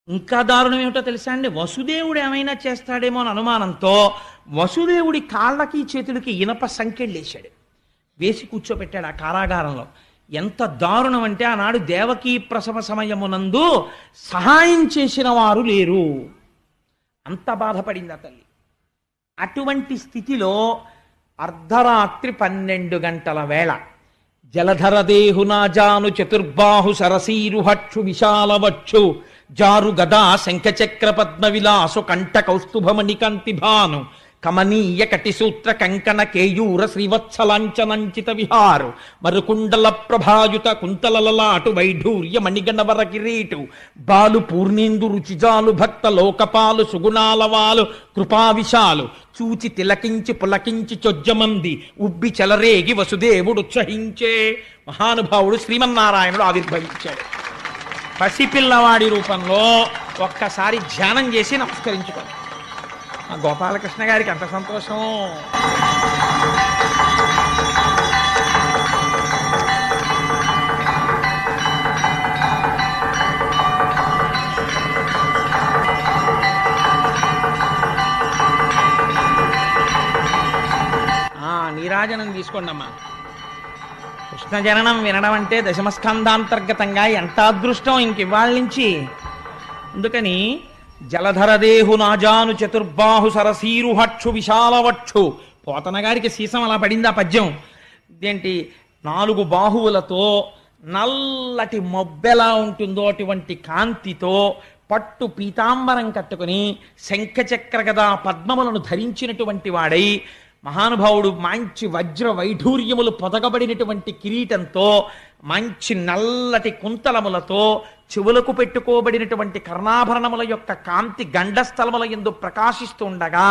ఇంకా దారుణం ఏమిటో తెలుసా అండి? వసుదేవుడు ఏమైనా చేస్తాడేమో అని అనుమానంతో వసుదేవుడి కాళ్ళకి చేతులకి ఇనప సంకెళ్ళేశాడు, వేసి కూర్చోబెట్టాడు ఆ కారాగారంలో. ఎంత దారుణం అంటే, ఆనాడు దేవకీ ప్రసవ సమయమునందు సహాయం చేసిన వారు లేరు, అంత బాధపడింది ఆ తల్లి. అటువంటి స్థితిలో అర్ధరాత్రి 12 గంటల వేళ జలధరదేహునాజాను చతుర్బాహు సరసీరుహక్షు విశాలవక్షు జారు గదా శంఖచక్ర పద్మ విలాసు కంఠ కౌస్తుభమణికాంతి భాను కమనీయ కటిసూత్ర కంకణ కేయూర శ్రీవత్సలాంఛనంచిత విహారు మరుకుండల ప్రభాయుత కుంతలలలాటు వైఢూర్య మణిగణవర కిరీటు బాలు పూర్ణేందు రుచిజాలు భక్త లోకపాలు సుగుణాలవాలు కృపావిశాలు చూచి తిలకించి పులకించి చొజ్జమంది ఉబ్బి చెలరేగి వసుదేవుడు ఉత్సహించే. మహానుభావుడు శ్రీమన్నారాయణుడు ఆవిర్భవించాడు పసిపిల్లవాడి రూపంలో. ఒక్కసారి ధ్యానం చేసి నమస్కరించుకోండి. ఆ గోపాలకృష్ణ గారికి అంత సంతోషం. నీరాజనం తీసుకోండి అమ్మా. కృష్ణ జననం వినడం అంటే దశమస్కంధాంతర్గతంగా ఎంత అదృష్టం ఇంక ఇవాళ నుంచి. అందుకని జలధరదేహు నాజాను చతుర్బాహు సరసీరుహక్షు విశాలవక్షు, పోతన గారికి సీసం అలా పడింది ఆ పద్యం. ఇదేంటి 4 బాహువులతో నల్లటి మొబ్బెలా ఉంటుందో అటువంటి కాంతితో పట్టు పీతాంబరం కట్టుకుని శంఖచక్ర గదా పద్మములను ధరించినటువంటి వాడై మహానుభావుడు మంచి వజ్ర వైఢూర్యములు పొదగబడినటువంటి కిరీటంతో మంచి నల్లటి కుంతలములతో చెవులకు పెట్టుకోబడినటువంటి కర్ణాభరణముల యొక్క కాంతి గండస్థలముల యందు ప్రకాశిస్తూ ఉండగా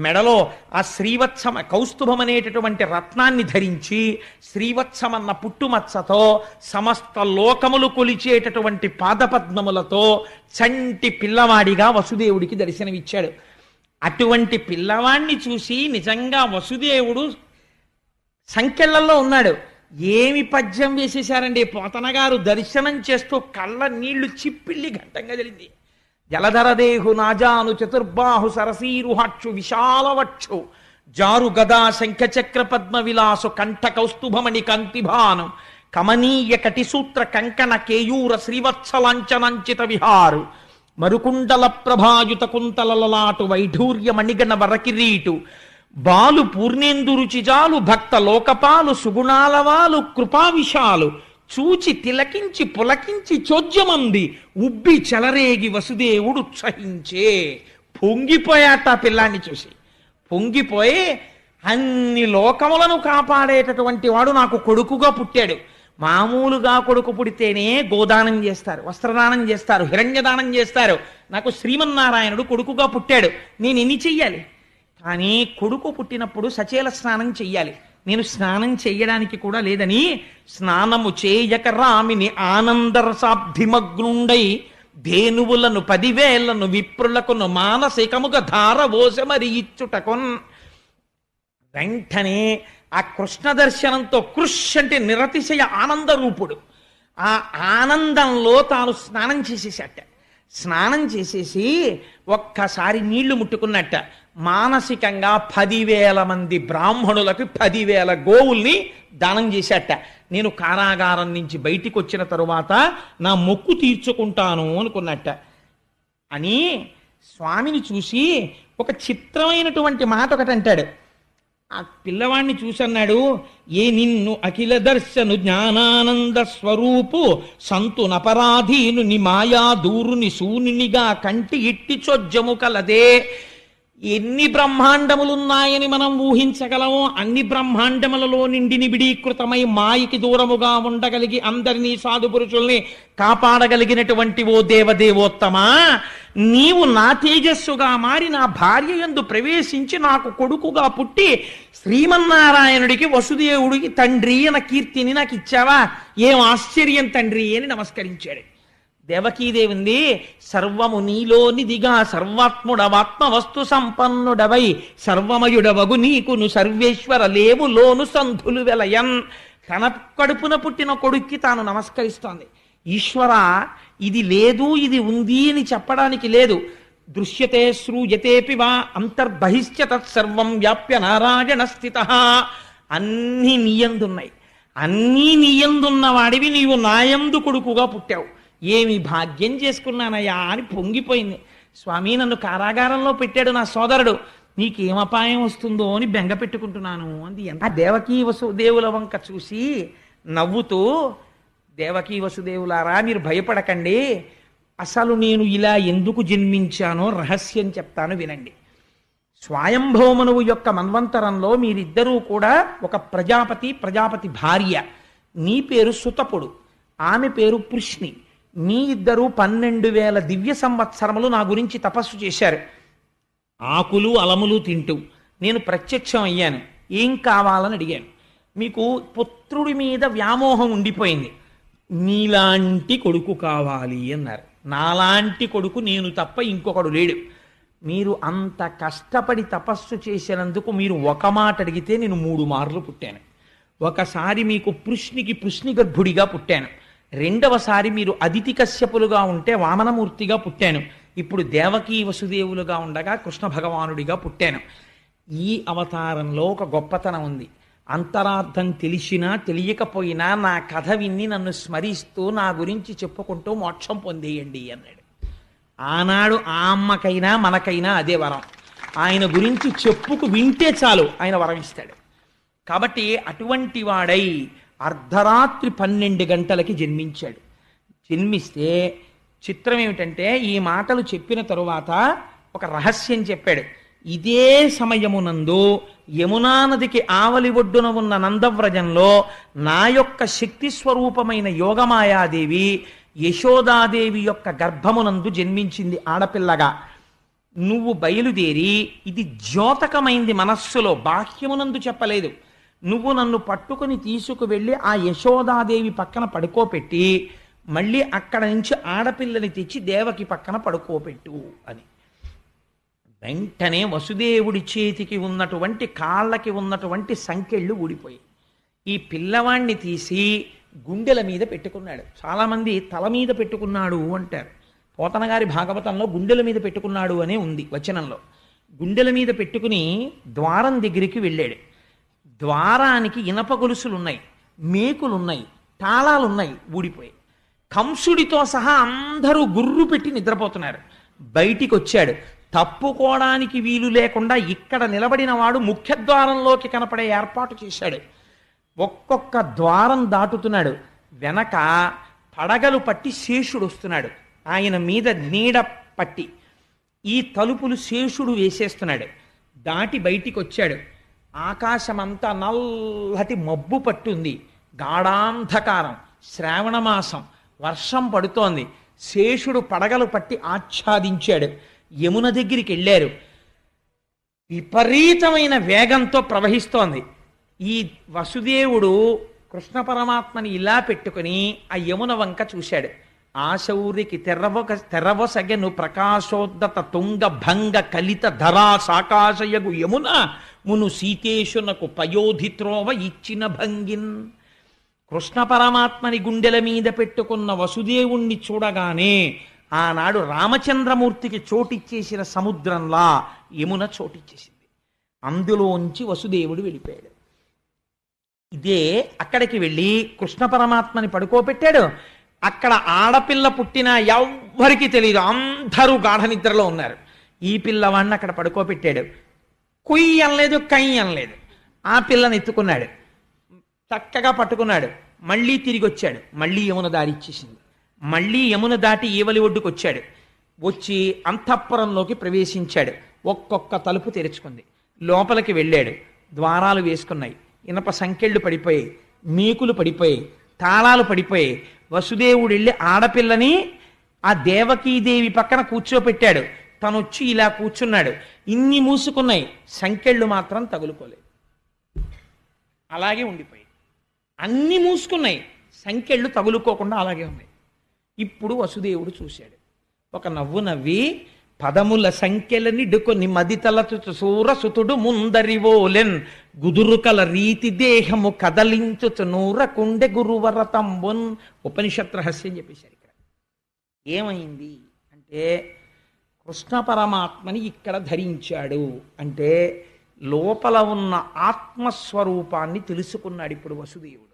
మెడలో ఆ శ్రీవత్సమ కౌస్తుభం అనేటటువంటి రత్నాన్ని ధరించి శ్రీవత్సమన్న పుట్టుమచ్చతో సమస్త లోకములు కొలిచేటటువంటి పాదపద్మములతో చంటి పిల్లవాడిగా వసుదేవుడికి దర్శనమిచ్చాడు. అటువంటి పిల్లవాణ్ణి చూసి నిజంగా వసుదేవుడు సంకెళ్లలో ఉన్నాడు. ఏమి పద్యం వేసేశారండి పోతన గారు. దర్శనం చేస్తూ కళ్ళ నీళ్లు చిప్పిళ్ళి ఘట్టంగా జరిగింది. జలధరదేహు నాజాను చతుర్బాహు సరసీరుహక్షు విశాలవక్షు జారు గదా శంఖచక్ర పద్మ విలాసు కంఠ కౌస్తుభమణి కంతిభాను కమనీయ కటిసూత్ర కంకణ కేయూర శ్రీవత్సలాంఛనంచిత విహారు మరుకుండల ప్రభాయుత కుంతలలలాటు వైఢూర్య మణిగణ వరకిరీటు బాలు పూర్ణేందు రుచిజాలు భక్త లోకపాలు సుగుణాలవాలు కృపావిశాలు చూచి తిలకించి పులకించి చోద్యమంది ఉబ్బి చెలరేగి వసుదేవుడు ఉత్సహించే. పొంగిపోయాట పిల్లాన్ని చూసి. పొంగిపోయి అన్ని లోకములను కాపాడేటటువంటి వాడు నాకు కొడుకుగా పుట్టాడు. మామూలుగా కొడుకు పుడితేనే గోదానం చేస్తారు, వస్త్రదానం చేస్తారు, హిరణ్యదానం చేస్తారు. నాకు శ్రీమన్నారాయణుడు కొడుకుగా పుట్టాడు, నేను ఎన్ని చెయ్యాలి? కానీ కొడుకు పుట్టినప్పుడు సచేల స్నానం చెయ్యాలి. నేను స్నానం చెయ్యడానికి కూడా లేదని స్నానము చేయక రామిని ఆనందరసాబ్ధిమగ్నుండై ధేనువులను 10,000 విప్రులకును మానసికముగా ధారవోసమరి ఇచ్చుటకొన్. వెంటనే ఆ కృష్ణ దర్శనంతో కృష్ అంటే నిరతిశయ ఆనంద రూపుడు. ఆ ఆనందంలో తాను స్నానం చేసేసట. స్నానం చేసేసి ఒక్కసారి నీళ్లు ముట్టుకున్నట్ట. మానసికంగా 10,000 మంది బ్రాహ్మణులకు 10,000 గోవుల్ని దానం చేశాట. నేను కారాగారం నుంచి బయటికి వచ్చిన తరువాత నా మొక్కు తీర్చుకుంటాను అనుకున్నట్ట. అని స్వామిని చూసి ఒక చిత్రమైనటువంటి మాట ఒకటి అంటాడు. ఆ పిల్లవాడిని చూసన్నాడు, ఏ నిన్ను అఖిల దర్శను జ్ఞానానంద స్వరూపు సంతు నపరాధీను ని మాయా దూరుని శూన్యునిగా కంటి ఇట్టి చొజ్జము కలదే. ఎన్ని బ్రహ్మాండములున్నాయని మనం ఊహించగలమో అన్ని బ్రహ్మాండములలో నిండి నిబిడీకృతమై మాయకి దూరముగా ఉండగలిగి అందరినీ సాధు పురుషుల్ని కాపాడగలిగినటువంటి ఓ దేవదేవోత్తమా, నీవు నా తేజస్సుగా మారి నా భార్య యందు ప్రవేశించి నాకు కొడుకుగా పుట్టి శ్రీమన్నారాయణుడికి వసుదేవుడికి తండ్రి అన్న కీర్తిని నాకు ఇచ్చావా? ఏం ఆశ్చర్యం తండ్రి అని నమస్కరించాడు. దేవకీదేవి ఉంది, సర్వము నీలోనిదిగా సర్వాత్ముడవాత్మ వస్తు సంపన్నుడవై సర్వమయుడవగు నీకును సర్వేశ్వర లేవు లోను సంధులు వెలయన్. తన కడుపున పుట్టిన కొడుక్కి తాను నమస్కరిస్తోంది. ఈశ్వర, ఇది లేదు ఇది ఉంది అని చెప్పడానికి లేదు. దృశ్యతే శ్రూయతేపి వా అంతర్బహిశ్చ తత్సర్వం వ్యాప్య నారాయణ స్థిత. అన్నీ నీయందున్నాయి. అన్నీ నీయందున్న వాడివి నీవు నాయందు కొడుకుగా పుట్టావు. ఏమి భాగ్యం చేసుకున్నానయ్యా అని పొంగిపోయింది. స్వామి, నన్ను కారాగారంలో పెట్టాడు నా సోదరుడు, నీకేం అపాయం వస్తుందో అని బెంగ పెట్టుకుంటున్నాను అంది. ఎంత దేవకీ వసుదేవుల వంక చూసి నవ్వుతూ, దేవకీ వసుదేవులారా మీరు భయపడకండి, అసలు నేను ఇలా ఎందుకు జన్మించానో రహస్యం చెప్తాను వినండి. స్వయంభౌమనువు యొక్క మన్వంతరంలో మీరిద్దరూ కూడా ఒక ప్రజాపతి భార్య. నీ పేరు సుతపుడు, ఆమె పేరు పృష్ణి. మీ ఇద్దరు 12,000 దివ్య సంవత్సరములు నా గురించి తపస్సు చేశారు. ఆకులు అలములు తింటూ నేను ప్రత్యక్షం అయ్యాను. ఏం కావాలని అడిగాను. మీకు పుత్రుడి మీద వ్యామోహం ఉండిపోయింది, నీలాంటి కొడుకు కావాలి అన్నారు. నాలాంటి కొడుకు నేను తప్ప ఇంకొకడు లేడు. మీరు అంత కష్టపడి తపస్సు చేసినందుకు మీరు ఒక మాట అడిగితే నేను 3 మార్లు పుట్టాను. ఒకసారి మీకు పృష్ణి గర్భుడిగా పుట్టాను. రెండవసారి మీరు అదితి కశ్యపులుగా ఉంటే వామనమూర్తిగా పుట్టాను. ఇప్పుడు దేవకీ వసుదేవులుగా ఉండగా కృష్ణ భగవానుడిగా పుట్టాను. ఈ అవతారంలో ఒక గొప్పతనం ఉంది. అంతరార్థం తెలిసినా తెలియకపోయినా నా కథ విన్ని నన్ను స్మరిస్తూ నా గురించి చెప్పుకుంటూ మోక్షం పొందేయండి అన్నాడు. ఆనాడు ఆ అమ్మకైనా మనకైనా అదే వరం. ఆయన గురించి చెప్పుకు వింటే చాలు ఆయన వరం ఇస్తాడు. కాబట్టి అటువంటి వాడై అర్ధరాత్రి 12 గంటలకి జన్మించాడు. జన్మిస్తే చిత్రం ఏమిటంటే ఈ మాటలు చెప్పిన తరువాత ఒక రహస్యం చెప్పాడు. ఇదే సమయమునందు యమునా నదికి ఆవలి ఒడ్డున ఉన్న నందవ్రజంలో నా యొక్క శక్తి స్వరూపమైన యోగమాయాదేవి యశోదాదేవి యొక్క గర్భమునందు జన్మించింది ఆడపిల్లగా. నువ్వు బయలుదేరి, ఇది ద్యోతకమైంది మనస్సులో, బాహ్యమునందు చెప్పలేదు, నువ్వు నన్ను పట్టుకుని తీసుకువెళ్ళి ఆ యశోదాదేవి పక్కన పడుకోపెట్టి మళ్ళీ అక్కడ నుంచి ఆడపిల్లని తెచ్చి దేవకి పక్కన పడుకోపెట్టు అని. వెంటనే వసుదేవుడి చేతికి ఉన్నటువంటి కాళ్ళకి ఉన్నటువంటి సంకెళ్ళు ఊడిపోయి ఈ పిల్లవాణ్ణి తీసి గుండెల మీద పెట్టుకున్నాడు. చాలామంది తల మీద పెట్టుకున్నాడు అంటారు. పోతన గారి భాగవతంలో గుండెల మీద పెట్టుకున్నాడు అనే ఉంది వచనంలో. గుండెల మీద పెట్టుకుని ద్వారం దగ్గరికి వెళ్ళాడు. ద్వారానికి ఇనప గొలుసులున్నాయి, మేకులున్నాయి, తాళాలున్నాయి, ఊడిపోయి. కంసుడితో సహా అందరూ గుర్రు పెట్టి నిద్రపోతున్నారు. బయటికి వచ్చాడు. తప్పుకోవడానికి వీలు లేకుండా ఇక్కడ నిలబడిన వాడు ముఖ్యద్వారంలోకి కనపడే ఏర్పాటు చేశాడు. ఒక్కొక్క ద్వారం దాటుతున్నాడు. వెనక పడగలు పట్టి శేషుడు వస్తున్నాడు. ఆయన మీద నీడ పట్టి ఈ తలుపులు శేషుడు వేసేస్తున్నాడు. దాటి బయటికి వచ్చాడు. ఆకాశమంతా నల్లటి మబ్బు పట్టుంది, గాఢాంధకారం, శ్రావణమాసం, వర్షం పడుతోంది. శేషుడు పడగలు పట్టి ఆచ్ఛాదించాడు. యమున దగ్గరికి వెళ్ళారు. విపరీతమైన వేగంతో ప్రవహిస్తోంది. ఈ వసుదేవుడు కృష్ణ పరమాత్మని ఇలా పెట్టుకుని ఆ యమున వంక చూశాడు. ఆశౌరికి తెరవసగెను ప్రకాశోద్దత తుంగ భంగ కలిత ధరా సాకాశయగు యమున మును సీతేశునకు పయోధిత్రోవ ఇచ్చిన భంగిన్. కృష్ణ పరమాత్మని గుండెల మీద పెట్టుకున్న వసుదేవుణ్ణి చూడగానే ఆనాడు రామచంద్రమూర్తికి చోటిచ్చేసిన సముద్రంలా యమున చోటిచ్చేసింది. అందులోంచి వసుదేవుడు వెళ్ళిపోయాడు. ఇదే అక్కడికి వెళ్ళి కృష్ణ పరమాత్మని పడుకోబెట్టాడు. అక్కడ ఆడపిల్ల పుట్టినా ఎవ్వరికీ తెలియదు, అందరూ గాఢ నిద్రలో ఉన్నారు. ఈ పిల్లవాడిని అక్కడ పడుకోబెట్టాడు. కుయ్యి అనలేదు, కయ్యి అనలేదు. ఆ పిల్లని ఎత్తుకున్నాడు, చక్కగా పట్టుకున్నాడు. మళ్ళీ తిరిగి వచ్చాడు. మళ్ళీ యమున దారి ఇచ్చేసింది. మళ్ళీ యమున దాటి ఈవలి ఒడ్డుకు వచ్చాడు. వచ్చి అంతఃపురంలోకి ప్రవేశించాడు. ఒక్కొక్క తలుపు తెరుచుకుంది. లోపలికి వెళ్ళాడు. ద్వారాలు వేసుకున్నాయి. ఇనప సంకెళ్ళు పడిపోయాయి, మేకులు పడిపోయాయి, తాళాలు పడిపోయాయి. వసుదేవుడు వెళ్ళి ఆడపిల్లని ఆ దేవకీదేవి పక్కన కూర్చోపెట్టాడు. తను వచ్చి ఇలా కూర్చున్నాడు. ఇన్ని మూసుకున్నాయి, సంకెళ్ళు మాత్రం తగులుకోలేదు, అలాగే ఉండిపోయాయి. అన్ని మూసుకున్నాయి, సంకెళ్ళు తగులుకోకుండా అలాగే ఉన్నాయి. ఇప్పుడు వసుదేవుడు చూశాడు. ఒక నవ్వు నవ్వి పదముల సంఖ్యలనిడుకొని మదితలచు సూరసుతుడు ముందరివోలెన్ గుదురుకల రీతి దేహము కదలించుచు నూరకుండె గురువరతంబున్. ఉపనిషత్ రహస్యం చెప్పేశారు. ఇక్కడ ఏమైంది అంటే కృష్ణ పరమాత్మని ఇక్కడ ధరించాడు అంటే లోపల ఉన్న ఆత్మస్వరూపాన్ని తెలుసుకున్నాడు. ఇప్పుడు వసుదేవుడు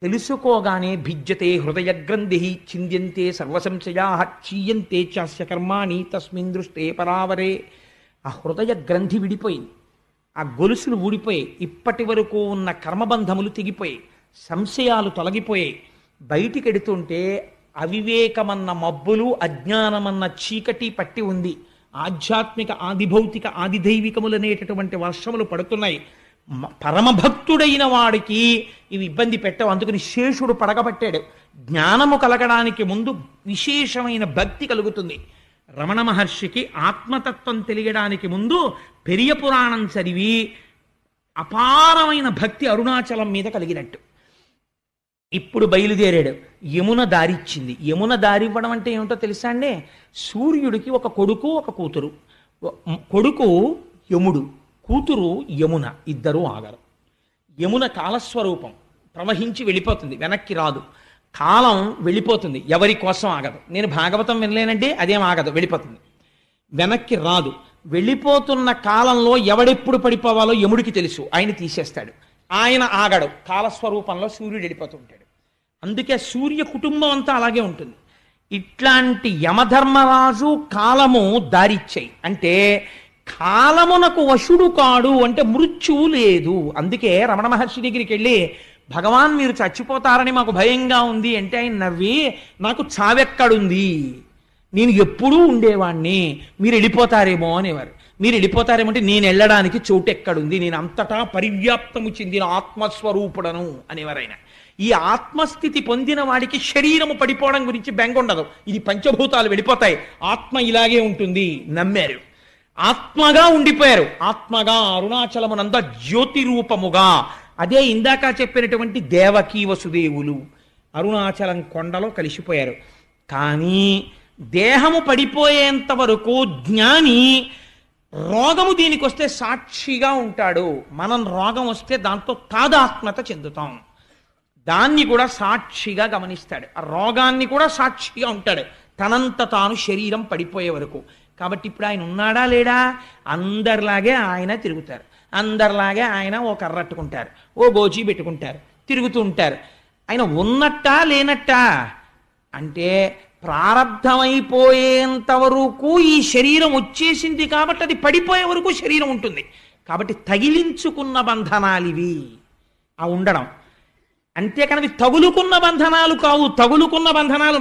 తెలుసుకోగానే భిజ్యతే హృదయ గ్రంథి చింద్యంతే సర్వసంశయా చీయంతే చాస్య కర్మాణి తస్మిన్ దృష్టే పరావరే. ఆ హృదయ గ్రంథి విడిపోయింది, ఆ గొలుసులు ఊడిపోయాయి, ఇప్పటి వరకు ఉన్న కర్మబంధములు తెగిపోయాయి, సంశయాలు తొలగిపోయాయి. బయటికి ఎడుతుంటే అవివేకమన్న మబ్బులు, అజ్ఞానమన్న చీకటి పట్టి ఉంది. ఆధ్యాత్మిక ఆదిభౌతిక ఆదిదైవికములు అనేటటువంటి వర్షములు పడుతున్నాయి. పరమభక్తుడైన వాడికి ఇవి ఇబ్బంది పెట్టవు. అందుకని శేషుడు పడగబట్టాడు. జ్ఞానము కలగడానికి ముందు విశేషమైన భక్తి కలుగుతుంది. రమణ మహర్షికి ఆత్మతత్వం తెలియడానికి ముందు పెరియ పురాణం చదివి అపారమైన భక్తి అరుణాచలం మీద కలిగినట్టు. ఇప్పుడు బయలుదేరాడు. యమున దారిచ్చింది. యమున దారివ్వడం అంటే ఏమిటో తెలుసా అండి? సూర్యుడికి ఒక కొడుకు, ఒక కూతురు. కొడుకు యముడు, కూతురు యమున. ఇద్దరూ ఆగరు. యమున కాలస్వరూపం, ప్రవహించి వెళ్ళిపోతుంది, వెనక్కి రాదు. కాలం వెళ్ళిపోతుంది, ఎవరి కోసం ఆగదు. నేను భాగవతం వినలేనంటే అదేం ఆగదు, వెళ్ళిపోతుంది, వెనక్కి రాదు. వెళ్ళిపోతున్న కాలంలో ఎవడెప్పుడు పడిపోవాలో యముడికి తెలుసు, ఆయన తీసేస్తాడు. ఆయన ఆగడు, కాలస్వరూపంలో సూర్యుడు వెళ్ళిపోతుంటాడు. అందుకే సూర్య కుటుంబం అంతా అలాగే ఉంటుంది. ఇట్లాంటి యమధర్మరాజు కాలము దారిచ్చాయి. అంటే కాలమునకు వశుడు కాడు, అంటే మృత్యువు లేదు. అందుకే రమణ మహర్షి దగ్గరికి వెళ్ళి, భగవాన్ మీరు చచ్చిపోతారని మాకు భయంగా ఉంది అంటే ఆయన నవ్వి, నాకు చావెక్కడుంది, నేను ఎప్పుడూ ఉండేవాణ్ణి, మీరు వెళ్ళిపోతారేమో అనేవారు. మీరు వెళ్ళిపోతారేమో అంటే నేను వెళ్ళడానికి చోటు ఎక్కడుంది, నేను అంతటా పరివ్యాప్తము చెందిన ఆత్మస్వరూపుడను అనేవారు ఆయన. ఈ ఆత్మస్థితి పొందిన వాడికి శరీరము పడిపోవడం గురించి బెంగ ఉండదు. ఇది పంచభూతాలు వెళ్ళిపోతాయి, ఆత్మ ఇలాగే ఉంటుంది నమ్మారు. ఆత్మగా ఉండిపోయారు. ఆత్మగా అరుణాచలమునంద జ్యోతి రూపముగా. అదే ఇందాక చెప్పినటువంటి దేవకీ వసుదేవులు అరుణాచలం కొండలో కలిసిపోయారు. కానీ దేహము పడిపోయేంత వరకు జ్ఞాని రోగము దీనికి వస్తే సాక్షిగా ఉంటాడు. మనం రోగం వస్తే దాంతో తాదాత్మ్యత చెందుతాం. దాన్ని కూడా సాక్షిగా గమనిస్తాడు, ఆ రోగాన్ని కూడా సాక్షిగా ఉంటాడు, తనంత తాను శరీరం పడిపోయే వరకు. కాబట్టి ఇప్పుడు ఆయన ఉన్నాడా లేడా? అందరిలాగే ఆయన తిరుగుతారు, అందరిలాగే ఆయన ఓ కర్రట్టుకుంటారు, ఓ గోచి పెట్టుకుంటారు, తిరుగుతూ ఉంటారు. ఆయన ఉన్నట్టా లేనట్టా అంటే ప్రారంధమైపోయేంత వరకు ఈ శరీరం వచ్చేసింది కాబట్టి అది పడిపోయే వరకు శరీరం ఉంటుంది. కాబట్టి తగిలించుకున్న బంధనాలు ఇవి ఆ ఉండడం. అంతేకాని తగులుకున్న బంధనాలు కావు. తగులుకున్న బంధనాలు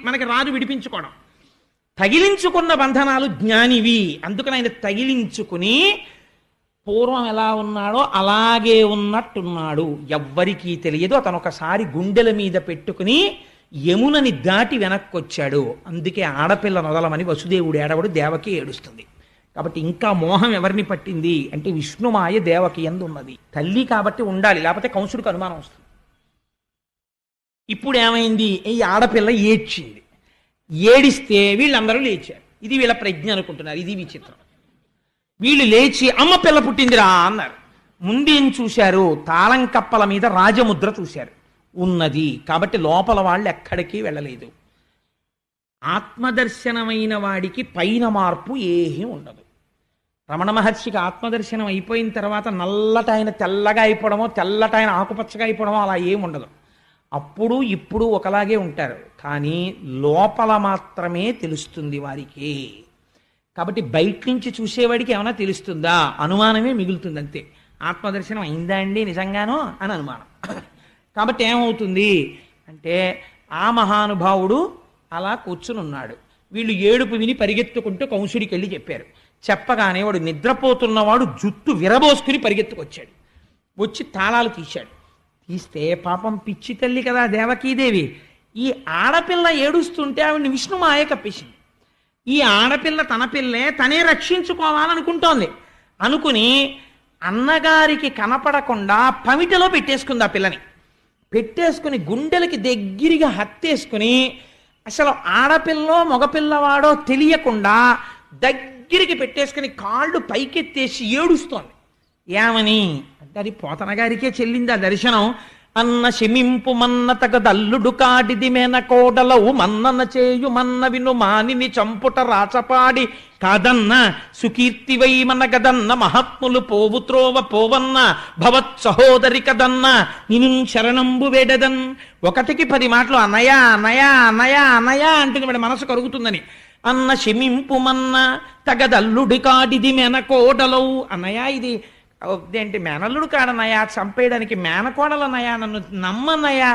మనకి రాజు విడిపించుకోవడం. తగిలించుకున్న బంధనాలు జ్ఞానివి. అందుకని ఆయన తగిలించుకుని పూర్వం ఎలా ఉన్నాడో అలాగే ఉన్నట్టున్నాడు. ఎవ్వరికీ తెలియదు. అతను ఒకసారి గుండెల మీద పెట్టుకుని యమునని దాటి వెనక్కొచ్చాడు. అందుకే ఆడపిల్ల నొదలమని వసుదేవుడు ఏడవడు, దేవకి ఏడుస్తుంది. కాబట్టి ఇంకా మోహం ఎవరిని పట్టింది అంటే విష్ణుమాయ దేవకి యందు ఉన్నది. తల్లి కాబట్టి ఉండాలి, లేకపోతే కంసుడికి అనుమానం వస్తుంది. ఇప్పుడు ఏమైంది? ఈ ఆడపిల్ల ఏడ్చింది. ఏడిస్తే వీళ్ళందరూ లేచారు. ఇది వీళ్ళ ప్రజ్ఞ అనుకుంటున్నారు. ఇది విచిత్రం. వీళ్ళు లేచి అమ్మ పిల్ల పుట్టిందిరా అన్నారు. ముందేం చూశారు? తాళం కప్పల మీద రాజముద్ర చూశారు, ఉన్నది. కాబట్టి లోపల వాళ్ళు ఎక్కడికి వెళ్ళలేదు. ఆత్మదర్శనమైన వాడికి పైన మార్పు ఏమీ ఉండదు. రమణ మహర్షికి ఆత్మదర్శనం అయిపోయిన తర్వాత నల్లటైన తెల్లగా అయిపోవడమో, తెల్లటైన ఆకుపచ్చగా అయిపోవడమో అలా ఏముండదు. అప్పుడు ఇప్పుడు ఒకలాగే ఉంటారు, కానీ లోపల మాత్రమే తెలుస్తుంది వారికి. కాబట్టి బయట నుంచి చూసేవాడికి ఏమైనా తెలుస్తుందా? అనుమానమే మిగులుతుంది అంతే. ఆత్మదర్శనం అయిందా అండి నిజంగానో అని అనుమానం. కాబట్టి ఏమవుతుంది అంటే ఆ మహానుభావుడు అలా కూర్చుని ఉన్నాడు. వీళ్ళు ఏడుపు విని పరిగెత్తుకుంటూ కంసుడికి వెళ్ళి చెప్పారు. చెప్పగానే వాడు నిద్రపోతున్నవాడు జుట్టు విరబోసుకుని పరిగెత్తుకొచ్చాడు. వచ్చి తాళాలు తీశాడు. తీస్తే పాపం పిచ్చి తల్లి కదా దేవకీదేవి, ఈ ఆడపిల్ల ఏడుస్తుంటే ఆవిడ్ని విష్ణుమాయ కప్పేసింది. ఈ ఆడపిల్ల తన పిల్లే తనే రక్షించుకోవాలనుకుంటోంది. అనుకుని అన్నగారికి కనపడకుండా పమిటలో పెట్టేసుకుంది. ఆ పిల్లని పెట్టేసుకుని గుండెలకి దగ్గరగా హత్తేసుకుని అసలు ఆడపిల్లో మగపిల్లవాడో తెలియకుండా దగ్గరికి పెట్టేసుకుని కాళ్ళు పైకెత్తేసి ఏడుస్తోంది. ఏమని అంటే అది పోతన గారికే చెల్లింది ఆ దర్శనం. అన్న శమింపు మన్న తగదల్లుడు కాడిది మేన కోడలవు మన్నన చేయు మన్న విను మానిని చంపుట రాచపాడి కాదన్న సుకీర్తివై మన గదన్న మహాత్ములు పోవు త్రోవ పోవన్న భవత్ సహోదరి కదన్న నిను శరణంబు వేడదన్. 1కి 10 మాటలు అన్నయ అన్నయ అన్నయ అన్నయ అంటుంది. వాడి మనసు కరుగుతుందని. అన్న శమింపు మన్న తగదల్లుడి కాడిది మేన కోడలవు. అన్నయ్య ఇది ఏంటి మేనల్లుడు కాడన్నయ్యా, చంపేయడానికి మేనకోడలన్నయ్యా, నన్ను నమ్మన్నయ్యా.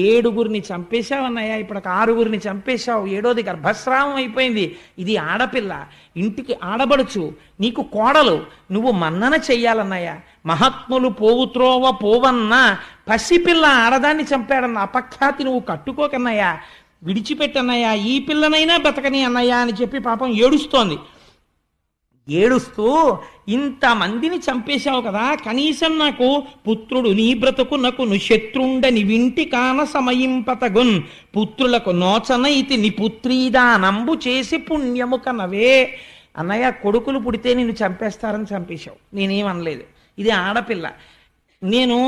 7గురిని చంపేశావన్నయ్యా, ఇప్పుడు 6గురిని చంపేశావు, 7వది గర్భస్రావం అయిపోయింది. ఇది ఆడపిల్ల, ఇంటికి ఆడబడుచు, నీకు కోడలు, నువ్వు మన్నన చెయ్యాలన్నయ్యా. మహాత్ములు పోవుత్రోవ పోవన్న పసిపిల్ల ఆడదాన్ని చంపాడన్న అపఖ్యాతి నువ్వు కట్టుకోకన్నయ్యా, విడిచిపెట్టన్నయ్యా, ఈ పిల్లనైనా బతకని అన్నయ్యా అని చెప్పి పాపం ఏడుస్తోంది. ఏడుస్తూ ఇంతమందిని చంపేశావు కదా, కనీసం నాకు పుత్రుడు నీ బ్రతుకునకు ను శత్రుండని వింటి కాన సమయింపతగున్ పుత్రులకు నోచనైతి ని పుత్రీదానంబు చేసి పుణ్యము కనవే. అన్నయ్య కొడుకులు పుడితే నిన్ను చంపేస్తారని చంపేశావు, నేనేమనలేదు. ఇది ఆడపిల్ల, నేను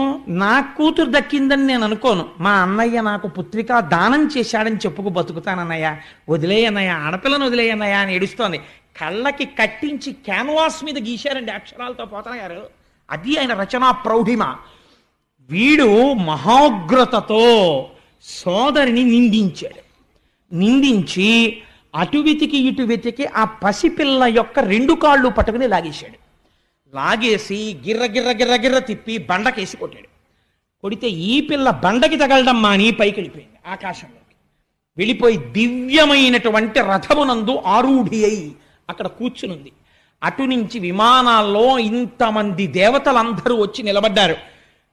నా కూతురు దక్కిందని నేను అనుకోను. మా అన్నయ్య నాకు పుత్రిక దానం చేశాడని చెప్పుకు బతుకుతానన్నయ్య, వదిలేయన్నయ్య, ఆడపిల్లను వదిలేయన్నయ్య అని ఏడుస్తోంది. కళ్ళకి కట్టించి క్యాన్వాస్ మీద గీశారండి అక్షరాలతో పోతన గారు. అది ఆయన రచనా ప్రౌఢిమ. వీడు మహోగ్రతతో సోదరిని నిందించాడు. నిందించి అటు వెతికి ఇటు వెతికి ఆ పసిపిల్ల యొక్క 2 కాళ్ళు పట్టుకుని లాగేశాడు. లాగేసి గిర్ర గిర్ర గిర్ర గిర్ర తిప్పి బండకేసి కొట్టాడు. కొడితే ఈ పిల్ల బండకి తగలడం మాని పైకి వెళ్ళిపోయింది, ఆకాశంలోకి వెళ్ళిపోయి దివ్యమైనటువంటి రథమునందు ఆరూఢి అయి అక్కడ కూర్చునుంది. అటు నుంచి విమానాల్లో ఇంతమంది దేవతలందరూ వచ్చి నిలబడ్డారు.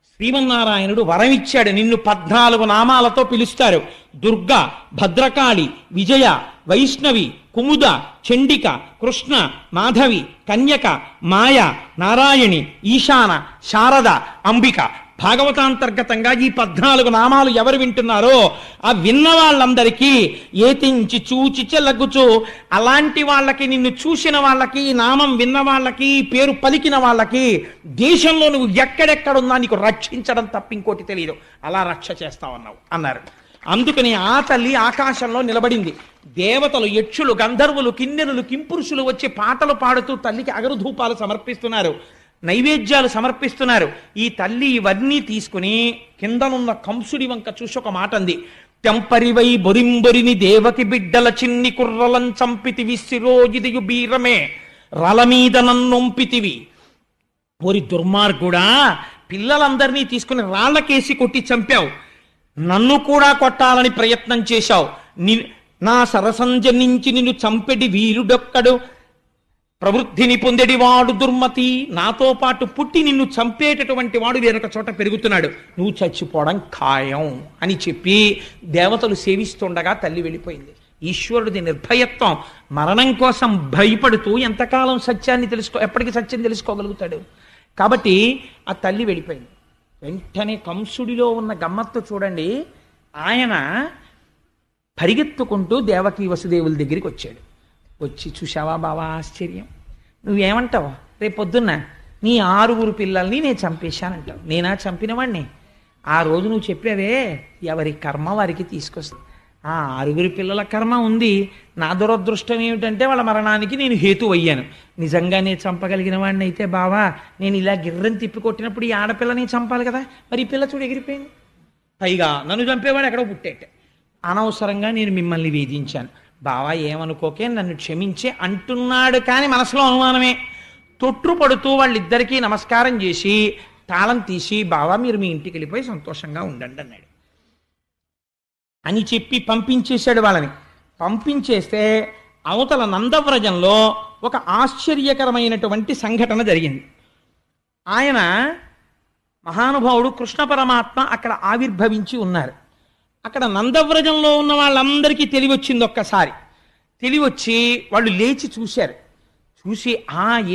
శ్రీమన్నారాయణుడు వరం ఇచ్చాడు, నిన్ను 14 నామాలతో పిలుస్తారు. దుర్గా, భద్రకాళి, విజయ, వైష్ణవి, కుముద, చండిక, కృష్ణ, మాధవి, కన్యక, మాయ, నారాయణి, ఈశాన, శారద, అంబిక. భాగవతాంతర్గతంగా ఈ 14 నామాలు ఎవరు వింటున్నారో ఆ విన్న వాళ్ళందరికీ ఏతించి చూచి చెలగుచు, అలాంటి వాళ్ళకి, నిన్ను చూసిన వాళ్ళకి, నామం విన్న వాళ్ళకి, పేరు పలికిన వాళ్ళకి దేశంలో నువ్వు ఎక్కడెక్కడున్నా నీకు రక్షించడం తప్ప ఇంకోటి తెలియదు, అలా రక్ష చేస్తావన్నావు అన్నారు. అందుకని ఆ తల్లి ఆకాశంలో నిలబడింది. దేవతలు, యక్షులు, గంధర్వులు, కిన్నెరులు, కింపురుషులు వచ్చి పాటలు పాడుతూ తల్లికి అగరుధూపాలు సమర్పిస్తున్నారు, నైవేద్యాలు సమర్పిస్తున్నారు. ఈ తల్లి ఇవన్నీ తీసుకుని కిందనున్న కంసుడి వంక చూసి ఒక మాట అంది. తెంపరివై బొరింబొరిని దేవకి బిడ్డల చిన్ని కుర్రలం చంపితివి, శిరోజిదియు బీరమే రల మీద నన్నొంపితివి. ఓరి దుర్మార్గుడా, పిల్లలందరినీ తీసుకుని రాళ్లకేసి కొట్టి చంపావు, నన్ను కూడా కొట్టాలని ప్రయత్నం చేశావు. నా సరసంజ నుంచి నిన్ను చంపెడి వీరుడొక్కడు, ప్రవృద్ధిని పొందెడివాడు దుర్మతి. నాతో పాటు పుట్టి నిన్ను చంపేటటువంటి వాడు వేరొక చోట పెరుగుతున్నాడు, నువ్వు చచ్చిపోవడం ఖాయం అని చెప్పి దేవతలు సేవిస్తుండగా తల్లి వెళ్ళిపోయింది. ఈశ్వరుడిది నిర్భయత్వం. మరణం కోసం భయపడుతూ ఎంతకాలం సత్యాన్ని ఎప్పటికీ సత్యం తెలుసుకోగలుగుతాడు. కాబట్టి ఆ తల్లి వెళ్ళిపోయింది. వెంటనే కంసుడిలో ఉన్న గమ్మత్తు చూడండి. ఆయన పరిగెత్తుకుంటూ దేవకీ వసుదేవుల దగ్గరికి వచ్చాడు. వచ్చి, చూశావా బావా ఆశ్చర్యం, నువ్వేమంటావు? రేపొద్దున్న నీ 6 పిల్లల్ని నేను చంపేశానంటావు. నేనా చంపినవాడిని? ఆ రోజు నువ్వు చెప్పావే, ఎవరి కర్మ వారికి తీసుకొస్తా. ఆ 6 పిల్లల కర్మ ఉంది. నా దురదృష్టం ఏమిటంటే వాళ్ళ మరణానికి నేను హేతు అయ్యాను. నిజంగా నేను చంపగలిగిన వాడిని అయితే బావా, నేను ఇలా గిర్రని తిప్పి కొట్టినప్పుడు ఈ ఆడపిల్లని చంపాలి కదా, మరి ఈ పిల్ల చూడు ఎగిరిపోయింది. పైగా నన్ను చంపేవాడు ఎక్కడో పుట్టేట. అనవసరంగా నేను మిమ్మల్ని వేధించాను బావా, ఏమనుకోకే, నన్ను క్షమించే అంటున్నాడు. కానీ మనసులో అనుమానమే. తొట్టుపడుతూ వాళ్ళిద్దరికీ నమస్కారం చేసి తాళం తీసి, బావా మీరు మీ ఇంటికి వెళ్ళిపోయి సంతోషంగా ఉండండి అన్నాడు. అని చెప్పి పంపించేశాడు వాళ్ళని. పంపించేస్తే అవతల నందవ్రజంలో ఒక ఆశ్చర్యకరమైనటువంటి సంఘటన జరిగింది. ఆయన మహానుభావుడు కృష్ణ పరమాత్మ అక్కడ ఆవిర్భవించి ఉన్నారు. అక్కడ నందవ్రజంలో ఉన్న వాళ్ళందరికీ తెలివొచ్చింది. ఒక్కసారి తెలివొచ్చి వాళ్ళు లేచి చూశారు. చూసి,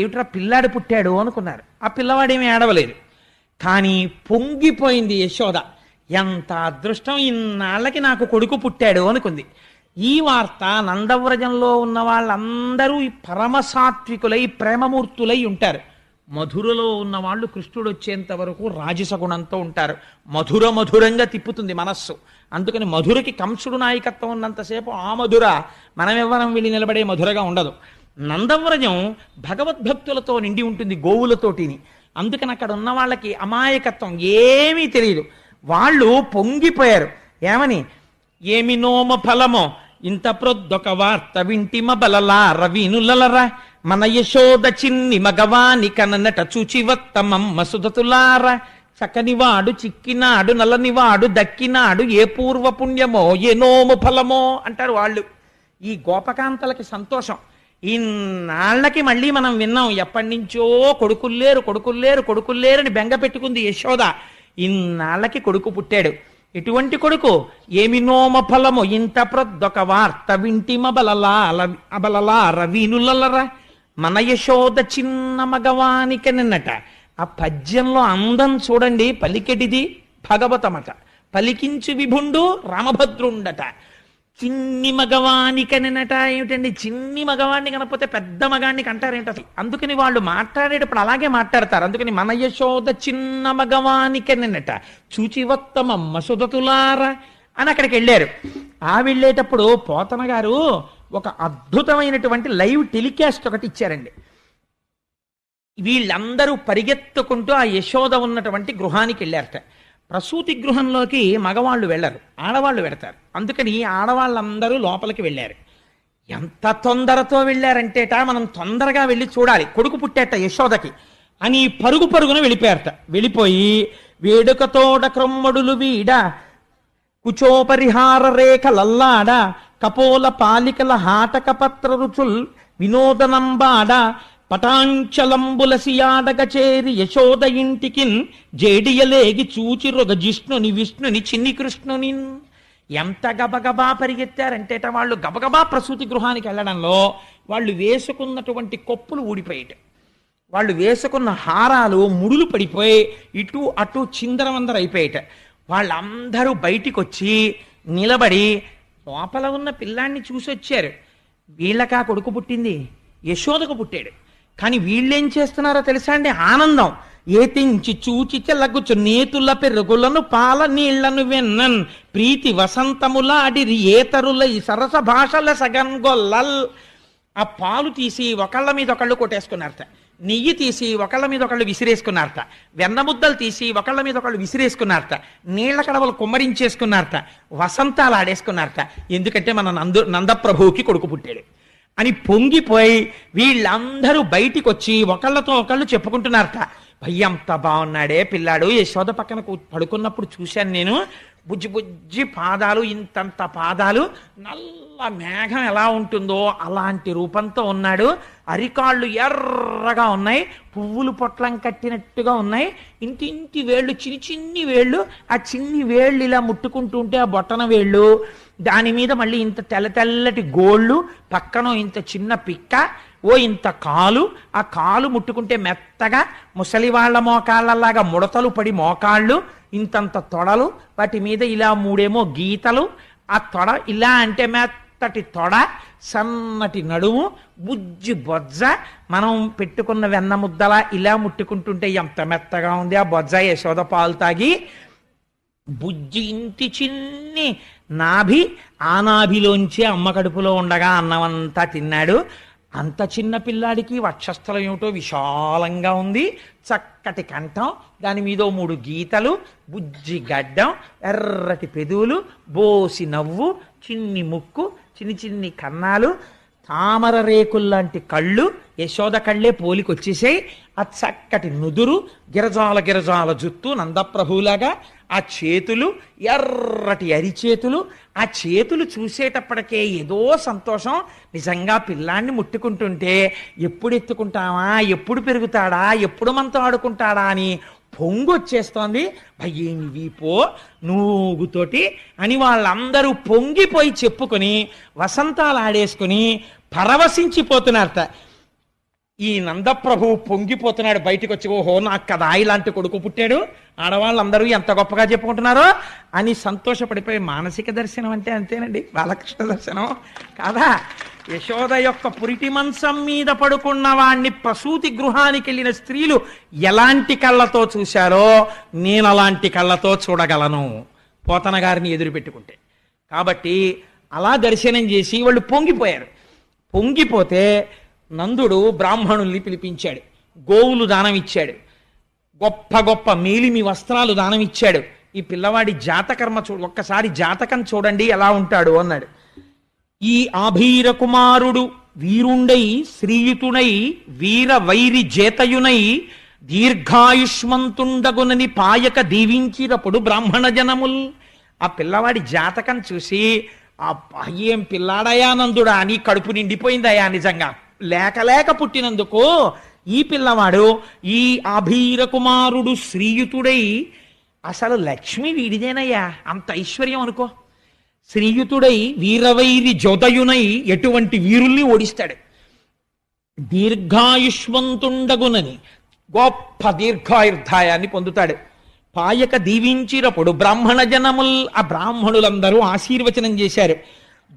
ఏమిట్రా పిల్లాడు పుట్టాడు అనుకున్నారు. ఆ పిల్లవాడేమీ ఏడవలేదు. కానీ పొంగిపోయింది యశోద. ఎంత అదృష్టం, ఇన్నాళ్ళకి నాకు కొడుకు పుట్టాడు అనుకుంది. ఈ వార్త నందవ్రజంలో ఉన్న వాళ్ళందరూ పరమసాత్వికులై ప్రేమమూర్తులై ఉంటారు. మధురలో ఉన్న వాళ్ళు కృష్ణుడు వచ్చేంత వరకు రాజసగుణంతో ఉంటారు. మధురంగా తిప్పుతుంది మనస్సు. అందుకని మధురకి కంసుడు నాయకత్వం ఉన్నంతసేపు ఆ మధుర మనమెవ్వరం వెళ్ళి నిలబడే మధురగా ఉండదు. నందవ్రజం భగవద్భక్తులతో నిండి ఉంటుంది, గోవులతోటిని. అందుకని అక్కడ ఉన్న వాళ్ళకి అమాయకత్వం ఏమీ తెలియదు. వాళ్ళు పొంగిపోయారు. ఏమని? ఏమి నోమ ఫలమో ఇంత ప్రొద్దొక వార్త వింటిమ బలలా రవీనులరా, మన యశోద చిన్ని మగవాని కననట చూచివత్తమమ్మ సుధతులారా, చక్కనివాడు చిక్కినాడు నల్లనివాడు దక్కినాడు, ఏ పూర్వ పుణ్యమో ఏ నోము ఫలమో అంటారు వాళ్ళు. ఈ గోపకాంతలకి సంతోషం. ఇన్నాళ్ళకి మళ్ళీ మనం విన్నాం, ఎప్పటి నుంచో కొడుకుల్లేరని బెంగ పెట్టుకుంది యశోద. ఇన్నాళ్ళకి కొడుకు పుట్టాడు. ఎటువంటి కొడుకు? ఏమి నోమ ఫలము ఇంత ప్రొద్దొక వార్త వింటిమ బలలా రవీనులరా, మన యశోద చిన్న మగవానికి నిన్నట. ఆ పద్యంలో అందం చూడండి. పలికెటిది భాగవతమట, పలికించు విభుండు రామభద్రుండట. చిన్ని మగవానికనినట ఏమిటండి? చిన్ని మగవాణ్ణి కనకపోతే పెద్ద మగాన్ని కంటారేంటి? అందుకని వాళ్ళు మాట్లాడేటప్పుడు అలాగే మాట్లాడతారు. అందుకని మన యశోద చిన్న మగవానికనినట చూచివత్తమమ్మ సుధతులారా అని అక్కడికి వెళ్ళారు. వెళ్ళేటప్పుడు పోతన గారు ఒక అద్భుతమైనటువంటి లైవ్ టెలికాస్ట్ ఒకటి ఇచ్చారండి. వీళ్ళందరూ పరిగెత్తుకుంటూ ఆ యశోద ఉన్నటువంటి గృహానికి వెళ్ళారట. ప్రసూతి గృహంలోకి మగవాళ్ళు వెళ్ళరు, ఆడవాళ్ళు వెడతారు. అందుకని ఆడవాళ్ళందరూ లోపలికి వెళ్ళారు. ఎంత తొందరతో వెళ్ళారంటేట మనం తొందరగా వెళ్ళి చూడాలి, కొడుకు పుట్టేట యశోదకి అని పరుగు పరుగున వెళ్ళిపోయారట. వెళ్ళిపోయి వేడుకతోడ క్రొమ్మడులు వీడ కుచోపరిహార రేఖలల్లాడ కపోల పాలికల హాటక పత్ర రుచుల్ వినోదనంబాడ పటాంచలంబులసియాడగ చేరి యశోద ఇంటికిన్ జేడియలేగి చూచి రొగ జిష్ణుని విష్ణుని చిన్ని కృష్ణుని. ఎంత గబగబా పరిగెత్తారంటేట వాళ్ళు గబగబా ప్రసూతి గృహానికి వెళ్ళడంలో వాళ్ళు వేసుకున్నటువంటి కొప్పులు ఊడిపోయేట, వాళ్ళు వేసుకున్న హారాలు ముడులు పడిపోయి ఇటు అటు చిందరవందర అయిపోయేట. వాళ్ళందరూ బయటికి వచ్చి నిలబడి లోపల ఉన్న పిల్లాన్ని చూసి వచ్చారు. వీళ్ళకా కొడుకు పుట్టింది, యశోదకు పుట్టాడు. కానీ వీళ్ళేం చేస్తున్నారో తెలుసా అండి? ఆనందం. ఏతించి చూచి చెల్లగుచ్చు నేతుల పెరుగులను పాల నీళ్లను వెన్నన్ ప్రీతి వసంతములాడిరి ఏతరుల ఈ సరస భాషల సగన్గొల్లల్. ఆ పాలు తీసి ఒకళ్ళ మీద ఒకళ్ళు కొట్టేసుకున్నారట, నెయ్యి తీసి ఒకళ్ళ మీద ఒకళ్ళు విసిరేసుకున్నారట, వెన్నముద్దలు తీసి ఒకళ్ళ మీద ఒకళ్ళు విసిరేసుకున్నారట, నీళ్ల కడవలు కుమ్మరించేసుకున్నారట, వసంతాలు ఆడేసుకున్నారట. ఎందుకంటే మన నందప్రభువుకి కొడుకు పుట్టాడు అని పొంగిపోయి వీళ్ళందరూ బయటికి వచ్చి ఒకళ్ళతో ఒకళ్ళు చెప్పుకుంటున్నారట. భయ్యంత బాగున్నాడే పిల్లాడు, యశోద పక్కన పడుకున్నప్పుడు చూశాను నేను, బుజ్జి బుజ్జి పాదాలు, ఇంతంత పాదాలు, నల్ల మేఘం ఎలా ఉంటుందో అలాంటి రూపంతో ఉన్నాడు, అరికాళ్ళు ఎర్రగా ఉన్నాయి, పువ్వులు పొట్లం కట్టినట్టుగా ఉన్నాయి, ఇంటి వేళ్ళు చిన్ని చిన్ని వేళ్ళు, ఆ చిన్ని వేళ్ళు ఇలా ముట్టుకుంటూ ఉంటే ఆ బొట్టన వేళ్ళు, దాని మీద మళ్ళీ ఇంత తెల్ల తెల్లటి గోళ్ళు, పక్కన ఇంత చిన్న పిక్క, ఓ ఇంత కాలు, ఆ కాలు ముట్టుకుంటే మెత్తగా ముసలి వాళ్ళ మోకాళ్ళలాగా ముడతలు పడి మోకాళ్ళు, ఇంతంత తొడలు, వాటి మీద ఇలా మూడేమో గీతలు, ఆ తొడ ఇలా అంటే మెత్తటి తొడ, సన్నటి నడుము, బుజ్జి బొజ్జ, మనం పెట్టుకున్న వెన్న ముద్దలా ఇలా ముట్టుకుంటుంటే ఎంత మెత్తగా ఉంది ఆ బొజ్జ. యశోద పాలు తాగి బుజ్జి ఇంటి చిన్ని నాభి, ఆ నాభిలోంచి అమ్మ కడుపులో ఉండగా అన్నమంతా తిన్నాడు. అంత చిన్న పిల్లాడికి వక్షస్థలం ఏమిటో విశాలంగా ఉంది, చక్కటి కంఠం, దాని మీద 3 గీతలు, బుజ్జి గడ్డం, ఎర్రటి పెదవులు, బోసి నవ్వు, చిన్ని ముక్కు, చిన్ని చిన్ని కన్నాలు, తామర రేకుల్లాంటి కళ్ళు, యశోద కళ్ళే పోలికొచ్చేసాయి. ఆ చక్కటి నుదురు, గిరజాల గిరజాల జుత్తు నందప్రభువులాగా, ఆ చేతులు ఎర్రటి అరిచేతులు, ఆ చేతులు చూసేటప్పటికే ఏదో సంతోషం. నిజంగా పిల్లాన్ని ముట్టుకుంటుంటే ఎప్పుడు ఎత్తుకుంటామా, ఎప్పుడు పెరుగుతాడా, ఎప్పుడు మనతో ఆడుకుంటాడా అని పొంగొచ్చేస్తోంది. భయ్యేమి వీపో నూగుతోటి అని వాళ్ళందరూ పొంగిపోయి చెప్పుకొని వసంతాలు ఆడేసుకుని పరవశించిపోతున్నారట. ఈ నందప్రభువు పొంగిపోతున్నాడు బయటికి వచ్చి, ఓహో నాకు కదా ఇలాంటి కొడుకు పుట్టాడు, ఆడవాళ్ళందరూ ఎంత గొప్పగా చెప్పుకుంటున్నారో అని సంతోషపడిపోయి. మానసిక దర్శనం అంటే అంతేనండి, బాలకృష్ణ దర్శనం కాదా? యశోద యొక్క పురిటి మంచం మీద పడుకున్న వాణ్ణి ప్రసూతి గృహానికి వెళ్ళిన స్త్రీలు ఎలాంటి కళ్ళతో చూశారో నేను అలాంటి కళ్ళతో చూడగలను పోతన గారిని ఎదురు పెట్టుకుంటే. కాబట్టి అలా దర్శనం చేసి వాళ్ళు పొంగిపోయారు. పొంగిపోతే నందుడు బ్రాహ్మణుల్ని పిలిపించాడు, గోవులు దానం ఇచ్చాడు, గొప్ప గొప్ప మేలిమి వస్త్రాలు దానం ఇచ్చాడు. ఈ పిల్లవాడి జాతకర్మ ఒక్కసారి జాతకం చూడండి ఎలా ఉంటాడు అన్నాడు. ఈ ఆభీర కుమారుడు వీరుండై శ్రీయుతునై వీర వైరి జేతయునై దీర్ఘాయుష్మంతుండగునని పాయక దీవించినప్పుడు బ్రాహ్మణ జనముల్. ఆ పిల్లవాడి జాతకం చూసి ఆ ఏం పిల్లాడయా నందుడా అని కడుపు నిండిపోయిందయా. నిజంగా లేక లేక పుట్టినందుకు ఈ పిల్లవాడు ఈ ఆభీర కుమారుడు శ్రీయుతుడై, అసలు లక్ష్మి వీడిదేనయ్యా, అంత ఐశ్వర్యం అనుకో. శ్రీయుతుడై వీరవైరి జోదయునై ఎటువంటి వీరుల్ని ఓడిస్తాడు. దీర్ఘాయుష్మంతుండగునని గొప్ప దీర్ఘాయుర్ధాయాన్ని పొందుతాడు. పాయక దీవించినప్పుడు బ్రాహ్మణ జనముల్, ఆ బ్రాహ్మణులందరూ ఆశీర్వచనం చేశారు.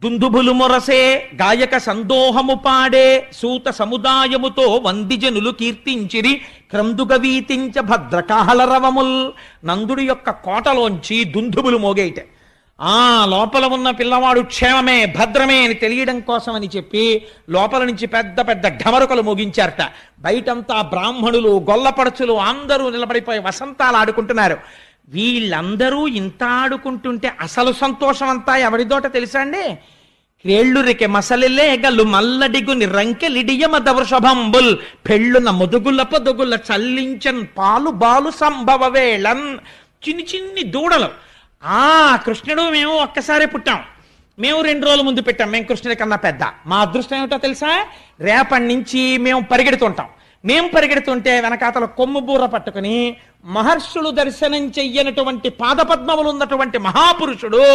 దుందుభులు మొరసే గాయక సందోహము పాడే సూత సముదాయముతో వందిజనులు కీర్తించిరి క్రందుగ వీతించ భద్రకాహలరవముల్. నందుడి యొక్క కోటలోంచి దుందుబులు మోగేట. ఆ లోపల ఉన్న పిల్లవాడు క్షేమమే భద్రమే అని తెలియడం కోసం అని చెప్పి లోపల నుంచి పెద్ద పెద్ద ఢమరుకలు మోగించారట. బయటంతా బ్రాహ్మణులు గొల్లపడుచులు అందరూ నిలబడిపోయి వసంతాలు ఆడుకుంటున్నారు. వీళ్ళందరూ ఇంత ఆడుకుంటుంటే అసలు సంతోషం అంతా ఎవరిదోట తెలుసా అండి? క్రేళ్ళురికె మసలిలే గల్లు మల్లడిగుని రంకెలిడియ మద వృషభంబుల్ పెళ్ళున ముదుగుల పొదుగుల చల్లించన్ పాలు బాలు సంభవ వేళన్. చిన్ని చిన్ని దూడలు. కృష్ణుడు మేము ఒక్కసారే పుట్టాం, మేము 2 రోజుల ముందు పెట్టాం, మేము కృష్ణుడి కన్నా పెద్ద. మా అదృష్టం ఏమిటో తెలుసా? రేపటి నుంచి మేము పరిగెడుతుంటాం. మేము పరిగెడుతుంటే వెనకాతల కొమ్ము బూర పట్టుకుని మహర్షులు దర్శనం చెయ్యనటువంటి పాదపద్మములు ఉన్నటువంటి మహాపురుషుడు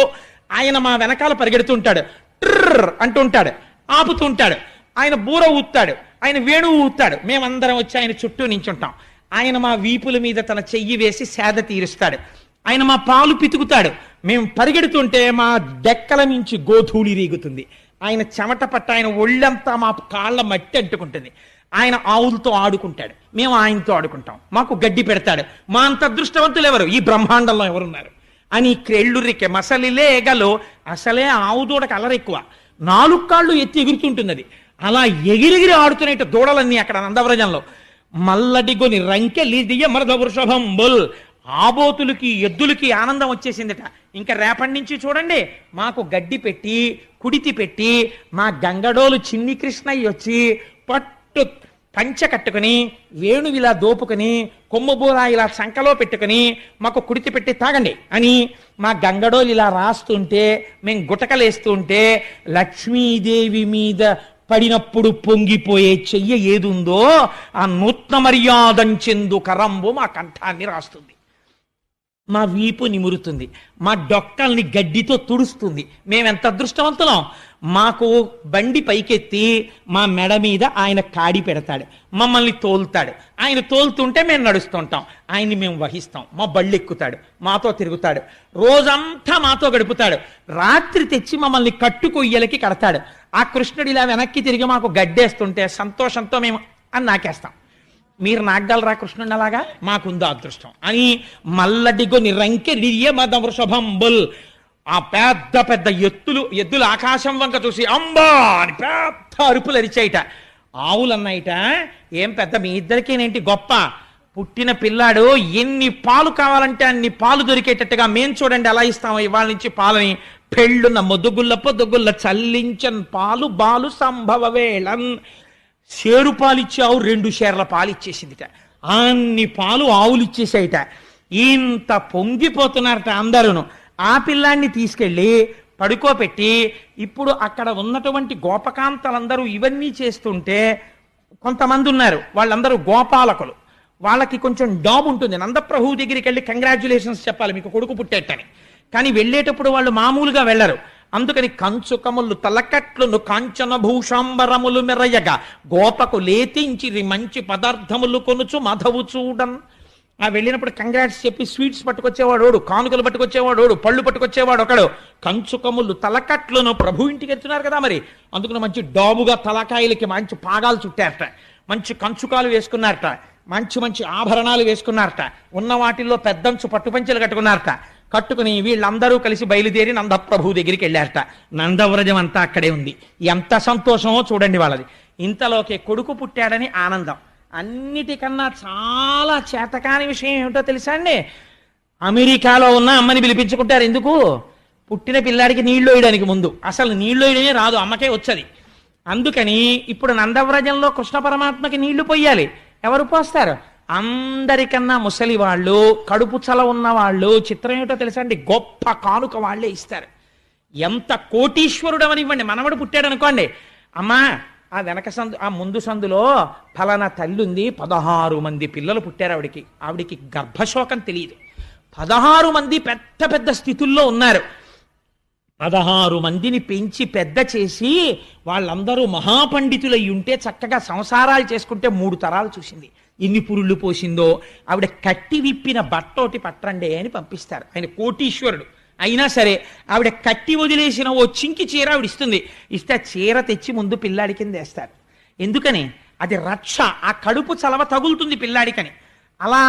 ఆయన మా వెనకాల పరిగెడుతుంటాడు. ట్రర్ అంటుంటాడు, ఆపుతుంటాడు. ఆయన బూర ఊతాడు, ఆయన వేణువు ఊతాడు. మేమందరం వచ్చి ఆయన చుట్టూ నించుంటాం. ఆయన మా వీపుల మీద తన చెయ్యి వేసి సేద తీరుస్తాడు. ఆయన మా పాలు పితుకుతాడు. మేము పరిగెడుతుంటే మా డెక్కల నుంచి గోధూళి రీగుతుంది. ఆయన చెమట పట్ట ఆయన ఒళ్ళంతా మా కాళ్ళ మట్టి అంటుకుంటుంది. ఆయన ఆవులతో ఆడుకుంటాడు, మేము ఆయనతో ఆడుకుంటాం. మాకు గడ్డి పెడతాడు. మా అంత అదృష్టవంతులు ఎవరు ఈ బ్రహ్మాండంలో ఎవరున్నారు అని క్రెళ్ళురికే మసలిలేగలో. అసలే ఆవు దూడకు అలరెక్కువ, 4 కాళ్ళు ఎత్తి ఎగురుతుంటుంది అది. అలా ఎగిరెగిరి ఆడుతున్నట్టు దూడలన్నీ అక్కడ నందవ్రజంలో. మల్లడిగొని రంకెలిదియ మరద వృషభంబుల్. ఆబోతులకి ఎద్దులకి ఆనందం వచ్చేసిందట. ఇంకా రేపటి నుంచి చూడండి, మాకు గడ్డి పెట్టి కుడితి పెట్టి మా గంగడోలు చిన్ని కృష్ణయ్య వచ్చి పట్టు పంచె కట్టుకుని వేణువిలా దోపుకొని కొమ్ముబూర ఇలా సంకలో పెట్టుకుని మాకు కుడితి పెట్టి తాగండి అని మా గంగడోలు ఇలా రాస్తుంటే మేము గుటకలేస్తుంటే లక్ష్మీదేవి మీద పడినప్పుడు పొంగిపోయే చెయ్య ఏదుందో ఆ నూత్న మర్యాదంచెందు కరంబు మా కంఠాన్ని రాస్తుంది, మా వీపు నిమురుతుంది, మా డొక్కల్ని గడ్డితో తుడుస్తుంది. మేమెంత అదృష్టవంతులం. మాకు బండి పైకెత్తి మా మెడ మీద ఆయన కాడి పెడతాడు, మమ్మల్ని తోలుతాడు. ఆయన తోలుతుంటే మేము నడుస్తుంటాం, ఆయన్ని మేము వహిస్తాం. మా బళ్ళు ఎక్కుతాడు, మాతో తిరుగుతాడు, రోజంతా మాతో గడుపుతాడు. రాత్రి తెచ్చి మమ్మల్ని కట్టుకొయ్యలకి కడతాడు. ఆ కృష్ణుడు ఇలా వెనక్కి తిరిగి మాకు గడ్డేస్తుంటే సంతోషంతో మేము అని నాకేస్తాం. మీరు నాగలరా కృష్ణుడు అలాగా? మాకుందో అదృష్టం అని మల్లడిగొని రంకెలిడియ మద వృషభంబుల్. ఆ పెద్ద పెద్ద ఎద్దులు ఆకాశం వంక చూసి అంబా అని పెద్ద అరుపులు అరిచాయిట. ఆవులు అన్నాయిట, ఏం పెద్ద మీ ఇద్దరికేనేంటి గొప్ప, పుట్టిన పిల్లాడు ఎన్ని పాలు కావాలంటే అన్ని పాలు దొరికేటట్టుగా మేం చూడండి ఎలా ఇస్తామో ఇవాళ నుంచి పాలని. పెళ్ళున్న మొదుగుల్ల పొదుగుల్ల చల్లించన్ పాలు బాలు సంభవ వేళన్. 7 పాలు ఇచ్చావు, 2 షేర్ల పాలు ఇచ్చేసిందిట. అన్ని పాలు ఆవులు ఇచ్చేసాయిట. ఇంత పొంగిపోతున్నారట అందరూను. ఆ పిల్లాన్ని తీసుకెళ్ళి పడుకోపెట్టి ఇప్పుడు అక్కడ ఉన్నటువంటి గోపకాంతలందరూ ఇవన్నీ చేస్తుంటే కొంతమంది ఉన్నారు, వాళ్ళందరూ గోపాలకులు. వాళ్ళకి కొంచెం డాబ్ ఉంటుంది. నందప్రభువు దగ్గరికి వెళ్ళి కంగ్రాచ్యులేషన్స్ చెప్పాలి, మీకు కొడుకు పుట్టేటని. కానీ వెళ్ళేటప్పుడు వాళ్ళు మామూలుగా వెళ్ళరు. అందుకని కంచుకములు తలకట్లును కాంచన భూషాంబరములు మెరయగా గోపకు లేతించిరి మంచి పదార్థములు కొనుచు మధవు చూడన్. ఆ వెళ్ళినప్పుడు కంగ్రాట్స్ చెప్పి స్వీట్స్ పట్టుకొచ్చేవాడు, కానుకలు పట్టుకొచ్చేవాడు, పళ్ళు పట్టుకొచ్చేవాడు ఒకడు. కంచుకములు తలకట్లును ప్రభు ఇంటికి వెళ్తున్నారు కదా మరి, అందుకని మంచి డాబుగా తలకాయలకి మంచి పాగాలు చుట్టారట, మంచి కంచుకాలు వేసుకున్నారట, మంచి మంచి ఆభరణాలు వేసుకున్నారట, ఉన్న వాటిల్లో పెద్దంచు పట్టుపంచెలు కట్టుకున్నారట. కట్టుకుని వీళ్ళందరూ కలిసి బయలుదేరి నందప్రభువు దగ్గరికి వెళ్ళారట. నందవ్రజం అంతా అక్కడే ఉంది. ఎంత సంతోషమో చూడండి వాళ్ళది. ఇంతలోకే కొడుకు పుట్టాడని ఆనందం. అన్నిటికన్నా చాలా చేతకాని విషయం ఏమిటో తెలుసా అండి? అమెరికాలో ఉన్న అమ్మని పిలిపించుకుంటారు. ఎందుకు? పుట్టిన పిల్లాడికి నీళ్లు వేయడానికి ముందు. అసలు నీళ్లు వేయడమే రాదు, అమ్మకే వచ్చది. అందుకని ఇప్పుడు నందవ్రజంలో కృష్ణ పరమాత్మకి నీళ్లు పొయ్యాలి. ఎవరు పోస్తారు? అందరికన్నా ముసలి వాళ్ళు, కడుపు చల ఉన్న వాళ్ళు. చిత్రం ఏమిటో తెలుసా అండి? గొప్ప కానుక వాళ్లే ఇస్తారు. ఎంత కోటీశ్వరుడు అవనివ్వండి, మనవడు పుట్టాడు అనుకోండి, అమ్మా ఆ వెనక సందు ఆ ముందు సందులో ఫలానా తల్లి ఉంది, 16 మంది పిల్లలు పుట్టారు ఆవిడికి. ఆవిడికి గర్భశోకం తెలియదు. 16 మంది పెద్ద పెద్ద స్థితుల్లో ఉన్నారు. 16 మందిని పెంచి పెద్ద చేసి వాళ్ళందరూ మహాపండితులై ఉంటే చక్కగా సంసారాలు చేసుకుంటే 3 తరాలు చూసింది. ఎన్ని పురుళ్ళు పోసిందో. ఆవిడ కట్టి విప్పిన బట్టోటి పట్టండి అని పంపిస్తారు. ఆయన కోటీశ్వరుడు అయినా సరే ఆవిడ కట్టి వదిలేసిన ఓ చింకి చీర ఆవిడ ఇస్తుంది. ఇస్తే ఆ చీర తెచ్చి ముందు పిల్లాడి కింద వేస్తారు. ఎందుకని? అది రక్ష. ఆ కడుపు చలవ తగులుతుంది పిల్లాడికని. అలా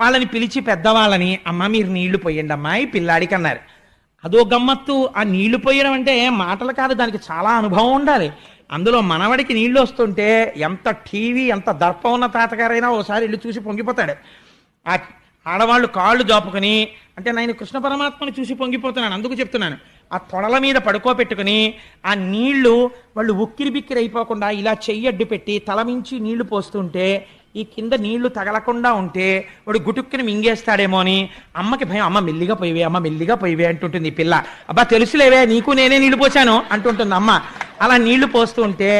వాళ్ళని పిలిచి పెద్దవాళ్ళని, అమ్మ మీరు నీళ్లు పోయండి అమ్మాయి పిల్లాడికి అన్నారు. అదో గమ్మత్తు. ఆ నీళ్లు పోయడం అంటే మాటలు కాదు, దానికి చాలా అనుభవం ఉండాలి. అందులో మనవడికి నీళ్లు వస్తుంటే ఎంత టీవీ ఎంత దర్పం ఉన్న తాతగారైనా ఓసారి ఇల్లు చూసి పొంగిపోతాడు. ఆడవాళ్ళు కాళ్ళు జాపుకొని, అంటే నేను కృష్ణ పరమాత్మని చూసి పొంగిపోతున్నాను అందుకు చెప్తున్నాను, ఆ తొడల మీద పడుకోబెట్టుకుని ఆ నీళ్లు వాళ్ళు ఉక్కిరి బిక్కిరి అయిపోకుండా ఇలా చెయ్యడ్డు పెట్టి తలమించి నీళ్లు పోస్తుంటే ఈ కింద నీళ్లు తగలకుండా ఉంటే వాడు గుటుక్కుని మింగేస్తాడేమో అని అమ్మకి భయం. అమ్మ మెల్లిగా పోయివే, అమ్మ మెల్లిగా పోయివే అంటుంటుంది ఈ పిల్ల. అబ్బా తెలుసులేవే నీకు నేనే నీళ్లు పోసాను అంటుంటుంది అమ్మ. అలా నీళ్లు పోస్తూ ఉంటే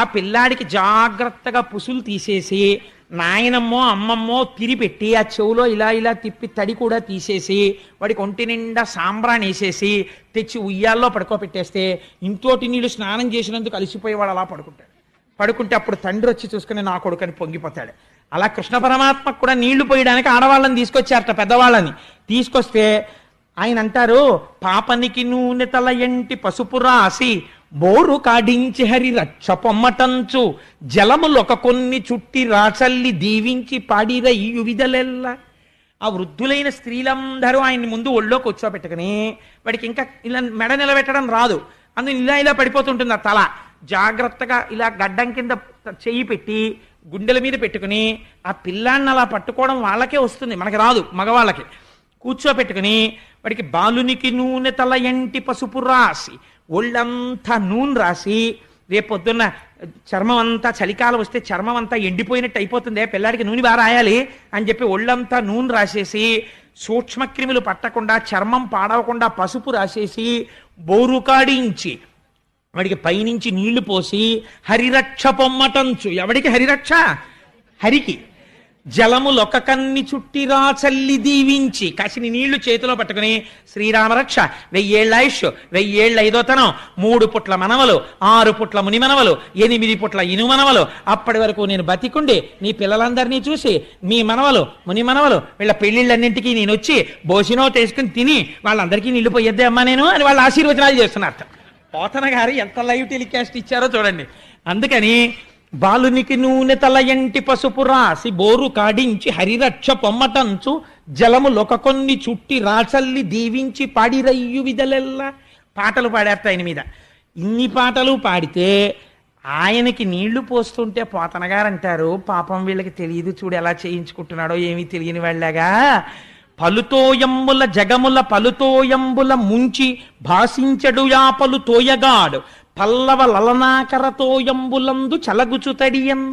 ఆ పిల్లాడికి జాగ్రత్తగా పుసులు తీసేసి నాయనమ్మో అమ్మమ్మో తిరిపెట్టి ఆ చెవులో ఇలా ఇలా తిప్పి తడి కూడా తీసేసి వాడికి ఒంటి నిండా సాంబ్రాన్ని వేసేసి తెచ్చి ఉయ్యాల్లో పడుకోబెట్టేస్తే ఇంతోటి నీళ్ళు స్నానం చేసినందుకు అలసిపోయేవాడు అలా పడుకుంటే అప్పుడు తండ్రి వచ్చి చూసుకుని నా కొడుకని పొంగిపోతాడు. అలా కృష్ణ పరమాత్మకు కూడా నీళ్లు పోయడానికి ఆడవాళ్ళని తీసుకొచ్చారట, పెద్దవాళ్ళని తీసుకొస్తే ఆయన అంటారు, పాపనికి నూనె తల ఎంటి పసుపు రాసి బోరు కాడించి హరి రక్ష పొమ్మటంచు జలములొక కొన్ని చుట్టి రాచల్లి దీవించి పాడిర ఈ విధలెల్ల. ఆ వృద్ధులైన స్త్రీలందరూ ఆయన్ని ముందు ఒళ్ళో కూర్చోబెట్టుకుని, వాడికి ఇంకా ఇలా మెడ నిలబెట్టడం రాదు, అందులో ఇలా ఇలా పడిపోతుంటుంది ఆ తల, జాగ్రత్తగా ఇలా గడ్డం కింద చెయ్యి పెట్టి గుండెల మీద పెట్టుకుని ఆ పిల్లాన్ని అలా పట్టుకోవడం వాళ్ళకే వస్తుంది, మనకి రాదు, మగవాళ్ళకి. కూర్చోపెట్టుకుని వాడికి బాలునికి నూనె తల ఎంటి పసుపు రాసి ఒళ్ళంతా నూనె రాసి, రేపొద్దున్న చర్మం అంతా చలికాలం వస్తే చర్మం అంతా ఎండిపోయినట్టు అయిపోతుంది, పిల్లాడికి నూనె బాగా రాయాలి అని చెప్పి ఒళ్ళంతా నూనె రాసేసి సూక్ష్మక్రిములు పట్టకుండా చర్మం పాడవకుండా పసుపు రాసేసి బోరు కాడించి వాడికి పైనుంచి నీళ్లు పోసి హరిరక్ష పొమ్మటంచు. ఎవడికి హరిరక్ష? హరికి. జలములొక కన్ని చుట్టిరా చల్లి దీవించి కాసిని నీళ్లు చేతిలో పట్టుకుని శ్రీరామరక్ష 1000 ఆయుష్ 1000 ఐదోతనం 3 పుట్ల మనవలు 6 పుట్ల ముని మనవలు 8 పుట్ల ఇను మనవలు, అప్పటి వరకు నేను బతికుండి నీ పిల్లలందరినీ చూసి మీ మనవలు ముని మనవలు వీళ్ళ పెళ్లిళ్ళన్నింటికీ నేను వచ్చి బోసినో తీసుకుని తిని వాళ్ళందరికీ నీళ్లు పోయొద్దే అమ్మా నేను అని వాళ్ళు ఆశీర్వచనాలు చేస్తున్నారు. పోతన గారు ఎంత లైవ్ టెలికాస్ట్ ఇచ్చారో చూడండి. అందుకని బాలునికి నూనె తల ఎంటి పసుపు రాసి బోరు కాడించి హరిరక్ష పొమ్మటంచు జలములొక కొన్ని చుట్టి రాచల్లి దీవించి పాడిరయ్యు విధలెల్లా. పాటలు పాడేస్తా ఆయన మీద. ఇన్ని పాటలు పాడితే ఆయనకి నీళ్లు పోస్తుంటే పోతన గారు అంటారు, పాపం వీళ్ళకి తెలియదు చూడు ఎలా చేయించుకుంటున్నాడో ఏమీ తెలియని వాళ్ళగా, పలుతోయంబుల జగముల పలుతోయంబుల ముంచి భాషించడు యా పలుతోయగాడు పల్లవ లలనాకరతోయంబులందు చలగుచుతడియన్.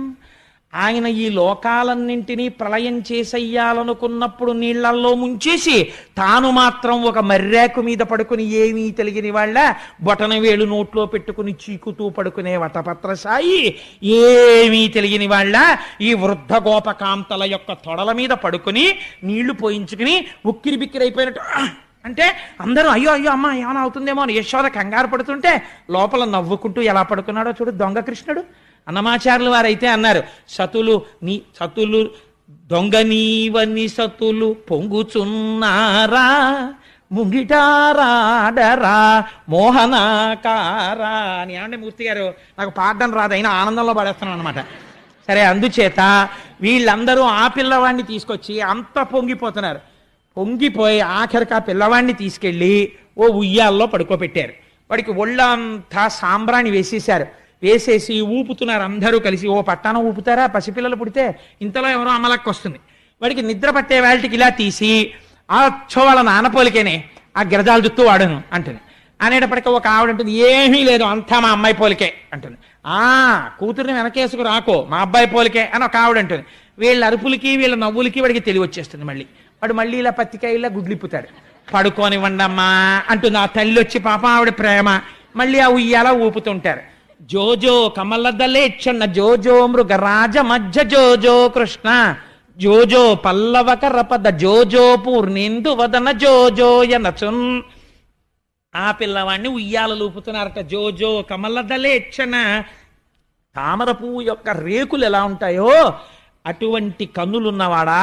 ఆయన ఈ లోకాలన్నింటినీ ప్రళయం చేసెయ్యాలనుకున్నప్పుడు నీళ్లల్లో ముంచేసి తాను మాత్రం ఒక మర్రాకు మీద పడుకుని ఏమీ తెలియని వాళ్ళ బొటన వేలు నోట్లో పెట్టుకుని చీకుతూ పడుకునే వటపత్రసాయి ఏమీ తెలియని వాళ్ళ ఈ వృద్ధ గోపకాంతల యొక్క తొడల మీద పడుకుని నీళ్లు పోయించుకుని ఉక్కిరి బిక్కిరి అయిపోయినట్టు అంటే అందరూ అయ్యో అయ్యో అమ్మ ఏమైనా అవుతుందేమో అని యశోద కంగారు పడుతుంటే లోపల నవ్వుకుంటూ ఎలా పడుకున్నాడో చూడు దొంగ కృష్ణుడు. అన్నమాచార్యులు వారైతే అన్నారు, సతులు దొంగ నీవని సతులు పొంగుచున్నారా ముంగిటారాడరా మోహనాకారా అని. ఏమంటే మూర్తి గారు నాకు పాడడం రాదు, అయినా ఆనందంలో పాడేస్తున్నాను అనమాట. సరే, అందుచేత వీళ్ళందరూ ఆ పిల్లవాడిని తీసుకొచ్చి అంత పొంగిపోతున్నారు. పొంగిపోయి ఆఖరికి ఆ పిల్లవాడిని తీసుకెళ్ళి ఓ ఉయ్యాల్లో పడుకోబెట్టారు. వాడికి ఒళ్ళంతా సాంబ్రాణి వేసేశారు. వేసేసి ఊపుతున్నారు అందరూ కలిసి. ఓ పట్టాన ఊపుతారా పసిపిల్లలు పుడితే, ఇంతలో ఎవరో అమలక్కి వస్తుంది. వాడికి నిద్ర పట్టే వాళ్ళకి ఇలా తీసి ఆ వాళ్ళ నాన్నపోలికేనే ఆ గిరజాల జుత్తు వాడను అంటుంది. అనేటప్పటికీ ఒక ఆవిడ ఉంటుంది, ఏమీ లేదు అంతా మా అమ్మాయి పోలికే అంటుంది. కూతుర్ని వెనకేసుకు రాకో మా అబ్బాయి పోలికే అని ఒక ఆవిడ అంటుంది. వీళ్ళ అరుపులకి వీళ్ళ నవ్వులకి వాడికి తెలివి వచ్చేస్తుంది. వాడు మళ్ళీ ఇలా పత్తికాయలా గుడ్లిప్పుతాడు. పడుకోనివ్వండమ్మా అంటుంది ఆ తల్లి వచ్చి, పాప ఆవిడ ప్రేమ. మళ్ళీ ఆ ఉయ్యాల ఊపుతుంటారు. జోజో కమలదలేక్షణ జోజో మృగరాజ మధ్య జోజో కృష్ణ జోజో పల్లవకర పద జోజో పూర్ణేందు వదన జోజోయనచున్. ఆ పిల్లవాడిని ఉయ్యాలలు ఊపుతున్నారట. జోజో కమలదలేక్షణ, తామర పువ్వు యొక్క రేకులు ఎలా ఉంటాయో అటువంటి కన్నులున్నవాడా.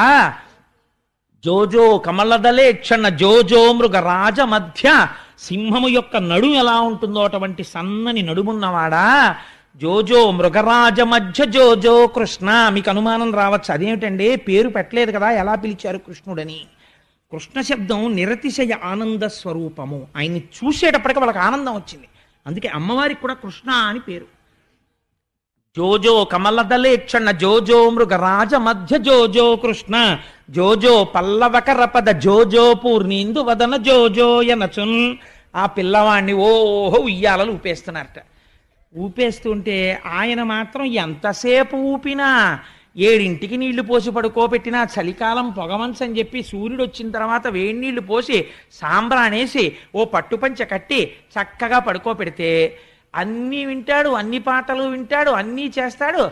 జోజో కమలదలేక్షణ జోజో మృగరాజ మధ్య, సింహము యొక్క నడుము ఎలా ఉంటుందో అటువంటి సన్నని నడుమున్నవాడా. జోజో మృగరాజ మధ్య జోజో కృష్ణ. మీకు అనుమానం రావచ్చు, అదేమిటండి పేరు పెట్టలేదు కదా ఎలా పిలిచారు కృష్ణుడని. కృష్ణ శబ్దం నిరతిశయ ఆనంద స్వరూపము. ఆయన్ని చూసేటప్పటికి వాళ్ళకి ఆనందం వచ్చింది. అందుకే అమ్మవారికి కూడా కృష్ణ అని పేరు. జోజో కమలదలేక్షణ జోజో మృగరాజ మధ్య జోజో కృష్ణ జోజో పల్లవకరపద జోజో పూర్ణీందు వదన జోజో యనచున్. ఆ పిల్లవాడిని ఓహో ఉయ్యాలలు ఊపేస్తున్నారట. ఊపేస్తుంటే ఆయన మాత్రం ఎంతసేపు ఊపినా, 7ంటికి నీళ్లు పోసి పడుకోబెట్టినా, చలికాలం పొగమంచని చెప్పి సూర్యుడు వచ్చిన తర్వాత వేడి నీళ్లు పోసి సాంబ్రాణేసి ఓ పట్టుపంచ కట్టి చక్కగా పడుకోబెడితే అన్నీ వింటాడు, అన్ని పాటలు వింటాడు, అన్నీ చేస్తాడు.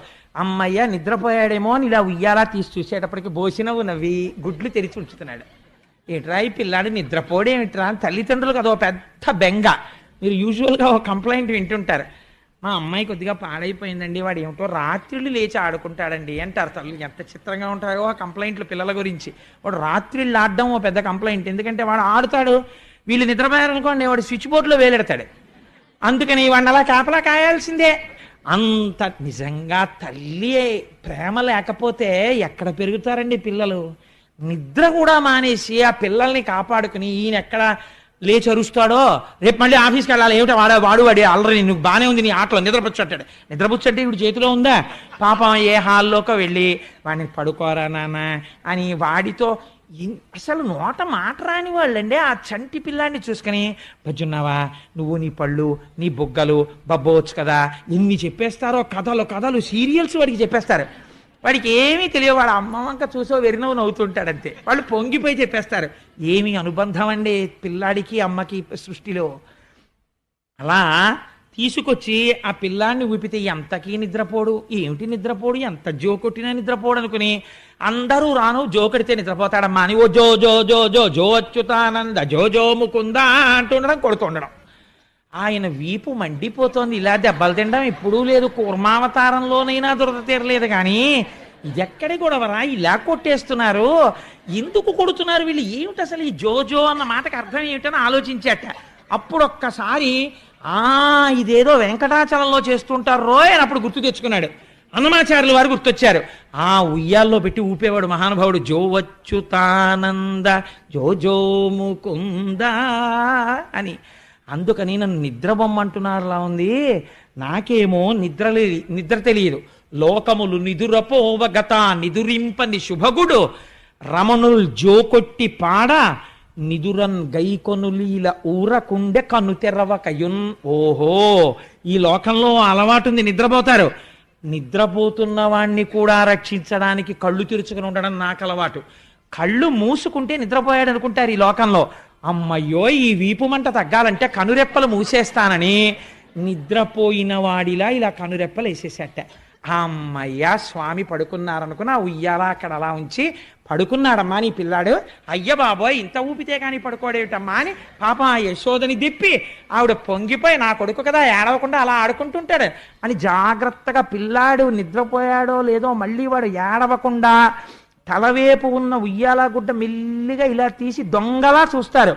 అమ్మయ్య నిద్రపోయాడేమో అని ఇలా ఉయ్యాలా తీసి చూసేటప్పటికి బోసినవు నవ్వి గుడ్లు తెరిచి ఉంచుతున్నాడు. ఏట్రా ఈ పిల్లాడు నిద్రపోడేమిట్రా అని తల్లిదండ్రులకు అదో పెద్ద బెంగ. మీరు యూజువల్గా ఒక కంప్లైంట్ వింటుంటారు, మా అమ్మాయి కొద్దిగా పాడైపోయిందండి, వాడు ఏమిటో రాత్రిళ్ళు లేచి ఆడుకుంటాడండి అంటారు తల్లి. ఎంత చిత్రంగా ఉంటాయో ఆ కంప్లైంట్లు పిల్లల గురించి. వాడు రాత్రిళ్ళు ఆడడం ఓ పెద్ద కంప్లైంట్. ఎందుకంటే వాడు ఆడుతాడు, వీళ్ళు నిద్రపోయారనుకోండి వాడు స్విచ్ బోర్డులో వేలెడతాడు. అందుకని వాడిని అలా కాపలా కాయాల్సిందే. అంత నిజంగా తల్లి ప్రేమ లేకపోతే ఎక్కడ పెరుగుతారండి పిల్లలు? నిద్ర కూడా మానేసి ఆ పిల్లల్ని కాపాడుకుని ఈయన ఎక్కడ లేచి అరుస్తాడో, రేపు మళ్ళీ ఆఫీస్కి వెళ్ళాలి, ఏమిటో వాడి ఆల్రెడీ నువ్వు బాగానే ఉంది నీ ఆటలో నిద్రపుచ్చట్టాడు. నిద్రపుచ్చంటే ఇప్పుడు చేతిలో ఉందా? పాపం ఏ హాల్లోకి వెళ్ళి వాడిని పడుకోరా నాన్న అని వాడితో అసలు నోట మాట రాని వాళ్ళండి. ఆ చంటి పిల్లాన్ని చూసుకుని బజ్జున్నావా నువ్వు, నీ పళ్ళు, నీ బుగ్గలు బబ్బోవచ్చు కదా, ఎన్ని చెప్పేస్తారో కథలు సీరియల్స్ వాడికి చెప్పేస్తారు. వాడికి ఏమీ తెలియదు. వాడు అమ్మ వంక చూసో వెరినవ్వు నవ్వుతుంటాడంతే. వాళ్ళు పొంగిపోయి చెప్పేస్తారు. ఏమి అనుబంధం అండి పిల్లాడికి అమ్మకి సృష్టిలో. అలా తీసుకొచ్చి ఆ పిల్లాన్ని ఊపితే ఎంతకీ నిద్రపోడు. ఏమిటి నిద్రపోడు, ఎంత జో కొట్టినా నిద్రపోడు అనుకుని అందరూ రాను జోకడితే నిద్రపోతాడమ్మా అని ఓ జో జో జో జో జో అచ్యుతానంద జో జో ముకుంద అంటుండడం, కొడుతుండడం. ఆయన వీపు మండిపోతోంది. ఇలా దెబ్బలు తినడం ఎప్పుడూ లేదు, కూర్మావతారంలోనైనా దురద తీరలేదు. కానీ ఇదెక్కడి గొడవరా, ఇలా కొట్టేస్తున్నారు, ఎందుకు కొడుతున్నారు వీళ్ళు, ఏమిటి అసలు ఈ జోజో అన్న మాటకు అర్థం ఏమిటని ఆలోచించాట. అప్పుడు ఒక్కసారి ఇదేదో వెంకటాచలంలో చేస్తుంటారు రోయ్ అని అప్పుడు గుర్తు తెచ్చుకున్నాడు. అన్నమాచార్యుల వారు గుర్తొచ్చారు. ఆ ఉయ్యాల్లో పెట్టి ఊపేవాడు మహానుభావుడు. జో వచ్చుతానంద జో జో ముకుంద అని. అందుకని నన్ను నిద్రబొమ్మంటున్నారులా ఉంది. నాకేమో నిద్ర తెలియదు. లోకములు నిదురపోవగత నిదురింపని శుభగుడు రమణుల్ జోకొట్టి పాడ నిదురన్ గైకొనులీల ఊరకుండె కను తెరవకయున్. ఓహో, ఈ లోకంలో అలవాటు ఉంది, నిద్రపోతారు. నిద్రపోతున్న వాణ్ణి కూడా రక్షించడానికి కళ్ళు తెరుచుకుని ఉండడం నాకు అలవాటు. కళ్ళు మూసుకుంటే నిద్రపోయాడు అనుకుంటారు ఈ లోకంలో. అమ్మయ్యో ఈ వీపు మంట తగ్గాలంటే కనురెప్పలు మూసేస్తానని నిద్రపోయిన వాడిలా ఇలా కనురెప్పలు వేసేసేట. అమ్మయ్య స్వామి పడుకున్నారనుకున్న ఉయ్యాల అక్కడ అలా ఉంచి పడుకున్నాడమ్మా నీ పిల్లాడు. అయ్య బాబోయ్ ఇంత ఊపితే కానీ పడుకోడేమిటమ్మా అని పాపం ఆ యశోదని దిప్పి ఆవిడ పొంగిపోయి నా కొడుకు కదా ఏడవకుండా అలా ఆడుకుంటుంటాడు అని జాగ్రత్తగా పిల్లాడు నిద్రపోయాడో లేదో మళ్ళీ వాడు ఏడవకుండా తలవేపు ఉన్న ఉయ్యాల గుడ్డ మెల్లిగా ఇలా తీసి దొంగలా చూస్తారు.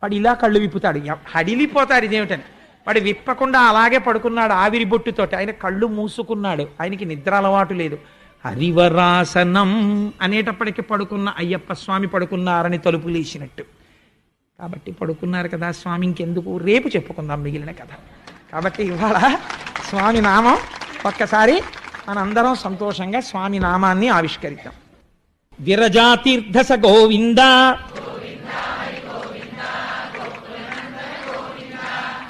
వాడు ఇలా కళ్ళు విప్పుతాడు, హడిలిపోతాడు ఇదేమిటని. వాడు విప్పకుండా అలాగే పడుకున్నాడు ఆవిరి బొట్టుతోటి. ఆయన కళ్ళు మూసుకున్నాడు, ఆయనకి నిద్ర అలవాటు లేదు. హరివరాసనం అనేటప్పటికి పడుకున్న అయ్యప్ప స్వామి పడుకున్నారని తలుపు లేచినట్టు. కాబట్టి పడుకున్నారు కదా స్వామి, ఇంకెందుకు రేపు చెప్పుకుందాం మిగిలిన కథ. కాబట్టి ఇవాళ స్వామి నామం ఒక్కసారి మనందరం సంతోషంగా స్వామి నామాన్ని ఆవిష్కరిద్దాం. విరజాతీర్థస గోవింద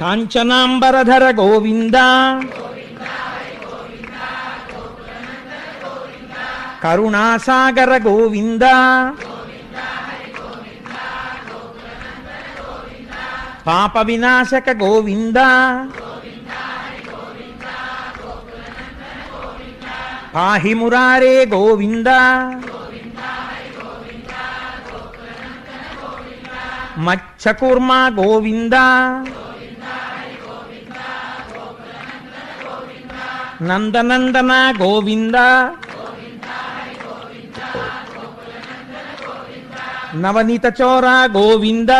కాంచనాంబరధర గోవింద కరుణాసాగర గోవింద పాప వినాశక గోవింద పాహి మురారే గోవింద మత్స్యకూర్మ గోవింద నందనందన గోవింద నవనీత చోర గోవింద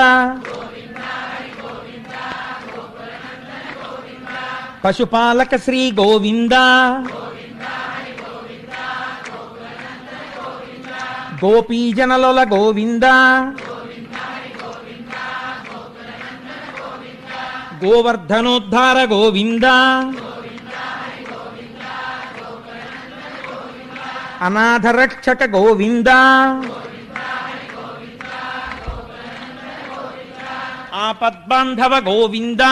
పశుపాలక శ్రీ గోవింద గోపీజనలోల గోవింద గోవర్ధనోద్ధార గోవింద అనాథరక్షక గోవింద ఆపద్బాంధవ గోవింద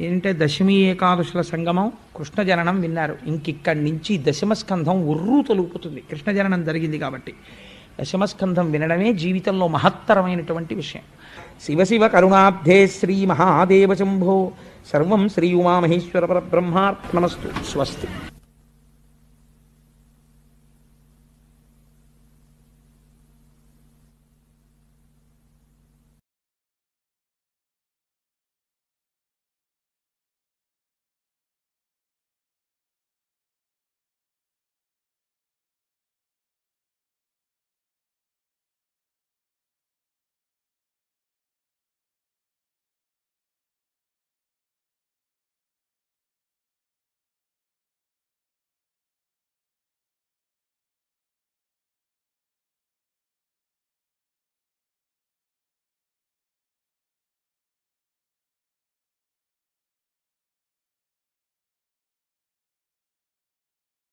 ఏంటంటే దశమి ఏకాదశుల సంగమం కృష్ణ జననం విన్నారు. ఇంకిక్కడి నుంచి దశమ స్కంధం ఉర్రూ తొలుపుతుంది. కృష్ణ జననం జరిగింది కాబట్టి దశమ స్కంధం వినడమే జీవితంలో మహత్తరమైనటువంటి విషయం. శివ శివ కరుణాబ్ధే శ్రీ మహాదేవ శంభో సర్వం శ్రీ ఉమామహేశ్వర పరబ్రహ్మార్పణమస్తు. స్వస్తి.